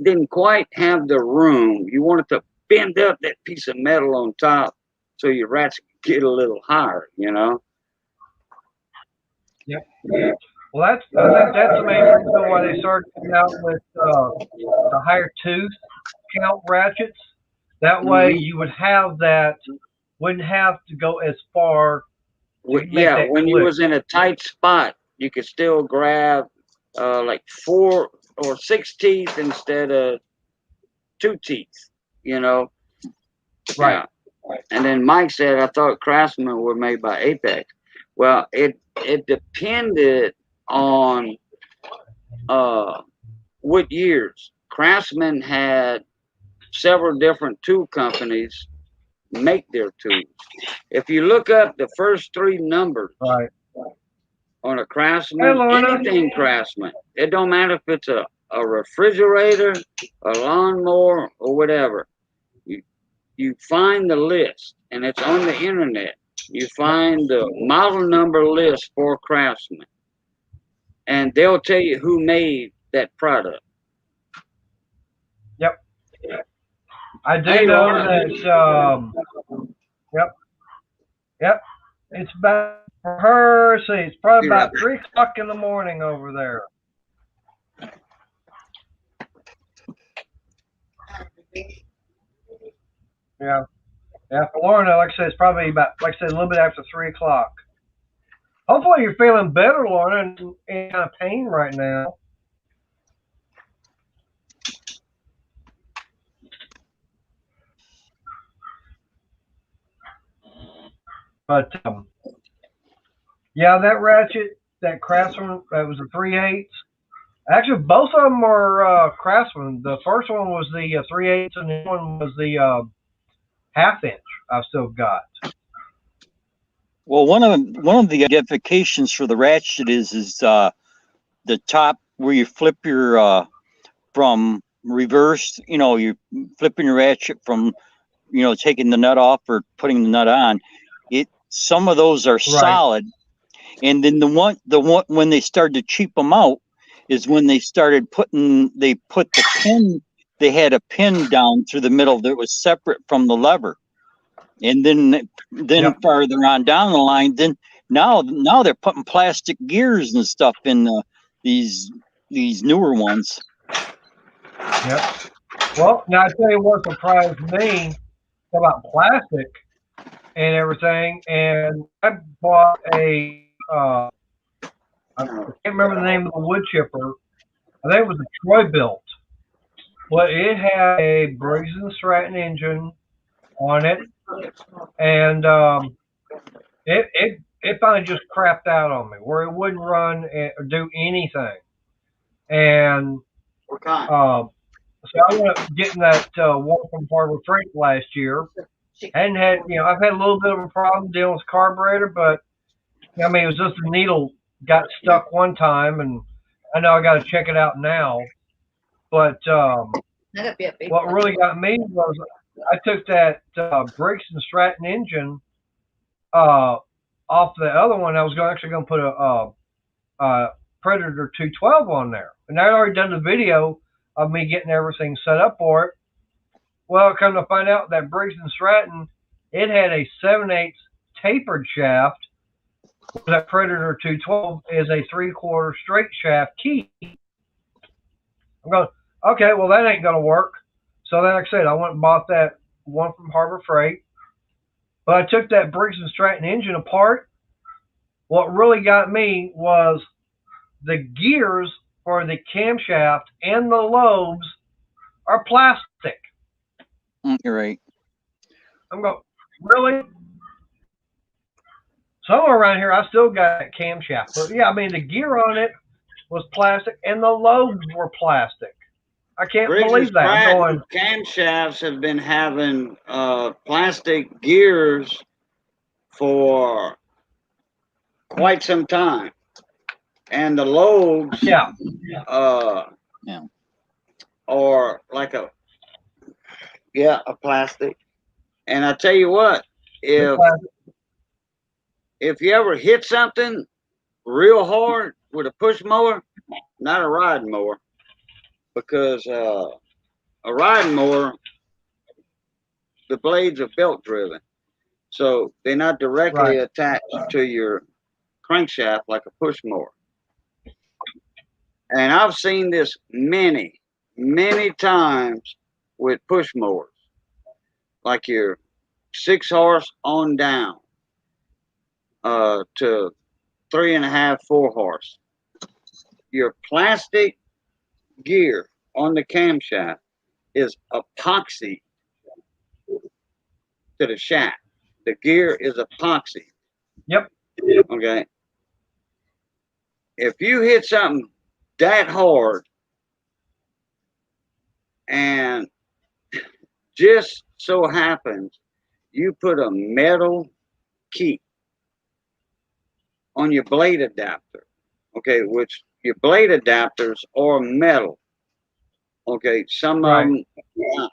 B: didn't quite have the room. You wanted to bend up that piece of metal on top so your ratchet could get a little higher.
A: Yep. Well, I think that's the main reason why they started coming out with the higher tooth count ratchets. That way, you would have that, wouldn't have to go as far.
B: Yeah, when you was in a tight spot, you could still grab like 4 or 6 teeth instead of 2 teeth.
A: Right.
B: Yeah. And then Mike said, I thought Craftsman were made by Apex. Well, it depended on what years. Craftsman had several different tool companies make their tools. If you look up the first 3 numbers on a Craftsman, anything Craftsman, it don't matter if it's a refrigerator, a lawnmower, or whatever. You find the list, and it's on the internet. You find the model number list for Craftsman, and they'll tell you who made that product.
A: Yep. I do know that. Yep. It's about, for her. See, it's probably about 3 o'clock in the morning over there. Yeah. Yeah, for Lorna, like I said, it's probably about, like I said, a little bit after 3 o'clock. Hopefully you're feeling better, Lorna, and in kind of pain right now. But, yeah, that ratchet, that Craftsman, that was a 3/8. Actually, both of them are Craftsman. The first one was the 3/8, and the other one was the 1/2 inch I've still got.
C: Well, one of the identifications for the ratchet is the top where you flip your from reverse. You're flipping your ratchet from taking the nut off or putting the nut on. Some of those are solid, and then the one when they started to cheap them out, is when they started they put the pin, they had a pin down through the middle that was separate from the lever. And then
A: Yep.
C: farther on down the line, then now they're putting plastic gears and stuff in these newer ones.
A: Yep. Well, now I tell you what surprised me about plastic and everything, and I bought a I can't remember the name of the wood chipper. I think it was a Troy-Bilt. Well, it had a Briggs & Stratton engine on it, and it finally just crapped out on me where it wouldn't run or do anything. And
B: What kind?
A: so I ended up getting that one from Harbor Freight last year. Hadn't had, I've had a little bit of a problem dealing with carburetor, but I mean, it was just the needle got stuck one time, and I know I got to check it out now. But
D: That'd be a big
A: what
D: one.
A: really got me was I took that Briggs & Stratton engine off the other one. I was actually going to put a Predator 212 on there, and I'd already done the video of me getting everything set up for it. Well, come to find out that Briggs & Stratton, it had a 7/8 tapered shaft. That Predator 212 is a 3/4 straight shaft key. I'm going, okay, well, that ain't going to work. So then, like I said, I went and bought that one from Harbor Freight. But I took that Briggs & Stratton engine apart. What really got me was the gears for the camshaft and the lobes are plastic.
C: You're right.
A: I'm going, really? Somewhere around here, I still got that camshaft. But yeah, I mean, the gear on it was plastic and the lobes were plastic. I can't
B: Briggs &
A: believe that. I'm
B: Stratton
A: going,
B: camshafts have been having plastic gears for quite some time, and the lobes
A: yeah,
C: Yeah.
B: are like a plastic. And I tell you what, if you ever hit something real hard with a push mower, not a riding mower, because a riding mower, the blades are belt driven, so they're not directly
A: Right.
B: attached to your crankshaft like a push mower. And I've seen this many times with push mowers, like your 6 horse on down to 3.5, 4 horse. Your plastic gear on the camshaft is epoxy to the shaft. The gear is epoxy.
A: Yep.
B: Okay. If you hit something that hard and just so happens you put a metal key on your blade adapter, okay, which your blade adapters are metal, okay, some
A: Right.
B: of them not.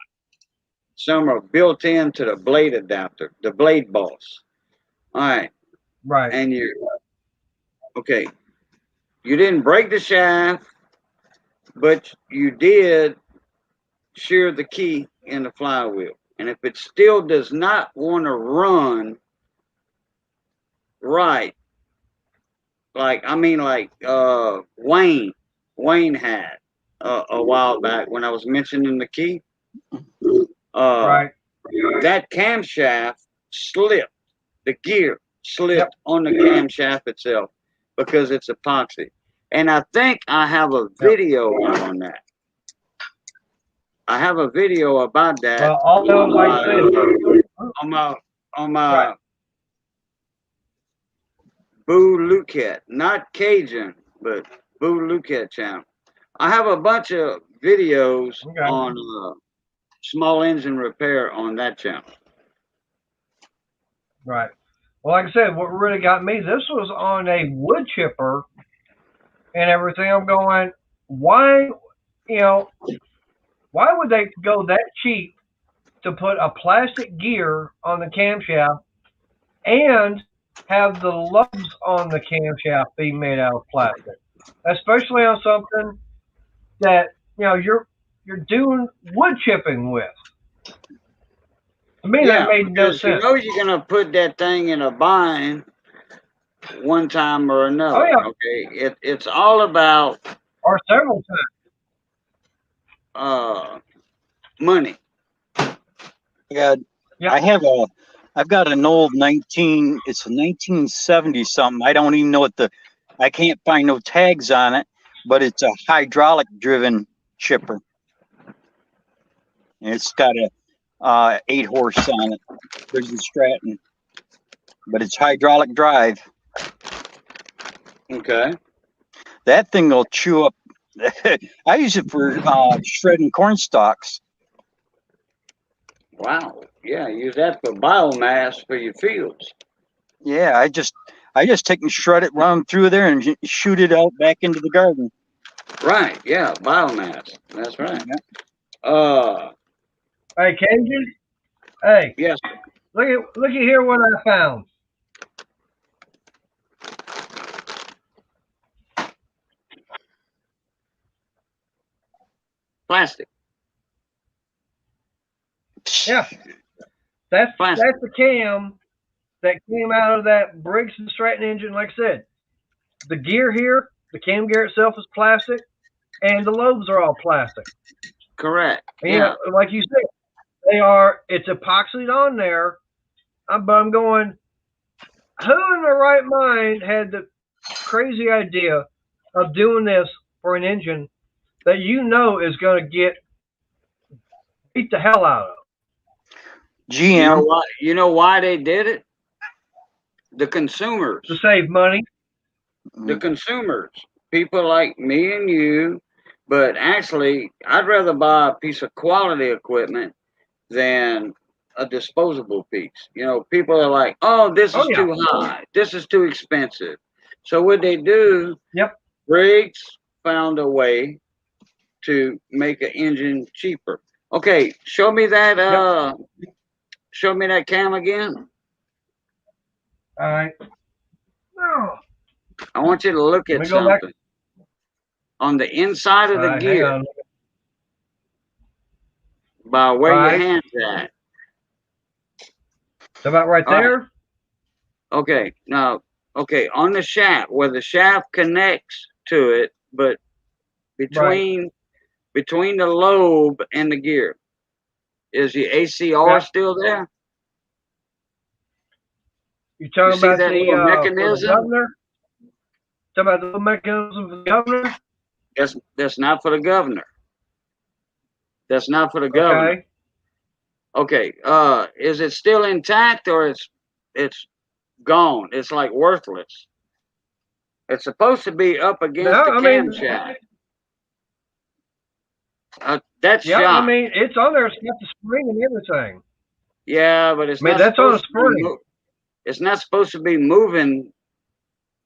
B: Some are built into the blade adapter, the blade boss. All right,
A: Right.
B: and you didn't break the shaft, but you did shear the key in the flywheel. And if it still does not want to run right, like Wayne had a while back when I was mentioning the key,
A: Right.
B: that camshaft slipped, the gear slipped
A: Yep.
B: on the camshaft itself because it's epoxy. And I think I have a video on that. I have a video about that
A: Well, also, like I said,
B: on my
A: Right.
B: Boo Luket, not Cajun, but Boo Luket channel. I have a bunch of videos
A: Okay.
B: on small engine repair on that channel.
A: Right. Well, like I said, what really got me, this was on a wood chipper and everything. I'm going, why would they go that cheap to put a plastic gear on the camshaft and have the lobes on the camshaft be made out of plastic? especially on something that you're doing wood chipping with. To me, that
B: Yeah,
A: made no
B: because you
A: sense.
B: know you're gonna put that thing in a bind one time or
A: Oh
B: another.
A: yeah,
B: Okay, it's all about
A: or several times.
B: uh money.
C: Yeah,
A: Yeah.
C: I've got an old it's a 1970 something. I don't even know I can't find no tags on it, but it's a hydraulic driven chipper. And it's got a 8 horse on it. There's the Stratton, but it's hydraulic drive.
B: Okay.
C: That thing will chew up. I use it for shredding corn stalks.
B: Wow. Yeah, use that for biomass for your fields.
C: Yeah, I just take and shred it, run through there, and shoot it out back into the garden.
B: Right. Yeah, biomass. That's right.
C: Yeah.
A: Hey, Cajun. Hey,
B: Yes.
A: look at here what I found.
B: Plastic.
A: Yeah, that's
B: Plastic.
A: the cam that came out of that Briggs and Stratton engine. Like I said, the gear here, the cam gear itself is plastic, and the lobes are all plastic.
B: Correct.
A: And,
B: Yeah.
A: like you said, it's epoxied on there. But I'm going, who in their right mind had the crazy idea of doing this for an engine that is going to get beat the hell out of?
C: GM.
B: You know why they did it? The consumers.
A: To save money.
B: The consumers. People like me and you, but actually I'd rather buy a piece of quality equipment than a disposable piece. You know, people are like, "Oh, this is too high. This is too expensive." So what they do,
A: Yep.
B: Briggs found a way to make an engine cheaper. Okay, show me that show me that cam again.
A: All right. Oh,
B: I want you to look
A: let
B: at
A: me go back.
B: something. On the inside of the
A: Hang
B: gear,
A: on.
B: by where your
A: Right.
B: hand's at.
A: It's about right
B: All right.
A: there.
B: Okay, now, okay, on the shaft, where the shaft connects to it, but between the lobe and the gear, is the ACR
A: Yeah.
B: still there?
A: You talking
B: see
A: about
B: that
A: the
B: little
A: for the
B: mechanism?
A: governor? Talking about the little mechanism for the governor?
B: That's not for the governor. That's not for the governor.
A: Okay.
B: Okay, is it still intact or it's gone? It's like worthless. It's supposed to be up against
A: No,
B: the
A: I mean,
B: camshaft. That's
A: yeah,
B: shot.
A: I mean, it's on there. It's got the spring and everything.
B: Yeah, but it's
A: I mean,
B: not
A: that's on a
B: supposed to be
A: spring.
B: it's not supposed to be moving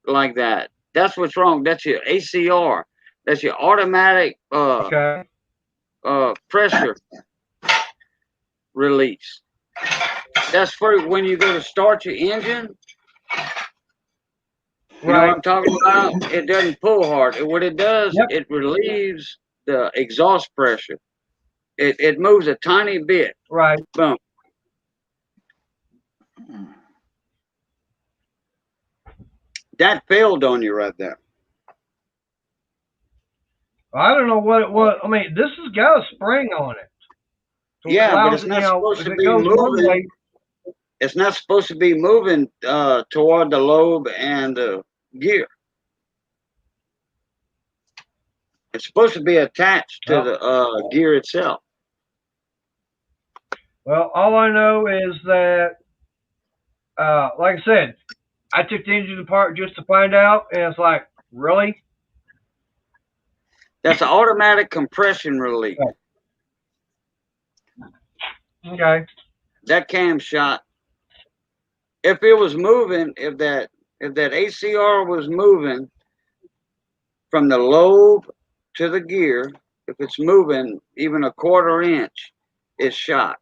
B: like that. That's what's wrong. That's your ACR. That's your automatic
A: Okay.
B: pressure release. That's for when you go to start your engine. You know what I'm talking about? It doesn't pull hard. What it does, it relieves the exhaust pressure. It moves a tiny bit.
A: Right.
B: Boom. That failed on you right there.
A: I don't know what it was. I mean, this has got a spring on it. So
B: Yeah, but it's not supposed to be moving. It's not supposed to be moving toward the lobe and the gear. It's supposed to be attached to the gear itself.
A: Well, all I know is that, like I said, I took the engine apart just to find out, and it's like, really?
B: That's an automatic compression relief.
A: Okay.
B: That cam shot. If it was moving, if that ACR was moving from the lobe to the gear, if it's moving even a 1/4 inch, it's shot.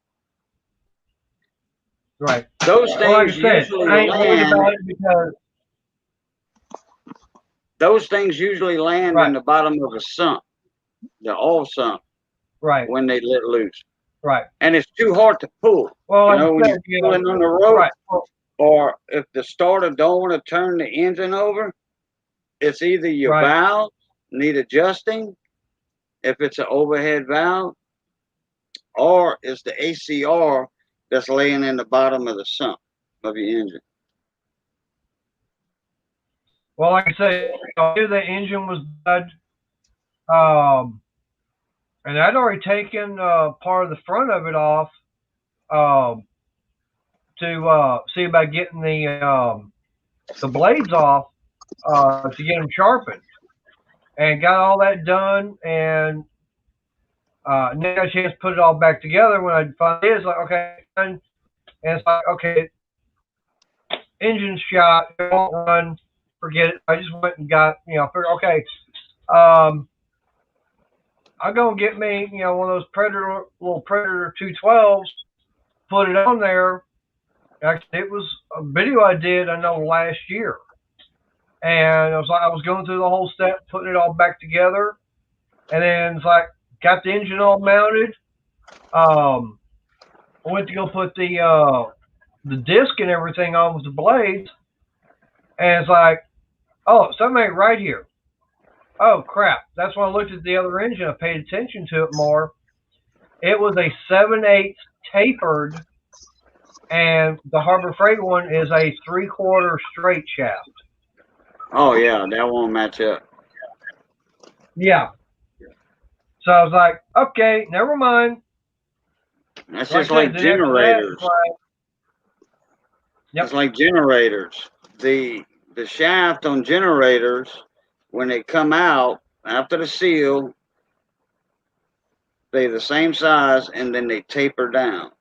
A: Right.
B: Those things
A: like I said,
B: usually
A: I ain't worried
B: land.
A: about it because
B: those things usually land
A: Right.
B: in the bottom of a sump, the oil sump,
A: Right.
B: when they let loose.
A: Right.
B: And it's too hard to pull.
A: Well, like
B: When
A: I
B: you're
A: said, you
B: pulling
A: know,
B: on the rope,
A: right. Well,
B: or if the starter don't want to turn the engine over, it's either your
A: right.
B: valve need adjusting, if it's an overhead valve, or it's the ACR that's laying in the bottom of the sump of your engine.
A: Well, like I said, I knew the engine was bad. And I'd already taken part of the front of it off to see about getting the blades off to get them sharpened, and got all that done, and now I got a chance to put it all back together. When I finally did, it's like, okay, and it's like, okay, engine shot, it won't run, forget it. I just went and got, figured, okay, I'm gonna get me, one of those little Predator 212s, put it on there. Actually, it was a video I did, I know, last year, and I was going through the whole step, putting it all back together, and then it's like got the engine all mounted. I went to go put the disc and everything on with the blades, and it's like, oh, something ain't right here. Oh crap! That's when I looked at the other engine. I paid attention to it more. It was a 7/8 tapered, and the Harbor Freight one is a 3/4 straight shaft.
B: Oh yeah, that won't match up.
A: Yeah. So I was like, okay, never mind.
B: That's
A: Like
B: just
A: I
B: like
A: said, then after that,
B: generators.
A: it's like, yep.
B: It's like generators. The shaft on generators, when they come out after the seal, they're the same size and then they taper down.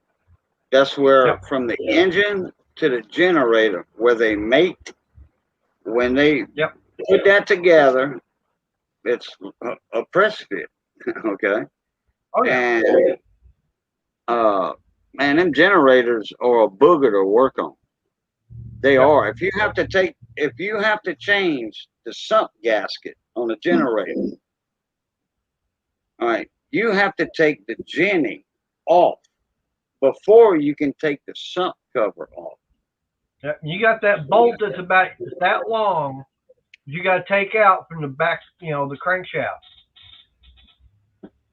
B: That's where
A: Yep.
B: from the engine to the generator, where they mate, when they
A: Yep.
B: put that together, it's a press fit. Okay.
A: Oh yeah.
B: And man, them generators are a booger to work on. They
A: Yep.
B: are. If you have to change the sump gasket on a generator, all right, you have to take the Jenny off before you can take the sump cover off.
A: Yep. You got that bolt that's about that long. You got to take out from the back, the crankshaft.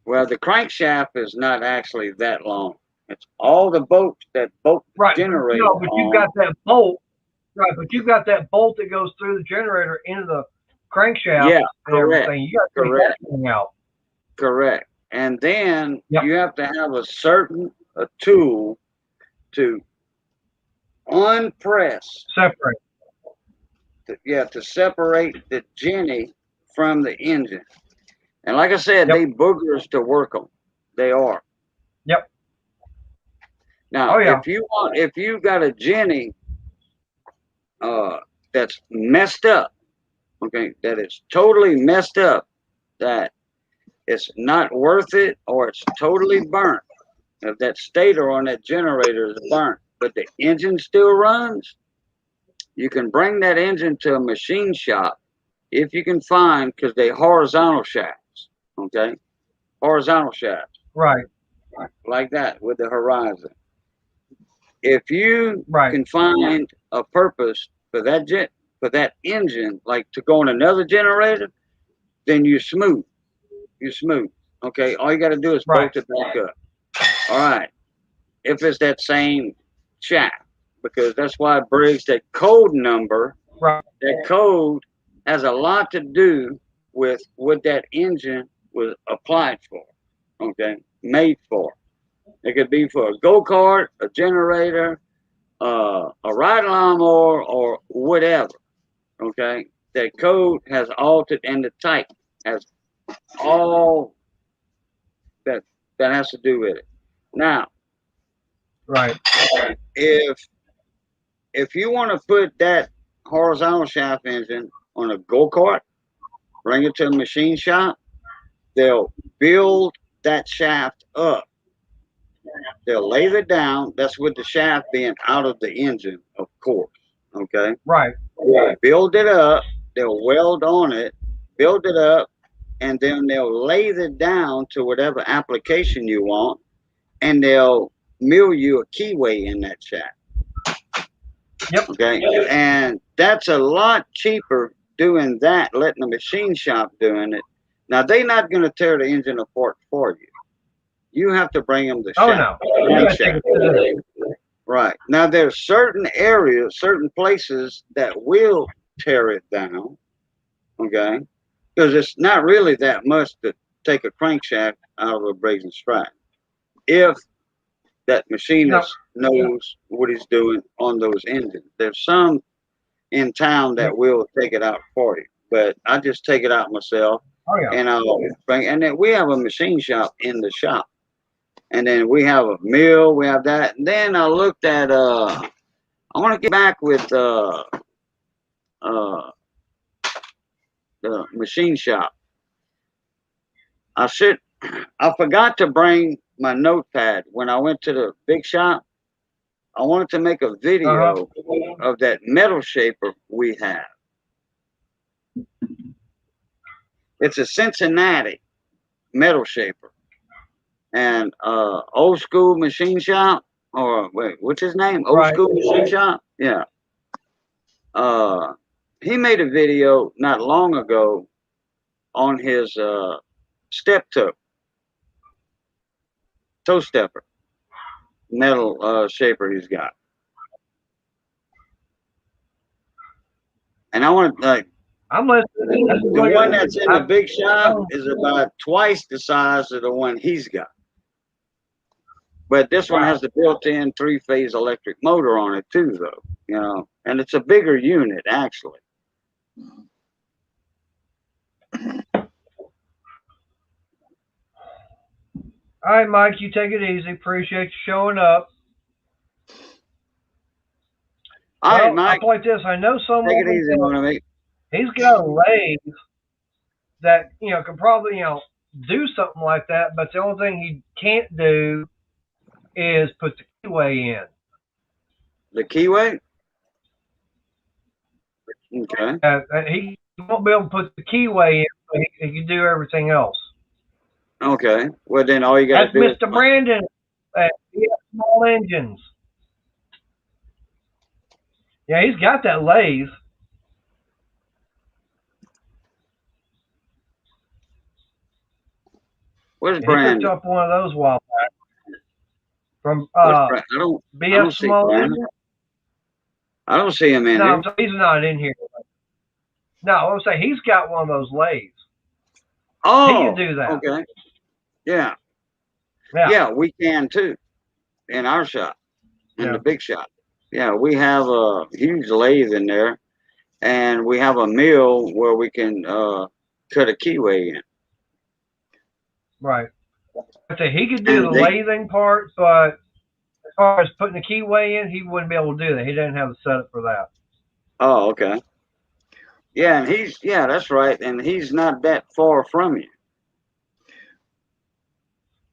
B: Well, the crankshaft is not actually that long. It's all the bolts that bolt the
A: Right.
B: generator
A: But
B: on.
A: you've got that bolt. Right. But you've got that bolt that goes through the generator into the crankshaft.
B: Yeah,
A: and
B: correct.
A: everything. You got to take
B: Correct.
A: that thing out.
B: Correct. And then
A: Yep.
B: you have to have a tool to unpress,
A: Separate.
B: to separate the Jenny from the engine. And like I said,
A: Yep.
B: they boogers to work on. They are.
A: Yep.
B: Now,
A: Oh yeah.
B: if you got a Jenny that's messed up, okay, that is totally messed up, that it's not worth it, or it's totally burnt. If that stator on that generator is burnt, but the engine still runs, you can bring that engine to a machine shop if you can find, because they horizontal shafts, okay? Horizontal shafts,
A: Right.
B: like that with the horizon. If you
A: Right.
B: can find a purpose for that engine, like to go on another generator, then you're smooth. You're smooth. Okay, all you got to do is
A: Right.
B: bolt it back up. All right. If it's that same shaft, because that's why Briggs, that code number,
A: Right.
B: that code has a lot to do with what that engine was applied for. Okay, made for. It could be for a go-kart, a generator, a ride lawnmower, or whatever. Okay, that code has altered, and the type has all that has to do with it. Now,
A: Right.
B: if you want to put that horizontal shaft engine on a go-kart, bring it to a machine shop, they'll build that shaft up. They'll lay it down. That's with the shaft being out of the engine, of course. Okay.
A: Right.
B: Build it up, they'll weld on it, build it up, and then they'll lathe it down to whatever application you want, and they'll mill you a keyway in that shaft.
A: Yep.
B: Okay, and that's a lot cheaper doing that, letting the machine shop doing it. Now they're not going to tear the engine apart for you. You have to bring them the
A: Oh
B: shaft.
A: no.
B: Crank
A: You gotta
B: shaft.
A: take it to the-
B: Right. Now there's certain areas, certain places that will tear it down. Okay, because it's not really that much to take a crankshaft out of a brazen strike if that machinist knows what he's doing on those engines. There's some in town that will take it out for you, but I just take it out myself,
A: Oh yeah.
B: and I'll bring. And then we have a machine shop in the shop, and then we have a mill. We have that. And then I looked at. I want to get back with the machine shop. I forgot to bring my notepad when I went to the big shop. I wanted to make a video of that metal shaper we have. It's a Cincinnati metal shaper. And Old School Machine Shop, or wait, what's his name? Old
A: Right.
B: School Machine Shop? Yeah. He made a video not long ago on his step toe stepper metal shaper he's got. And I want to like
A: I'm listening.
B: the one that's in the big shop is about twice the size of the one he's got. But this one has the built-in 3-phase electric motor on it too, though. You know, and it's a bigger unit actually.
A: All right, Mike, you take it easy. Appreciate you showing up.
B: All right,
A: Well,
B: Mike,
A: I'll play this. I know someone.
B: take it easy, man.
A: He's got a lathe that can probably do something like that, but the only thing he can't do is put the keyway in.
B: The keyway? Okay.
A: He won't be able to put the keyway in, but he can do everything else.
B: Okay. Well, then all you got to
A: That's
B: do
A: Mr. Brandon. He has small engines. Yeah, he's got that lathe.
B: Where's
A: He picked
B: Brandon?
A: up one of those a while back from
B: I don't
A: BF
B: see
A: Small
B: Brandon.
A: Engines.
B: I don't see him in
A: No,
B: here.
A: he's not in here. No, I'm saying he's got one of those lathes.
B: Oh,
A: He can do that.
B: okay. Yeah.
A: Yeah.
B: Yeah, we can too in our shop, in
A: Yeah.
B: the big shop. Yeah, we have a huge lathe in there, and we have a mill where we can cut a keyway in.
A: Right. So he could do
B: And
A: the
B: they-
A: lathing part, but as far as putting the keyway in, he wouldn't be able to do that. He didn't have the setup for that.
B: Oh, okay. Yeah, and that's right, and he's not that far from you.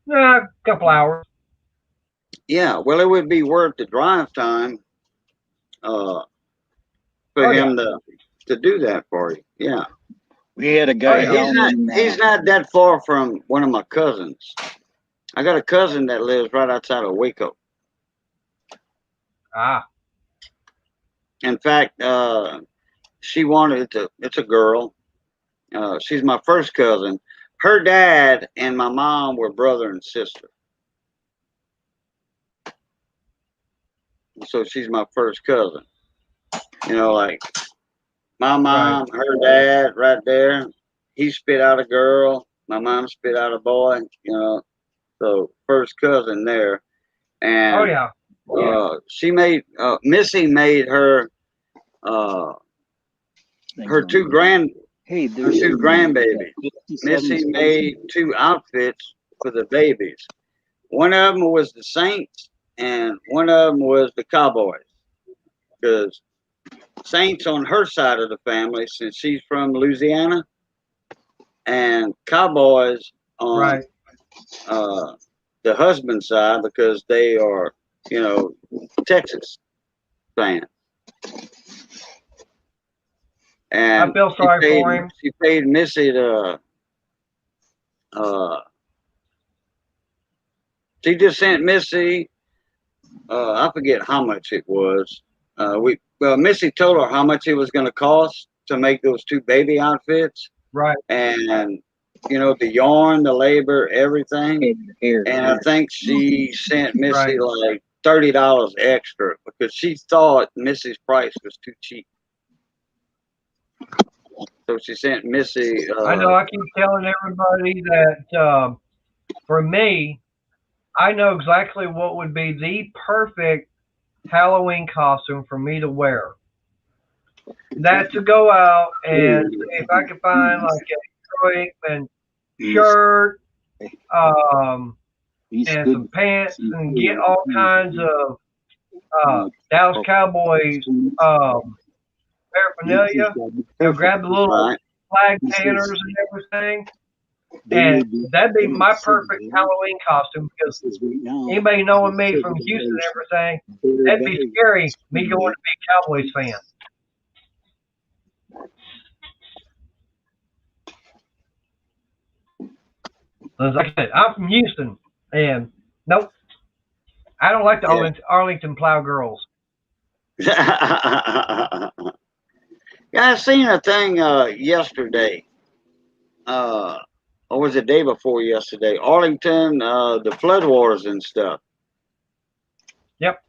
A: Nah, a couple hours.
B: Yeah, well, it would be worth the drive time for him to do that for you. Yeah.
C: We had a guy
A: Oh, yeah.
C: down
B: He's not that far from one of my cousins. I got a cousin that lives right outside of Waco.
A: Ah,
B: In fact, she wanted it's a girl. She's my first cousin. Her dad and my mom were brother and sister. So she's my first cousin. You know, like my mom, her dad right there, he spit out a girl. My mom spit out a boy, you know. So first cousin there. And
A: oh yeah.
B: she made Missy made her her two grandbabies. Missy made 2 outfits for the babies. One of them was the Saints, and one of them was the Cowboys. Because Saints on her side of the family, since she's from Louisiana, and Cowboys on the husband's side because they are, Texas fans. And
A: I feel sorry for him.
B: she paid Missy she just sent Missy, I forget how much it was. Missy told her how much it was going to cost to make those 2 baby outfits,
A: Right.
B: and the yarn, the labor, everything.
C: Here,
B: And I think she sent Missy
A: Right.
B: like $30 extra because she thought Missy's price was too cheap. So she sent Missy.
A: I know I keep telling everybody that for me, I know exactly what would be the perfect Halloween costume for me to wear. That's to go out and see if I can find like a Troy Aikman shirt,
C: he's
A: and
C: good.
A: some pants, and get all kinds of Dallas Cowboys paraphernalia. Grab the little
B: Right.
A: flag banners and everything. And that'd be my perfect Halloween costume because anybody knowing me from Houston and everything, that'd be scary, me going to be a Cowboys fan. Like I said, I'm from Houston, and nope, I don't like the Arlington Plow Girls.
B: Yeah, I seen a thing yesterday, or was it the day before yesterday? Arlington, the floodwaters and stuff.
A: Yep.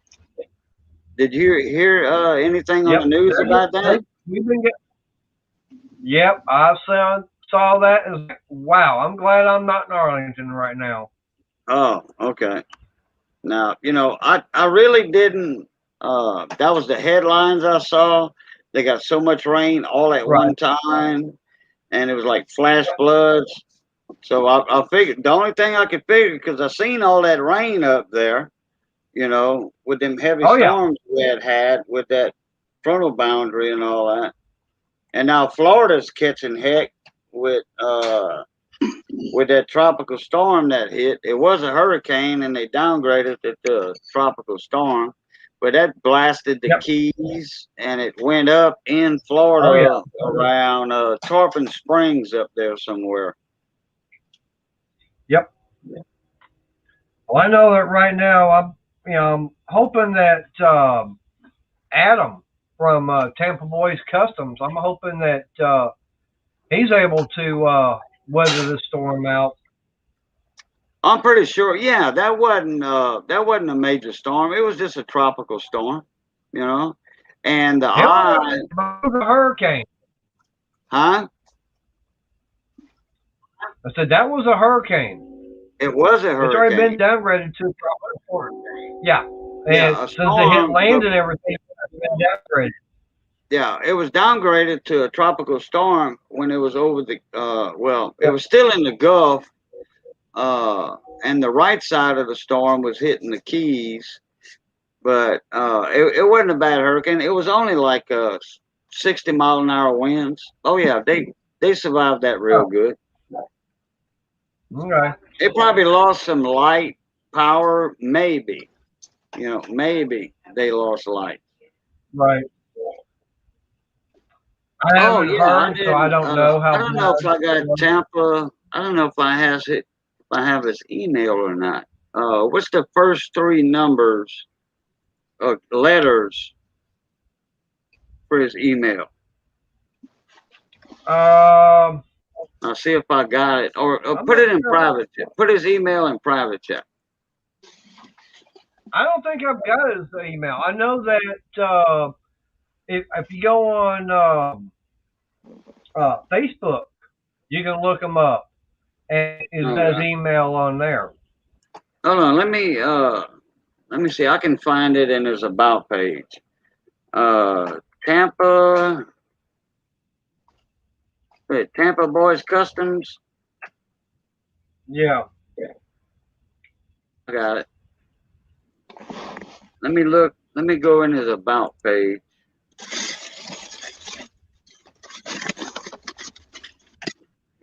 B: Did you hear anything on the news about that?
A: We've been Yep, I saw that and was like, wow, I'm glad I'm not in Arlington right now.
B: Oh, okay. Now, I really didn't. That was the headlines I saw. They got so much rain all at one time, and it was like flash floods. So I figured the only thing I could figure, because I seen all that rain up there, with them heavy storms we had with that frontal boundary and all that. And now Florida's catching heck with that tropical storm that hit. It was a hurricane, and they downgraded it to a tropical storm, but that blasted the Keys, and it went up in Florida around Tarpon Springs up there somewhere.
A: Yep. Well, I know that right now I'm hoping that Adam from Tampa Boys Customs, I'm hoping that he's able to weather this storm out.
B: I'm pretty sure. Yeah, that wasn't a major storm. It was just a tropical storm, And the eye.
A: It was a hurricane.
B: Huh?
A: I said that was a hurricane.
B: It was a hurricane.
A: It's already been downgraded to a tropical storm. Yeah. And since it hit land and everything, it's been downgraded.
B: Yeah, it was downgraded to a tropical storm when it was over the it was still in the Gulf, and the right side of the storm was hitting the Keys, but it wasn't a bad hurricane. It was only like 60-mile-an-hour winds. Oh yeah, they survived that real good.
A: Okay.
B: It probably lost some light power, maybe. Maybe they lost light.
A: Right. I haven't heard, so I don't know how.
B: I don't know if I got Tampa. I don't know if I have his email or not. What's the first 3 numbers, letters for his email? I'll see if I got it, or put it in private chat. Put his email in private chat.
A: I don't think I've got his email. I know that if you go on Facebook, you can look him up, and it has email on there.
B: Hold on, let me see. I can find it in his about page. Tampa Boys Customs.
A: Yeah.
B: I got it. Let me look. Let me go in his about page.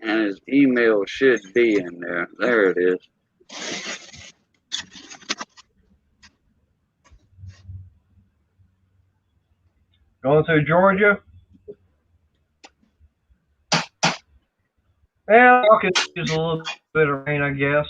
B: And his email should be in there. There it is.
A: Going through Georgia? Yeah, I could use a little bit of rain, I guess.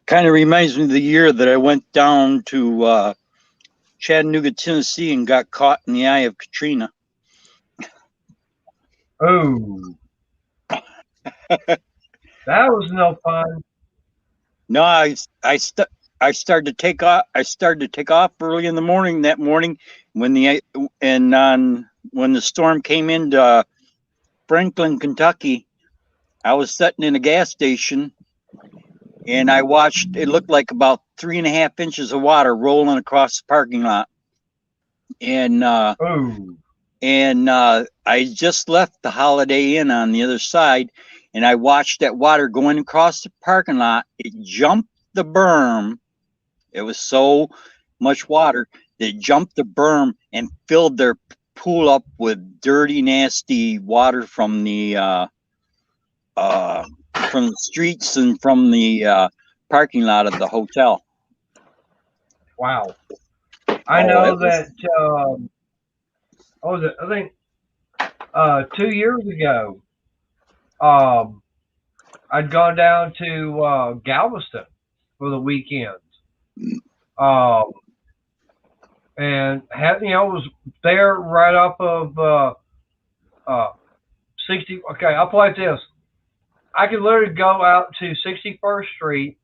C: Kind of reminds me of the year that I went down to Chattanooga, Tennessee, and got caught in the eye of Katrina.
A: Oh, that was no fun.
C: No, I started to take off. I started to take off early in the morning that morning when when the storm came into Franklin, Kentucky. I was sitting in a gas station and I watched. It looked like about 3.5 inches of water rolling across the parking lot, and
A: Oh,
C: I just left the Holiday Inn on the other side, and I watched that water going across the parking lot. It jumped the berm. It was so much water that it jumped the berm and filled their pool up with dirty, nasty water from the streets and from the parking lot of the hotel.
A: wow. I
C: Oh,
A: know
C: it was.
A: that, what was it? I think 2 years ago, um, I'd gone down to Galveston for the weekend. Um, and had, was there right off of uh, 60. Okay, I'll play it this. I could literally go out to 61st Street,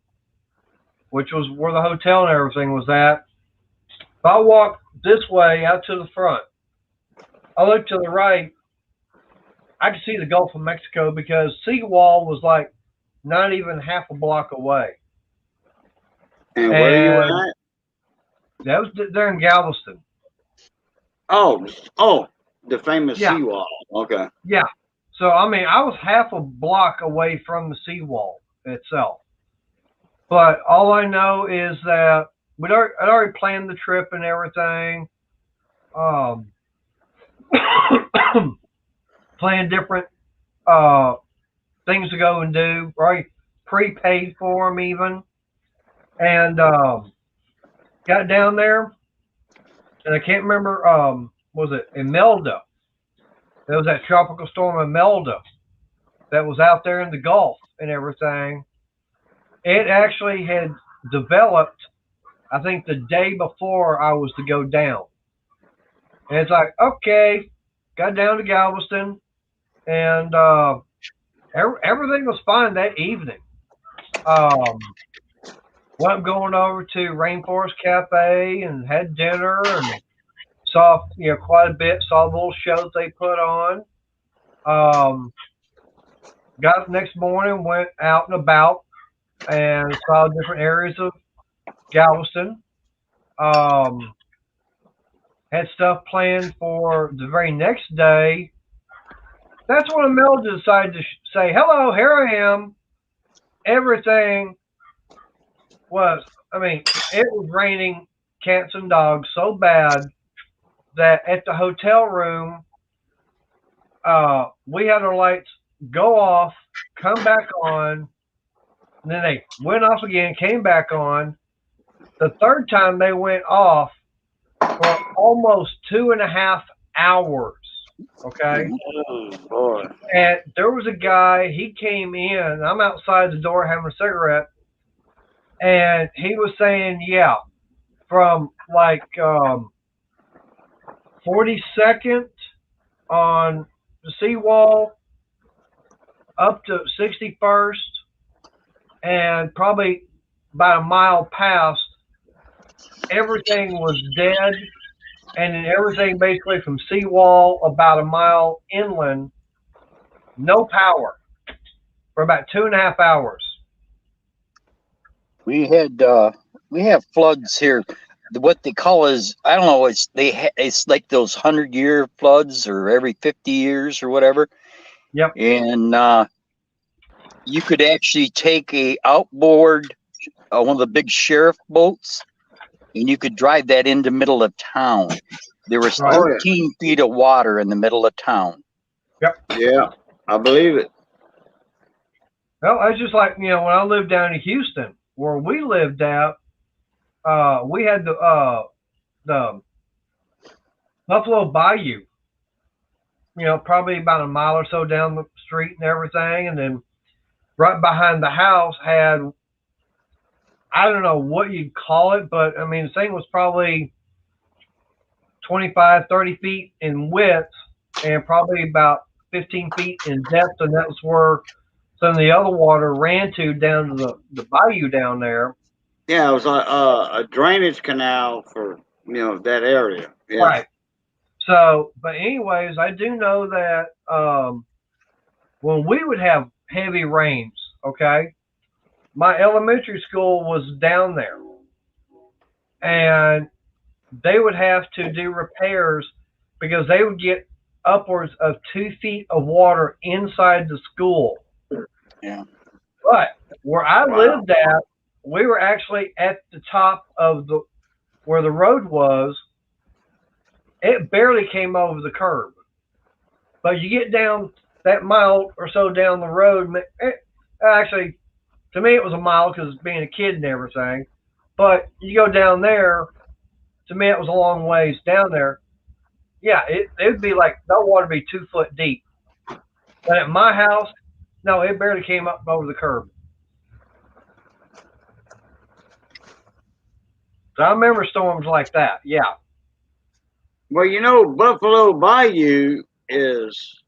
A: which was where the hotel and everything was at. If I walk this way out to the front, I look to the right, I could see the Gulf of Mexico because Seawall was like not even half a block away.
B: And where you
A: And
B: at?
A: that was there in Galveston.
B: Oh, the famous
A: Yeah,
B: seawall. Okay.
A: yeah. So, I mean, I was half a block away from the seawall itself. But all I know is that I'd already planned the trip and everything. Um, planned different uh, things to go and do, right? Prepaid for them even. And got down there, and I can't remember, was it Imelda? There was that tropical storm Imelda that was out there in the Gulf and everything. It actually had developed, I think, the day before I was to go down. And it's like, okay, got down to Galveston, and everything was fine that evening. Um, went going over to Rainforest Cafe and had dinner and saw quite a bit. Saw the little shows they put on. Um, got the next morning, went out and about and saw different areas of Galveston. Um, had stuff planned for the very next day. That's when Imelda decided to say, "Hello, here I am." Everything was, I mean, it was raining cats and dogs so bad that at the hotel room, we had our lights go off, come back on, and then they went off again, came back on. The third time they went off for almost 2.5 hours. Okay.
B: Oh boy.
A: And there was a guy, he came in, I'm outside the door having a cigarette, and he was saying, yeah, from like 42nd on the seawall up to 61st, and probably about a mile past, everything was dead. And then everything basically from seawall about a mile inland, no power for about 2.5 hours.
C: We have floods here. What they call is, I don't know. It's like those 100-year floods or every 50 years or whatever.
A: Yep.
C: And you could actually take a outboard, one of the big sheriff boats, and you could drive that in the middle of town. There was
A: Right.
C: 13 feet of water in the middle of town.
B: Yeah, I believe it.
A: Well, it's just like, when I lived down in Houston, where we lived at, we had the Buffalo Bayou. You know, probably about a mile or so down the street and everything, and then right behind the house had, I don't know what you'd call it, but I mean the thing was probably 25, 30 feet in width and probably about 15 feet in depth, and that was where some of the other water ran to down to the bayou down there.
B: Yeah, it was a drainage canal for that area. Yeah.
A: Right. So, but anyways, I do know that when we would have heavy rains, okay, my elementary school was down there, and they would have to do repairs because they would get upwards of 2 feet of water inside the school.
C: Yeah.
A: But where I
B: Wow.
A: lived at, we were actually at the top of the where the road was. It barely came over the curb. But you get down that mile or so down the road, actually, to me it was a mile because being a kid and everything. But you go down there, to me it was a long ways down there. Yeah, it'd be like that water be 2 foot deep. But at my house, no, it barely came up over the curb. So I remember storms like that. Yeah.
B: Well, Buffalo Bayou is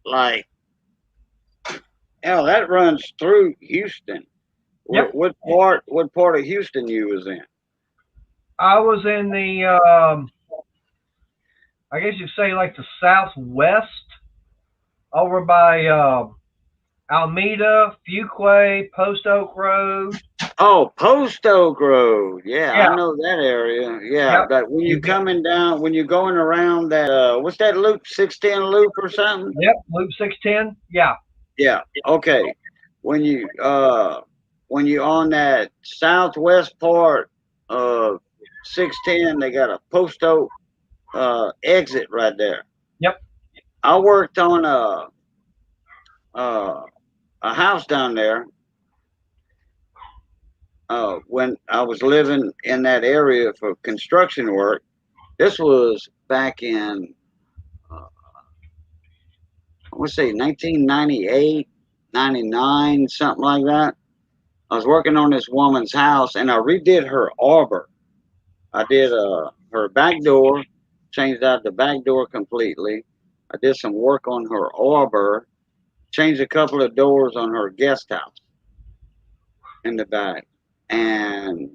B: like, that runs through Houston.
A: Yep.
B: What part of Houston you was in?
A: I was in the, I guess you'd say like the southwest, over by Alameda, Fuquay, Post Oak Road.
B: Oh, Post Oak Road. Yeah,
A: Yeah.
B: I know that area. Yeah,
A: Yep.
B: but when you're coming down, when you're going around that, what's that loop? 610 loop or something?
A: Yep, Loop 610. Yeah.
B: Yeah. Okay. When you're on that southwest part of 610, they got a Post Oak exit right there.
A: Yep.
B: I worked on a house down there when I was living in that area for construction work. This was back in, I want to say 1998, 99, something like that. I was working on this woman's house and I redid her arbor. I did her back door, changed out the back door completely. I did some work on her arbor, changed a couple of doors on her guest house in the back. And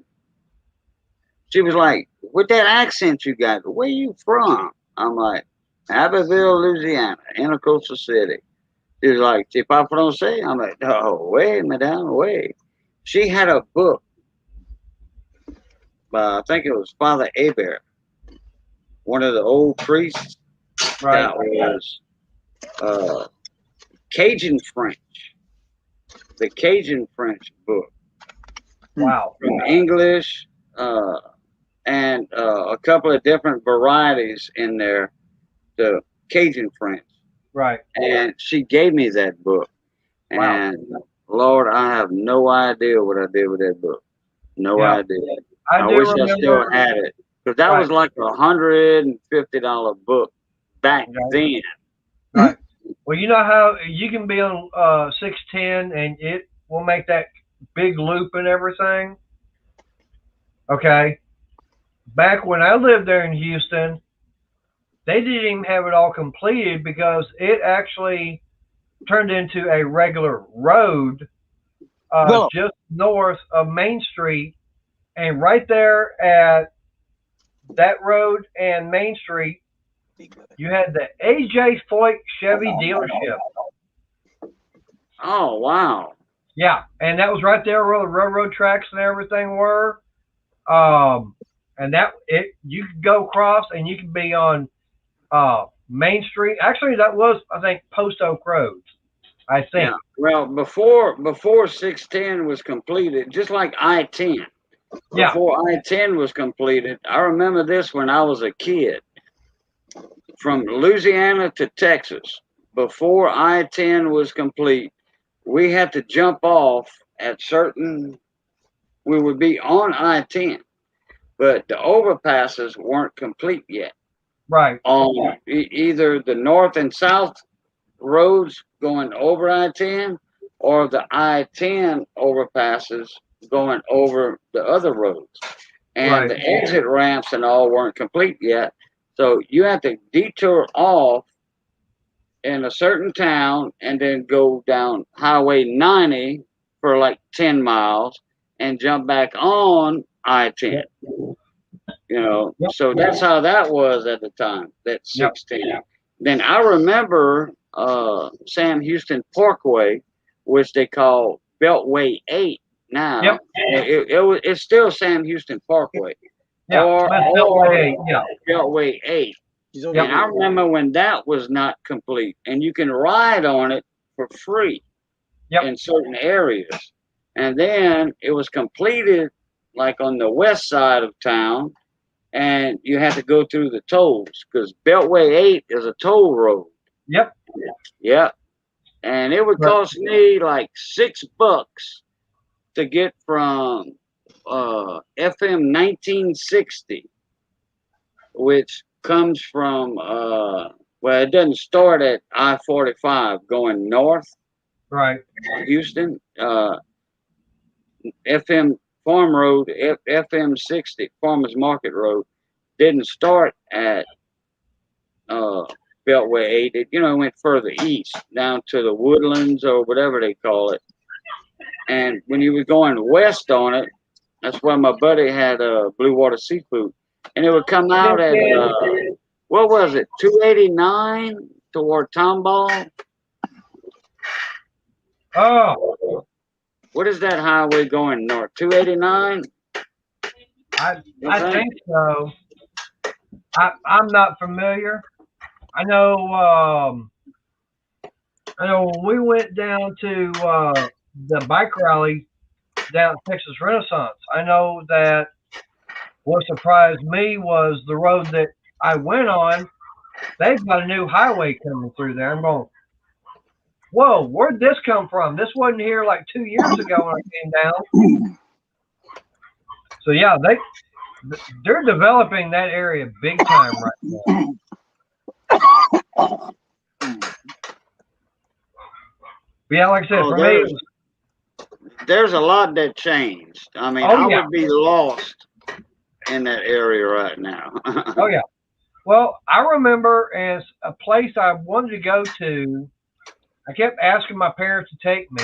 B: she was like, with that accent you got, where you from? I'm like, Abbeville, Louisiana, Intercoastal City. She was like, c'est pas français? I'm like, no, way, madame, way. She had a book by, I think it was Father Hebert, one of the old priests.
A: Right.
B: That was Cajun French. The Cajun French book.
A: Wow.
B: From English and a couple of different varieties in there, the Cajun French.
A: Right.
B: And she gave me that book.
A: Wow.
B: And Lord, I have no idea what I did with that book. No
A: Yeah.
B: idea.
A: I
B: I
A: do
B: wish I
A: remember.
B: still had it. Because that was like $150 book back then.
A: Right. Well, you know how you can be on 610 and it will make that big loop and everything? Okay. Back when I lived there in Houston, they didn't even have it all completed because it actually turned into a regular road just north of Main Street. And right there at that road and Main Street, you had the A.J. Foyt Chevy dealership.
B: Oh, wow.
A: Yeah, and that was right there where the railroad tracks and everything were. And you could go across and you could be on Main Street. Actually, that was, I think, Post Oak Road, I think.
B: Yeah. Well, before 610 was completed, just like I-10, before I-10 was completed, I remember this when I was a kid. From Louisiana to Texas, before I-10 was complete, we had to jump off at we would be on I-10, but the overpasses weren't complete yet.
A: Right.
B: On either the north and south roads going over I-10 or the I-10 overpasses going over the other roads. And
A: Right.
B: the exit ramps and all weren't complete yet. So you have to detour off in a certain town and then go down Highway 90 for like 10 miles and jump back on I-10. You know,
A: Yep.
B: so that's how that was at the time, that
A: Yep.
B: 16. Then I remember Sam Houston Parkway, which they call Beltway 8 now.
A: Yep.
B: It's still Sam Houston Parkway.
A: Yeah.
B: Or
A: Beltway 8. Yeah.
B: Beltway 8.
C: He's over
A: Yep.
B: And I remember when that was not complete, and you can ride on it for free
A: Yep.
B: in certain areas. And then it was completed like on the west side of town, and you had to go through the tolls because Beltway 8 is a toll road.
A: Yep.
B: Yep. And it would
A: Right.
B: cost me like $6 to get from FM 1960, which comes from well, it doesn't start at I-45 going north
A: Right.
B: Houston. FM Farm Road, FM 60 Farmers Market Road didn't start at Beltway 8. It went further east down to the Woodlands or whatever they call it. And when you were going west on it, that's where my buddy had Blue Water Seafood, and it would come out at what was it, 289 toward Tomball?
A: Oh,
B: What is that highway going north? 289?
A: I think so. I'm not familiar. I know when we went down to the bike rally down at Texas Renaissance, I know that what surprised me was the road that I went on. They've got a new highway coming through there. I'm going, whoa, where'd this come from? This wasn't here like 2 years ago when I came down. So yeah, they're developing that area big time right now. But yeah, like I said, for me, it was,
B: there's a lot that changed. I mean,
A: Oh,
B: I
A: yeah.
B: would be lost in that area right now.
A: oh yeah. Well, I remember as a place I wanted to go to, I kept asking my parents to take me,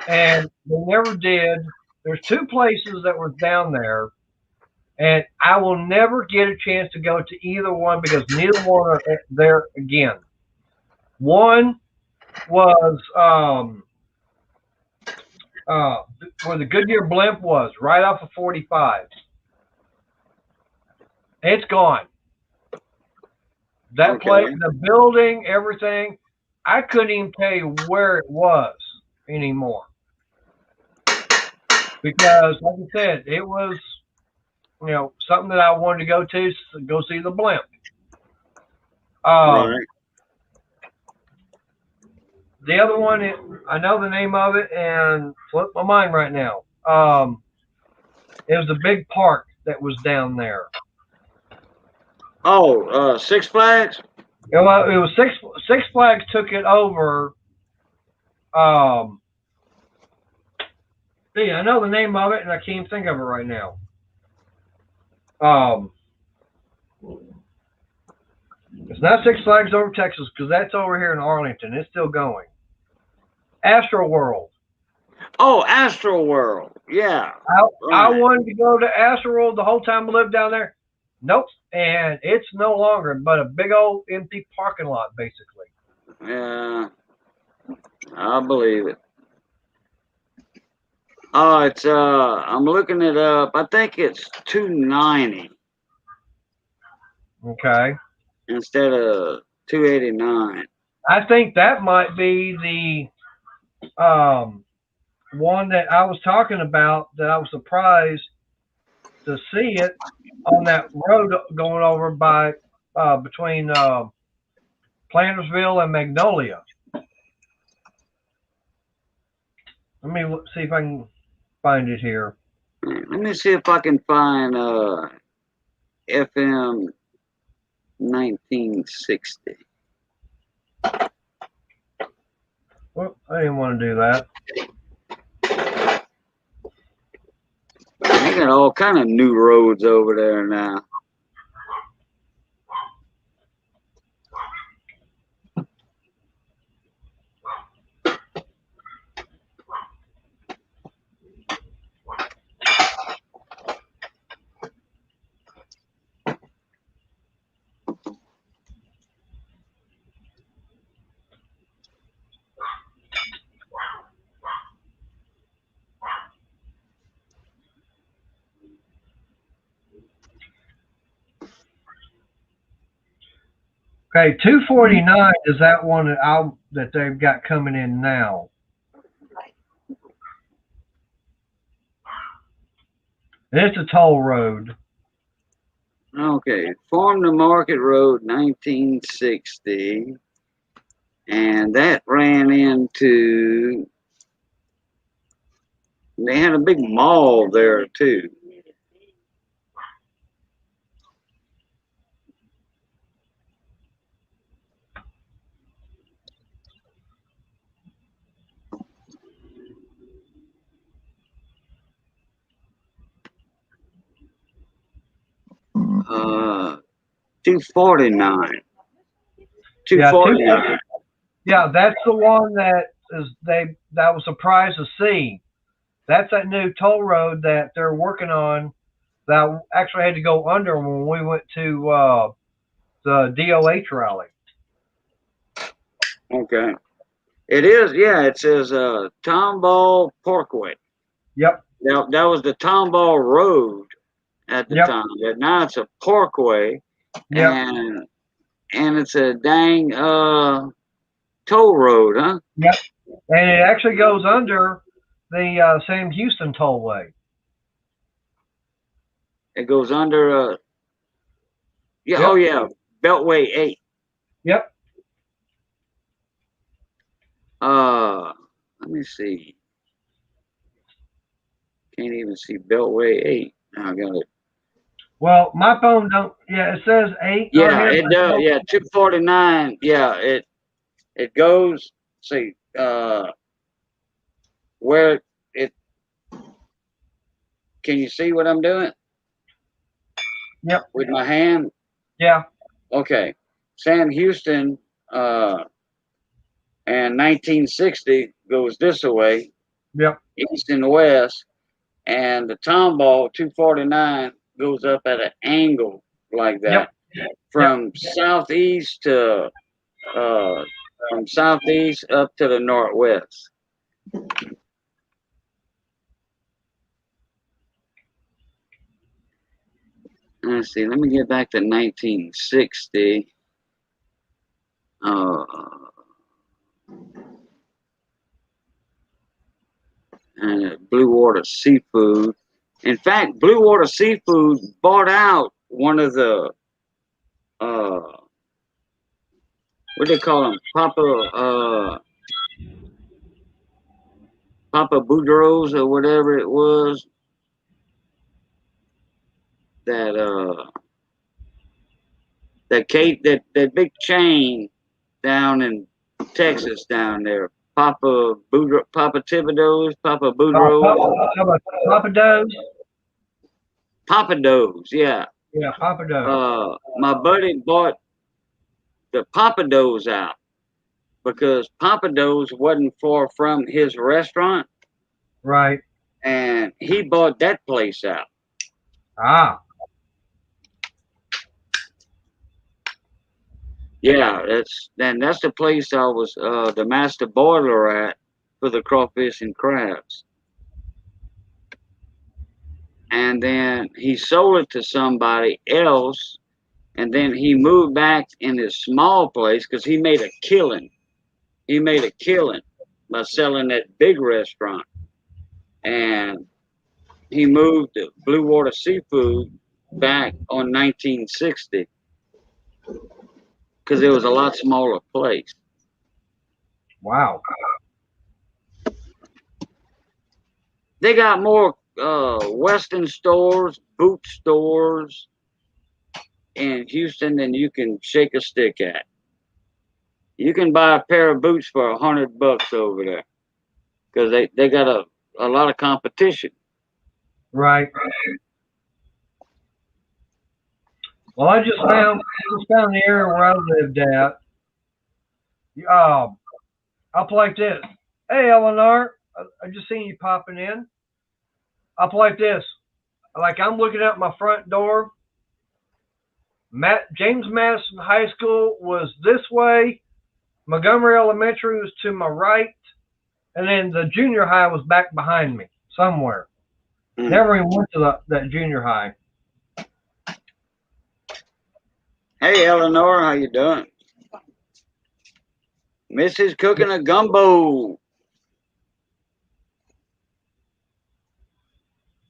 A: and they never did. There's two places that were down there, and I will never get a chance to go to either one because neither one are there again. One was where the Goodyear blimp was, right off of 45. It's gone. That
B: Okay.
A: place, the building, everything, I couldn't even tell you where it was anymore. Because, like I said, it was, something that I wanted to go see the blimp.
B: Right.
A: The other one, I know the name of it and slipped my mind right now. It was a big park that was down there.
B: Oh, Six Flags?
A: It was Six Flags took it over. I know the name of it and I can't even think of it right now. It's not Six Flags over Texas because that's over here in Arlington. It's still going. Astro World.
B: Oh, Astro World. Yeah.
A: I wanted to go to Astro World the whole time I lived down there. Nope. And it's no longer but a big old empty parking lot, basically.
B: Yeah. I believe it. Oh, it's I'm looking it up. I think it's 290
A: Okay.
B: instead of 289.
A: I think that might be the one that I was talking about that I was surprised to see it on that road going over by between Plantersville and Magnolia. Let me see if I can find it here.
B: Let me see if I can find FM 1960.
A: Well, I didn't want to do that.
B: They got all kind of new roads over there now.
A: Okay, 249 is that one that they've got coming in now. It's a toll road.
B: Okay, Farm to Market Road, 1960, and that ran into. They had a big mall there too. Uh, 249. 249.
A: Yeah, that's the one that was surprised to see. That's that new toll road that they're working on that actually had to go under when we went to the DOH rally.
B: Okay. It is, yeah, it says Tomball Parkway.
A: Yep.
B: Now, that was the Tomball Road at the time. But now it's a parkway.
A: Yep.
B: And it's a dang toll road, huh?
A: Yep. And it actually goes under the Sam Houston tollway.
B: It goes under yeah,
A: Yep.
B: oh yeah, Beltway 8.
A: Yep.
B: Let me see. Can't even see Beltway 8. Now I got it.
A: Well, my phone don't. Yeah, it says 8.
B: Yeah,
A: on here,
B: it does. Yeah, 249. Yeah, it goes. See, where it. Can you see what I'm doing?
A: Yep.
B: With my hand.
A: Yeah.
B: Okay. Sam Houston, and 1960 goes this way.
A: Yep.
B: East and west, and the Tomball 249 goes up at an angle like that.
A: Yep.
B: From southeast to from southeast up to the northwest. Let's see. Let me get back to 1960. Blue Water Seafood. In fact, Blue Water Seafood bought out one of the what do they call them? Papa Boudreaux's or whatever it was. That big chain down in Texas down there. Papa Thibodeau's, Papa Boudreaux's. Pappadeaux's, yeah.
A: Yeah, Pappadeaux.
B: My buddy bought the Pappadeaux's out because Pappadeaux's wasn't far from his restaurant.
A: Right.
B: And he bought that place out.
A: Ah.
B: Yeah, that's the place I was the master boiler at for the crawfish and crabs. And then he sold it to somebody else, and then he moved back in his small place because he made a killing. He made a killing by selling that big restaurant. And he moved to Blue Water Seafood back on 1960 because it was a lot smaller place.
A: Wow.
B: They got more Western stores, boot stores in Houston than you can shake a stick at. You can buy a pair of boots for $100 over there because they got a lot of competition.
A: Right. Well, I just found the area where I lived at. Up like this. Hey, Eleanor, I just seen you popping in. Up like this. Like I'm looking out my front door. James Madison High School was this way. Montgomery Elementary was to my right. And then the junior high was back behind me somewhere. Never even went to that junior high.
B: Hey, Eleanor, how you doing? Mrs. cooking a gumbo.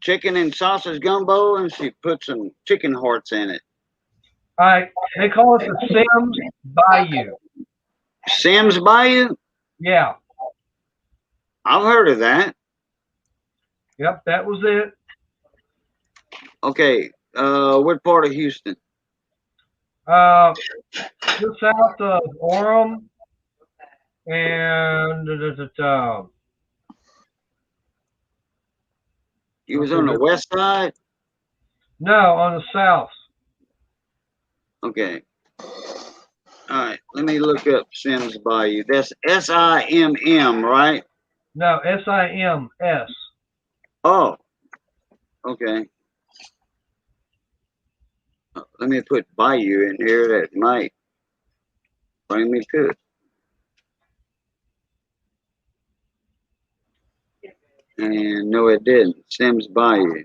B: Chicken and sausage gumbo, and she put some chicken hearts in it.
A: All right. They call it the Sims Bayou.
B: Sims Bayou?
A: Yeah.
B: I've heard of that.
A: Yep, that was it.
B: Okay, what part of Houston?
A: Just south of Orem and
B: You was on the west side?
A: no, on the south.
B: Okay. All right, let me look up Sims Bayou. That's SIMM, right?
A: No, SIMS.
B: Oh, okay. Let me put Bayou in here. That might bring me to it. And no, it didn't. Sims Bayou.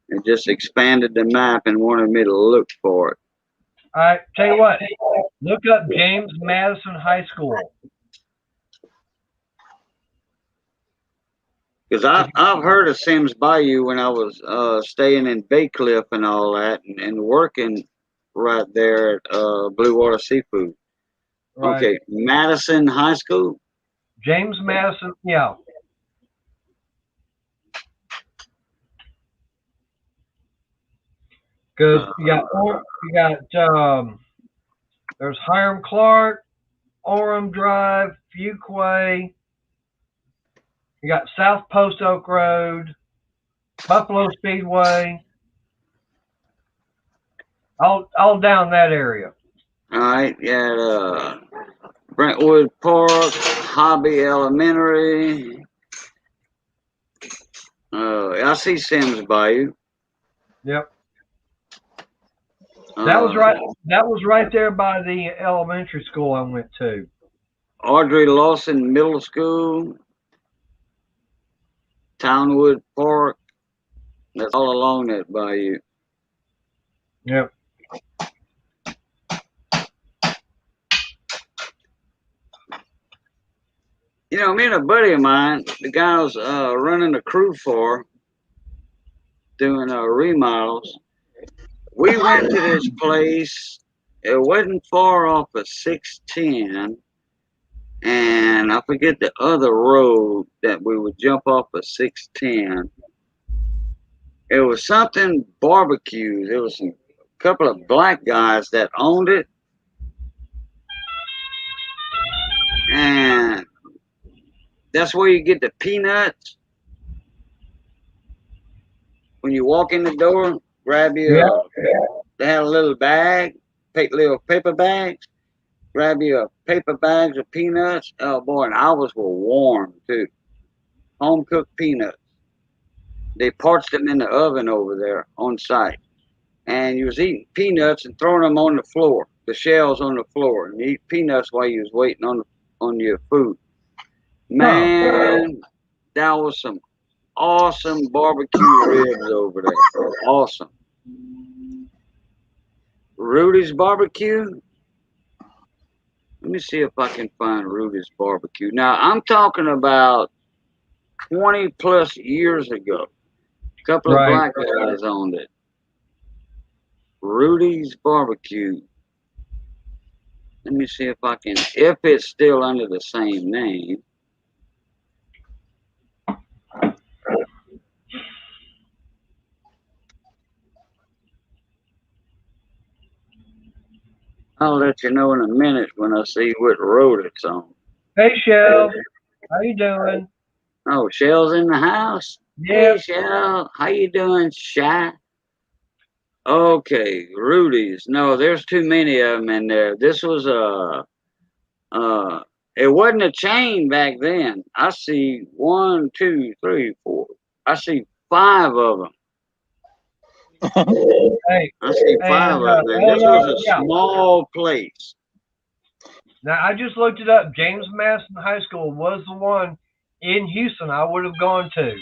B: It just expanded the map and wanted me to look for it.
A: All right, tell you what. Look up James Madison High School.
B: Because I've heard of Sims Bayou when I was staying in Bay Cliff and all that, and working right there at Blue Water Seafood.
A: Right.
B: Okay, Madison High School.
A: James Madison, yeah. Because you got there's Hiram Clark, Orem Drive, Fuquay. You got South Post Oak Road, Buffalo Speedway, all down that area.
B: All right, yeah, Brentwood Park, Hobby Elementary. I see Sims Bayou.
A: Yep. That was right. That was right there by the elementary school I went to.
B: Audrey Lawson Middle School, Townwood Park. That's all along that bayou.
A: Yep.
B: You know, me and a buddy of mine, the guy I was running a crew for, doing remodels. We went to this place. It wasn't far off of 610, and I forget the other road that we would jump off of 610. It was something barbecue. There was a couple of black guys that owned it, and that's where you get the peanuts. When you walk in the door, grab your, they had a little bag, little paper bags. Grab your paper bags of peanuts. Oh boy, and ours were warm too. Home cooked peanuts. They parched them in the oven over there on site. And you was eating peanuts and throwing them on the floor, the shells on the floor. And you eat peanuts while you was waiting on your food. Man, that was some awesome barbecue ribs over there. Awesome. Rudy's Barbecue. Let me see if I can find Rudy's Barbecue. Now, I'm talking about 20 plus years ago. A couple of black guys owned it. Rudy's Barbecue. Let me see if I can, if it's still under the same name. I'll let you know in a minute when I see what road it's on.
A: Hey, Shell. How you doing?
B: Oh, Shell's in the house.
A: Yeah.
B: Hey, Shell. How you doing, Shy? Okay, Rudy's. No, there's too many of them in there. This was it wasn't a chain back then. I see 1, 2, 3, 4. I see 5 of them.
A: Hey.
B: I see 5
A: And,
B: of them. This was a
A: yeah.
B: small place.
A: Now, I just looked it up. James Madison High School was the one in Houston I would have gone to.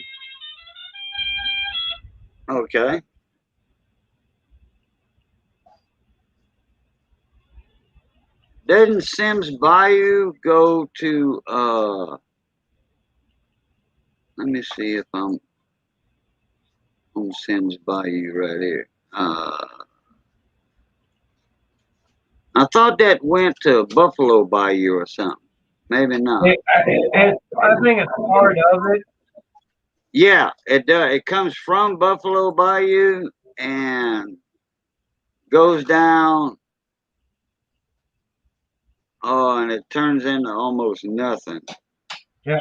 B: Okay. Didn't Sims Bayou go to let me see if I'm on Sims Bayou right here. I thought that went to Buffalo Bayou or something. Maybe not.
A: I think it's part of it.
B: Yeah, it does. It comes from Buffalo Bayou and goes down. Oh, and it turns into almost nothing.
A: Yeah.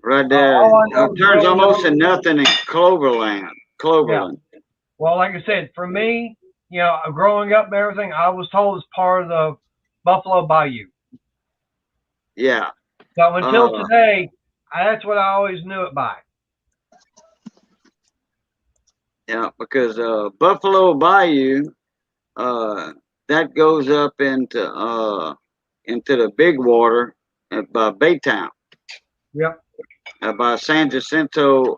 B: Right there. It turns almost to nothing in Cloverland.
A: Yeah. Well, like I said, for me, growing up and everything, I was told it's part of the Buffalo Bayou.
B: Yeah.
A: So until today, that's what I always knew it by.
B: Yeah, because Buffalo Bayou, that goes up into the big water by Baytown.
A: Yep.
B: By San Jacinto,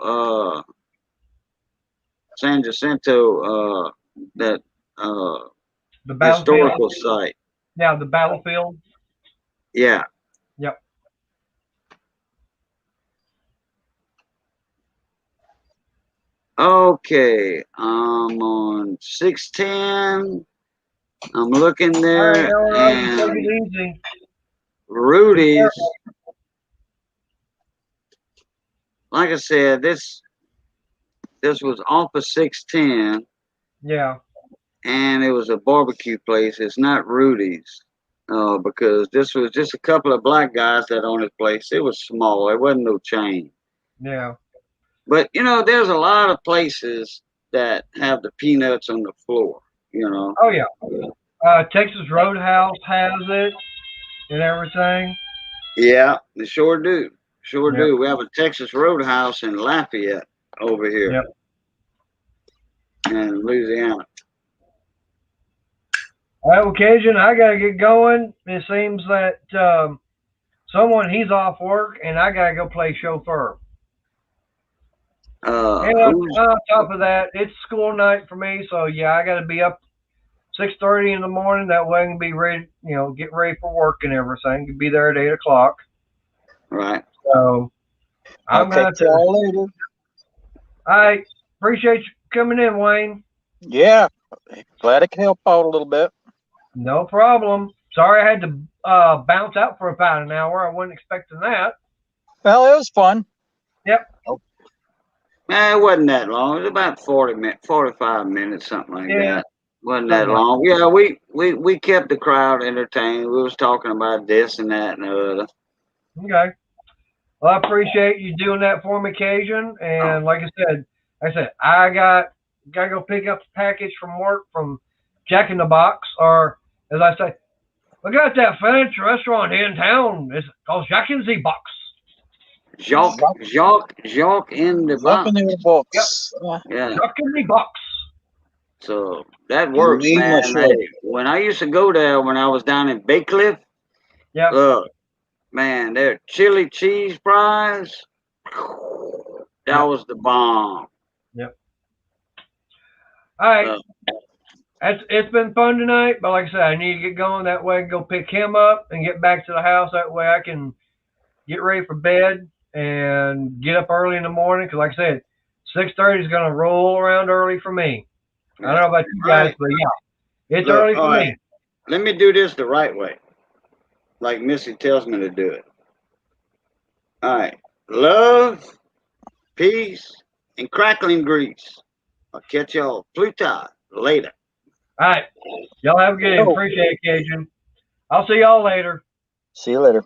B: that
A: The
B: historical site.
A: Yeah, the battlefield.
B: Yeah.
A: Yep.
B: Okay, I'm on 610. I'm looking there, and
A: take it easy.
B: Rudy's. Like I said, this was off of 610.
A: Yeah.
B: And it was a barbecue place. It's not Rudy's, because this was just a couple of black guys that owned this place. It was small. It wasn't no chain.
A: Yeah.
B: But there's a lot of places that have the peanuts on the floor.
A: Oh yeah. Texas Roadhouse has it and everything.
B: Yeah, they sure do. Sure
A: Yep.
B: do. We have a Texas Roadhouse in Lafayette over here.
A: Yep.
B: In Louisiana.
A: Well, Cajun, I gotta get going. It seems that he's off work, and I gotta go play chauffeur. And on top of that, it's school night for me, so yeah, I gotta be up 6:30 in the morning. That way I can be ready, get ready for work and everything. Be there at 8 o'clock.
B: Right.
A: So I'm gonna
C: catch y'all later.
A: I appreciate you coming in, Wayne.
C: Yeah, glad I can help out a little bit.
A: No problem. Sorry I had to bounce out for about an hour. I wasn't expecting that.
C: Well, it was fun.
A: Yep.
B: It wasn't that long. It was about 40 minutes, 45 minutes, something like that. Wasn't that long. Yeah, we kept the crowd entertained. We was talking about this and that and the other.
A: Okay. Well, I appreciate you doing that for me, Cajun. And like I said, I gotta go pick up the package from work from Jack in the Box, or as I say, we got that fancy restaurant here in town. It's called Jack in the Box.
B: Jacques in the box.
C: Jacques in the box.
A: Yep. Yeah. Jacques in the Box.
B: So that works, man. Hey, when I used to go there when I was down in Bay Cliff,
A: yeah.
B: Look, man, their chili cheese fries, that was the bomb.
A: Yep. All right. It's been fun tonight, but like I said, I need to get going. That way I can go pick him up and get back to the house. That way I can get ready for bed and get up early in the morning. Because like I said, 6:30 is going to roll around early for me. I don't know about you guys, but yeah, it's early for me.
B: Let me do this the right way, like Missy tells me to do it. All right. Love, peace, and crackling grease. I'll catch y'all Pluto Later.
A: All right. Y'all have a good day.
C: Oh.
A: Appreciate it, Cajun. I'll see y'all later.
C: See you later.